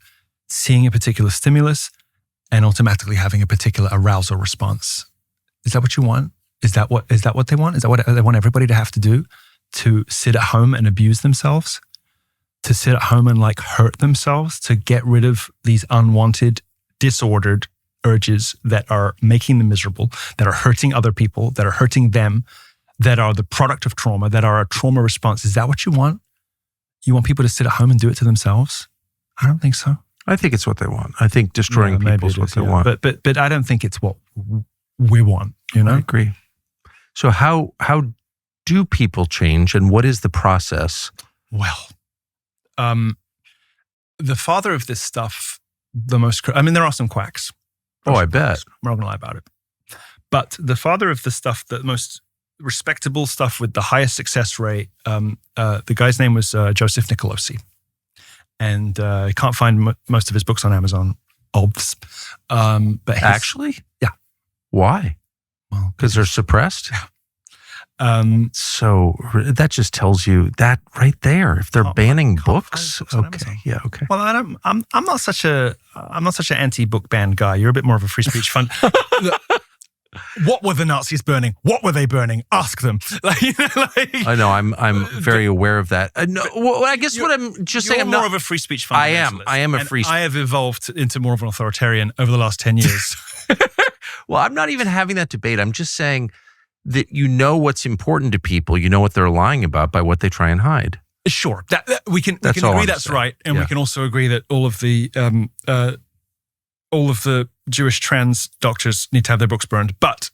seeing a particular stimulus and automatically having a particular arousal response. Is that what you want? Is that what they want? Is that what they want everybody to have to do? To sit at home and abuse themselves? To sit at home and like hurt themselves? To get rid of these unwanted, disordered urges that are making them miserable, that are hurting other people, that are hurting them, that are the product of trauma, that are a trauma response? Is that what you want? You want people to sit at home and do it to themselves? I don't think so. I think it's what they want. I think destroying people is what they want. But I don't think it's what we want, I agree. So how do people change, and what is the process? Well, the father of this stuff, there are some quacks. Oh, I bet. We're not going to lie about it. But the father of the stuff, the most respectable stuff with the highest success rate, the guy's name was Joseph Nicolosi. And I can't find most of his books on Amazon, obvs. But actually? Yeah. Why? Well, because they're suppressed? Yeah. So that just tells you that right there. If they're banning books, okay. Yeah, okay. Well, I'm not such an anti-book ban guy. You're a bit more of a free speech fund. What were the Nazis burning? What were they burning? Ask them. I know. I'm very aware of that. No, well, I guess what I'm just saying. I'm more of a free speech fundamentalist. I am a free. I have evolved into more of an authoritarian over the last 10 years. Well, I'm not even having that debate. I'm just saying that what's important to people. You know what they're lying about by what they try and hide. Sure, we can agree that's right, and we can also agree that all of the Jewish trans doctors need to have their books burned. But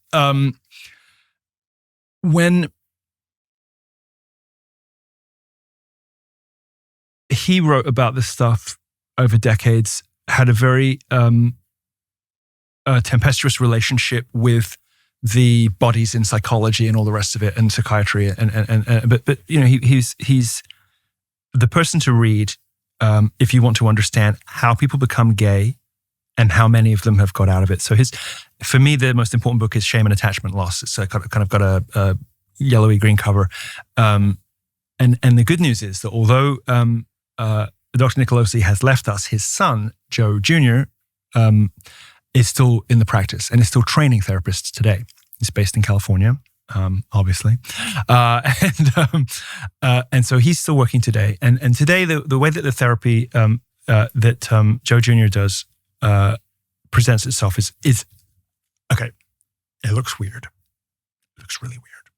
when he wrote about this stuff over decades, had a very tempestuous relationship with the bodies in psychology and all the rest of it, and psychiatry, but he's the person to read if you want to understand how people become gay and how many of them have got out of it. So for me, the most important book is Shame and Attachment Loss. It's kind of got a yellowy green cover. And the good news is that although Dr. Nicolosi has left us, his son, Joe Jr., is still in the practice and is still training therapists today. He's based in California, obviously. And so he's still working today. And today, the way that the therapy that Joe Jr. does presents itself is okay. It looks weird. It looks really weird.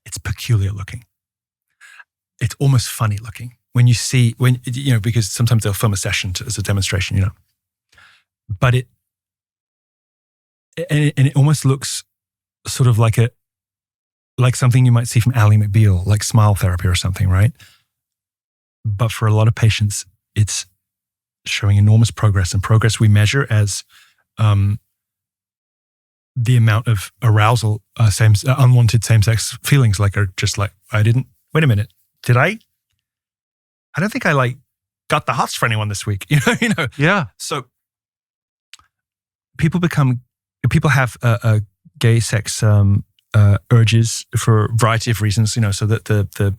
it's peculiar looking. It's almost funny looking when you see, because sometimes they'll film a session as a demonstration, but it almost looks sort of like something you might see from Ally McBeal, like smile therapy or something, right? But for a lot of patients, it's showing enormous progress, and progress we measure as the amount of arousal, unwanted same-sex feelings, are just like, wait a minute, did I don't think I got the hots for anyone this week, Yeah. So people have a gay sex urges for a variety of reasons, so that the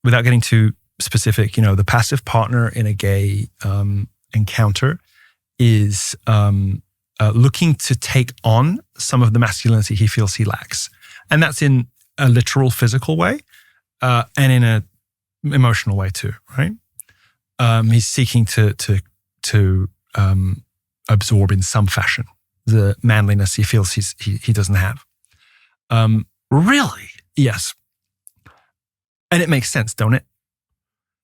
without getting too specific, the passive partner in a gay encounter is looking to take on some of the masculinity he feels he lacks, and that's in a literal physical way, and in a emotional way too, right? He's seeking to absorb in some fashion the manliness he feels he doesn't have. Really? Yes. And it makes sense, don't it?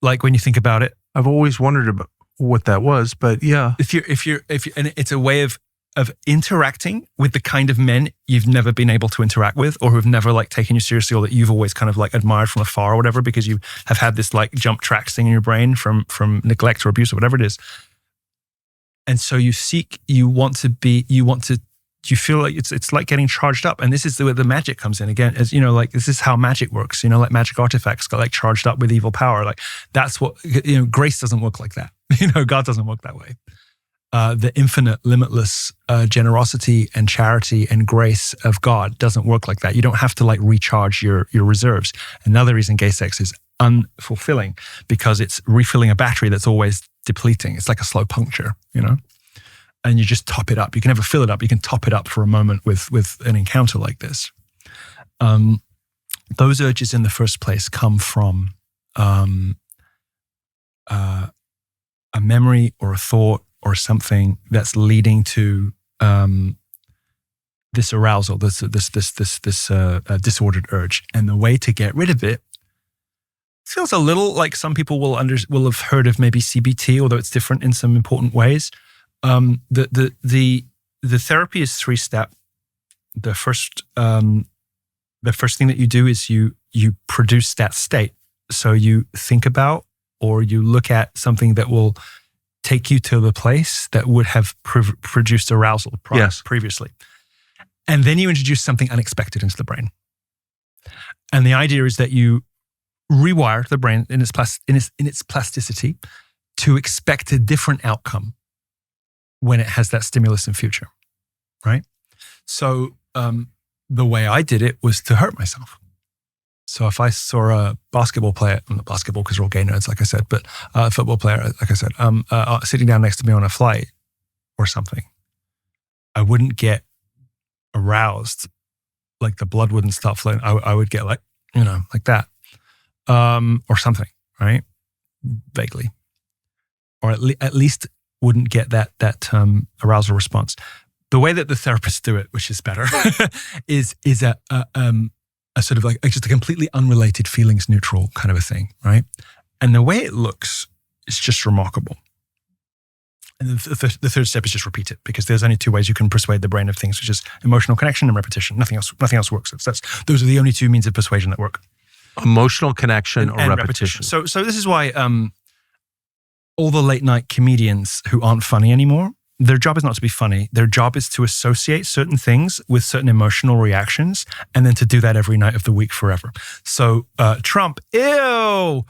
When you think about it. I've always wondered about what that was, but yeah. If you're, and it's a way of interacting with the kind of men you've never been able to interact with, or who've never taken you seriously, or that you've always kind of admired from afar or whatever, because you have had this jump tracks thing in your brain from neglect or abuse or whatever it is. And so you feel like it's like getting charged up. And this is where the magic comes in again, as this is how magic works, magic artifacts got charged up with evil power. That's what, grace doesn't work like that. God doesn't work that way. The infinite, limitless generosity and charity and grace of God doesn't work like that. You don't have to recharge your reserves. Another reason gay sex is unfulfilling, because it's refilling a battery that's always depleting. It's like a slow puncture, and you just top it up. You can never fill it up. You can top it up for a moment with an encounter like this. Those urges in the first place come from a memory or a thought or something that's leading to this arousal, this disordered urge. And the way to get rid of it feels a little like some people will have heard of maybe CBT, although it's different in some important ways. The therapy is 3-step. The first thing that you do is you produce that state. So you think about or you look at something that will take you to the place that would have produced arousal previously. And then you introduce something unexpected into the brain. And the idea is that you rewire the brain in its plasticity to expect a different outcome when it has that stimulus in future, right? So the way I did it was to hurt myself. So if I saw a basketball player, not basketball because we're all gay nerds, like I said, but a football player, like I said, sitting down next to me on a flight or something, I wouldn't get aroused, the blood wouldn't start flowing. I would get like that, or something, right? Vaguely, or at least wouldn't get that arousal response. The way that the therapists do it, which is better, is a sort of just a completely unrelated, feelings neutral kind of a thing, right? And the way it looks is just remarkable. And the third step is just repeat it, because there's only 2 ways you can persuade the brain of things, which is emotional connection and repetition. Nothing else works. Those are the only 2 means of persuasion that work. Emotional connection and repetition. So this is why all the late night comedians who aren't funny anymore, their job is not to be funny. Their job is to associate certain things with certain emotional reactions, and then to do that every night of the week forever. So Trump, ew.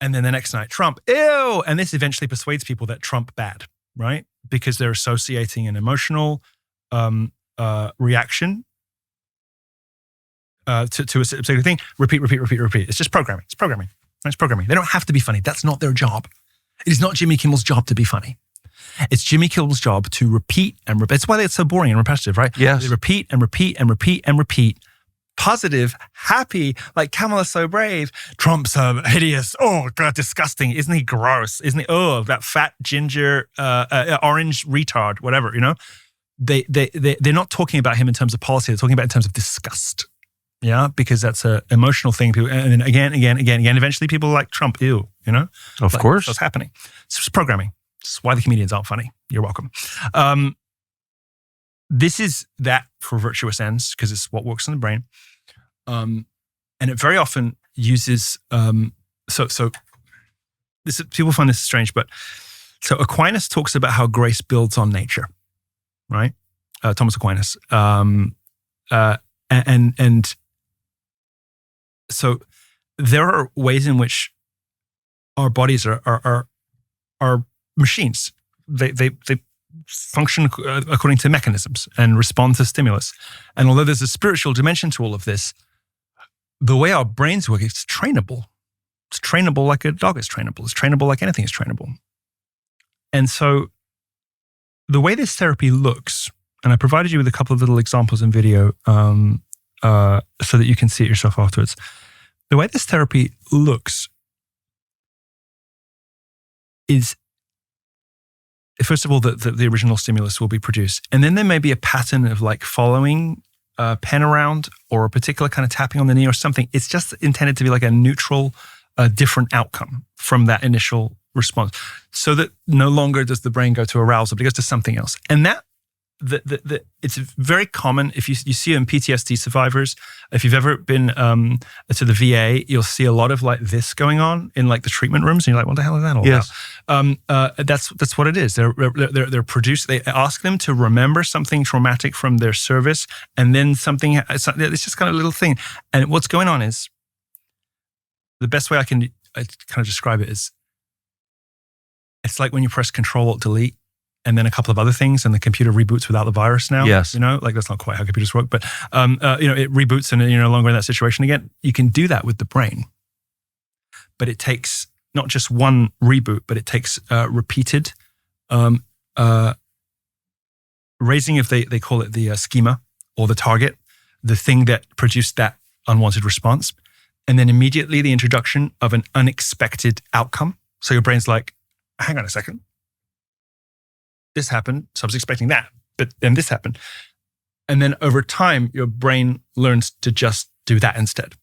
And then the next night, Trump, ew. And this eventually persuades people that Trump bad, right? Because they're associating an emotional reaction to a particular thing. Repeat. It's just programming. It's programming. They don't have to be funny. That's not their job. It is not Jimmy Kimmel's job to be funny. It's Jimmy Kimmel's job to repeat and repeat. It's why it's so boring and repetitive, right? Yes. They repeat and repeat and repeat and repeat. Positive, happy, like Kamala's so brave. Trump's hideous. Oh, God, disgusting. Isn't he gross? Isn't he? Oh, that fat ginger, orange retard, whatever, They're not talking about him in terms of policy. They're talking about it in terms of disgust. Yeah, because that's an emotional thing. And then again. Eventually people like Trump, ew, Of Like, course. what's happening? It's just programming. It's why the comedians aren't funny. You're welcome. This is that for virtuous ends, because it's what works in the brain. And it very often uses, so this people find this strange, but so Aquinas talks about how grace builds on nature, right? Thomas Aquinas. And so there are ways in which our bodies are machines. They function according to mechanisms and respond to stimulus. And although there's a spiritual dimension to all of this, the way our brains work, it's trainable. It's trainable like a dog is trainable. It's trainable like anything is trainable. And so the way this therapy looks, and I provided you with a couple of little examples in video so that you can see it yourself afterwards. The way this therapy looks is, first of all, the original stimulus will be produced. And then there may be a pattern of like following a pen around or a particular kind of tapping on the knee or something. It's just intended to be like a neutral, different outcome from that initial response, so that no longer does the brain go to arousal, but it goes to something else. And that it's very common if you see it in PTSD survivors. If you've ever been to the VA, you'll see a lot of like this going on in like the treatment rooms, and you're like, what the hell is that all about? That's what it is. They're produced. They ask them to remember something traumatic from their service, and then something. It's just kind of a little thing. And what's going on is, the best way I kind of describe it is, it's like when you press Control-Alt-Delete and then a couple of other things, and the computer reboots without the virus now. Yes. Like that's not quite how computers work, but it reboots and you're no longer in that situation again. You can do that with the brain, but it takes not just one reboot, but it takes repeated raising of they call it the schema or the target, the thing that produced that unwanted response, and then immediately the introduction of an unexpected outcome. So your brain's like, hang on a second. This happened, so I was expecting that, but then this happened. And then over time, your brain learns to just do that instead.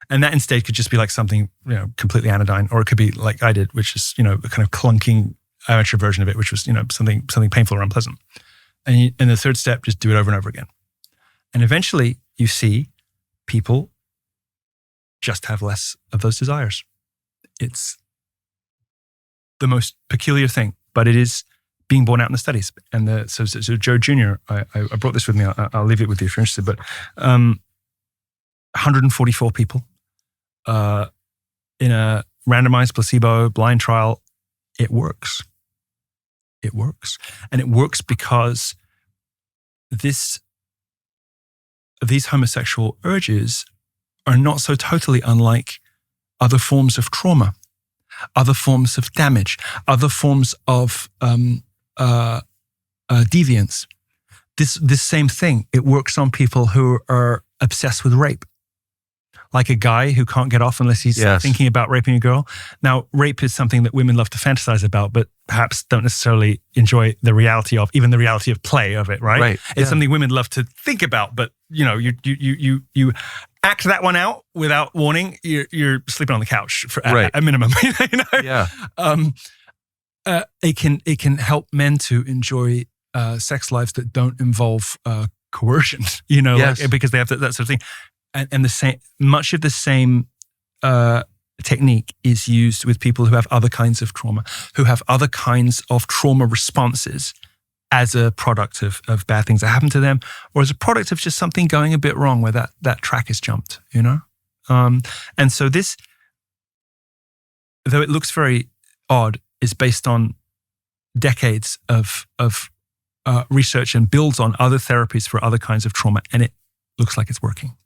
And that instead could just be like something, completely anodyne, or it could be like I did, which is, a kind of clunking amateur version of it, which was, something painful or unpleasant. And the third step, just do it over and over again. And eventually you see people just have less of those desires. It's the most peculiar thing, but it is being borne out in the studies. And so Joe Jr., I brought this with me. I'll leave it with you if you're interested, but 144 people in a randomized placebo blind trial. It works. It works. And it works because these homosexual urges are not so totally unlike other forms of trauma, other forms of damage, other forms of deviance. This same thing, it works on people who are obsessed with rape. Like a guy who can't get off unless he's thinking about raping a girl. Now, rape is something that women love to fantasize about, but perhaps don't necessarily enjoy the reality of, even the reality of play of it, right? It's something women love to think about, but you act that one out without warning, you're sleeping on the couch at a minimum. It can help men to enjoy sex lives that don't involve coercion, because they have that sort of thing. And much of the same technique is used with people who have other kinds of trauma, who have other kinds of trauma responses as a product of bad things that happen to them, or as a product of just something going a bit wrong where that track is jumped, And so this, though it looks very odd, is based on decades of research and builds on other therapies for other kinds of trauma, and it looks like it's working.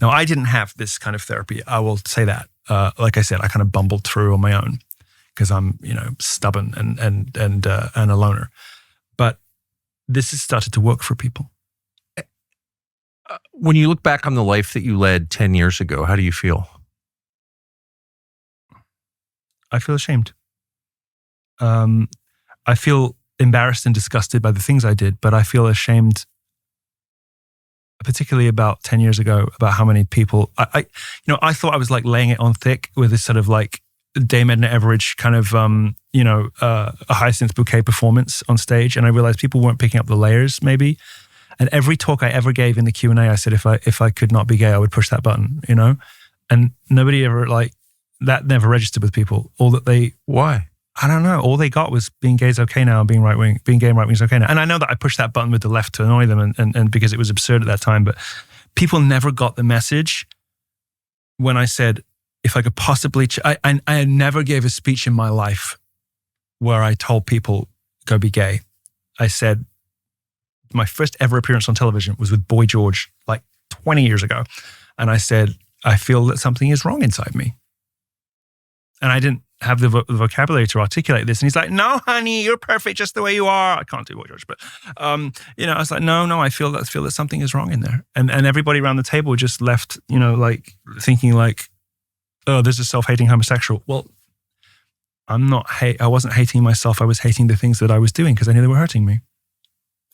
Now, I didn't have this kind of therapy. I will say that. Like I said, I kind of bumbled through on my own because I'm, stubborn and a loner. But this has started to work for people. When you look back on the life that you led 10 years ago, how do you feel? I feel ashamed. I feel embarrassed and disgusted by the things I did, but I feel ashamed particularly about 10 years ago, about how many people, I thought I was like laying it on thick with this sort of like Dame Edna Everage kind of, a Hyacinth Bouquet performance on stage. And I realized people weren't picking up the layers maybe. And every talk I ever gave in the Q&A, I said, if I could not be gay, I would push that button, And nobody ever that never registered with people. Why? I don't know. All they got was being gay is okay now, and being gay and right wing is okay now. And I know that I pushed that button with the left to annoy them and because it was absurd at that time, but people never got the message when I said, if I could possibly, I never gave a speech in my life where I told people, go be gay. I said, my first ever appearance on television was with Boy George, like 20 years ago. And I said, I feel that something is wrong inside me. And I didn't have the vocabulary to articulate this. And he's like, no, honey, you're perfect just the way you are. I can't do Boy George, but, I was like, no, I feel that something is wrong in there. And everybody around the table just left, thinking like, oh, there's a self-hating homosexual. Well, I wasn't hating myself. I was hating the things that I was doing because I knew they were hurting me.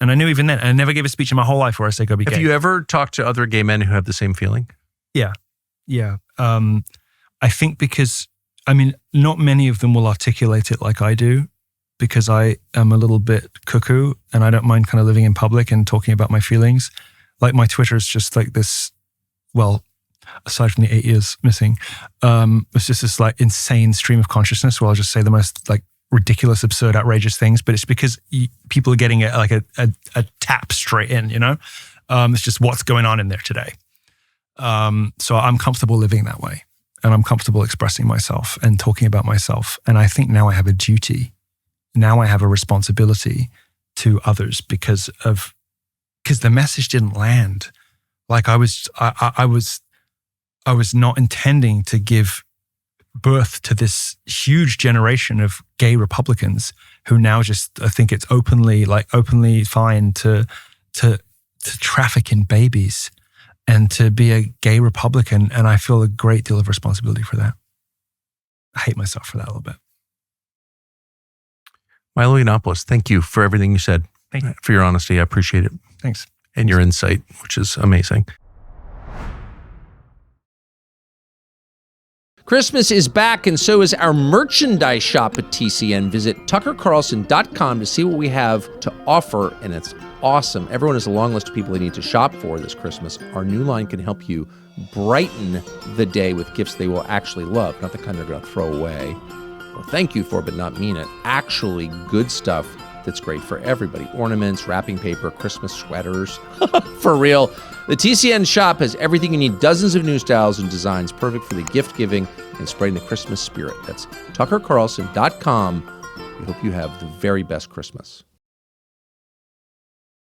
And I knew even then, and I never gave a speech in my whole life where I say, go be gay. Have you ever talked to other gay men who have the same feeling? Yeah. I think because, not many of them will articulate it like I do because I am a little bit cuckoo and I don't mind kind of living in public and talking about my feelings. Like my Twitter is just like this, well, aside from the 8 years missing, it's just this like insane stream of consciousness where I'll just say the most like ridiculous, absurd, outrageous things, but it's because people are getting a tap straight in, it's just what's going on in there today. So I'm comfortable living that way and I'm comfortable expressing myself and talking about myself. And I think now I have a duty. Now I have a responsibility to others because the message didn't land. Like I was not intending to give birth to this huge generation of gay Republicans who now just think it's openly fine to traffic in babies and to be a gay Republican. And I feel a great deal of responsibility for that. I hate myself for that a little bit. Milo Yiannopoulos, thank you for everything you said. Thank you. For your honesty. I appreciate it. Thanks. And your insight, which is amazing. Christmas is back, and so is our merchandise shop at TCN. Visit tuckercarlson.com to see what we have to offer, and it's awesome. Everyone has a long list of people they need to shop for this Christmas. Our new line can help you brighten the day with gifts they will actually love, not the kind they're going to throw away or thank you for but not mean it. Actually good stuff that's great for everybody. Ornaments, wrapping paper, Christmas sweaters. For real. The TCN shop has everything you need, dozens of new styles and designs, perfect for the gift giving and spreading the Christmas spirit. That's tuckercarlson.com. We hope you have the very best Christmas.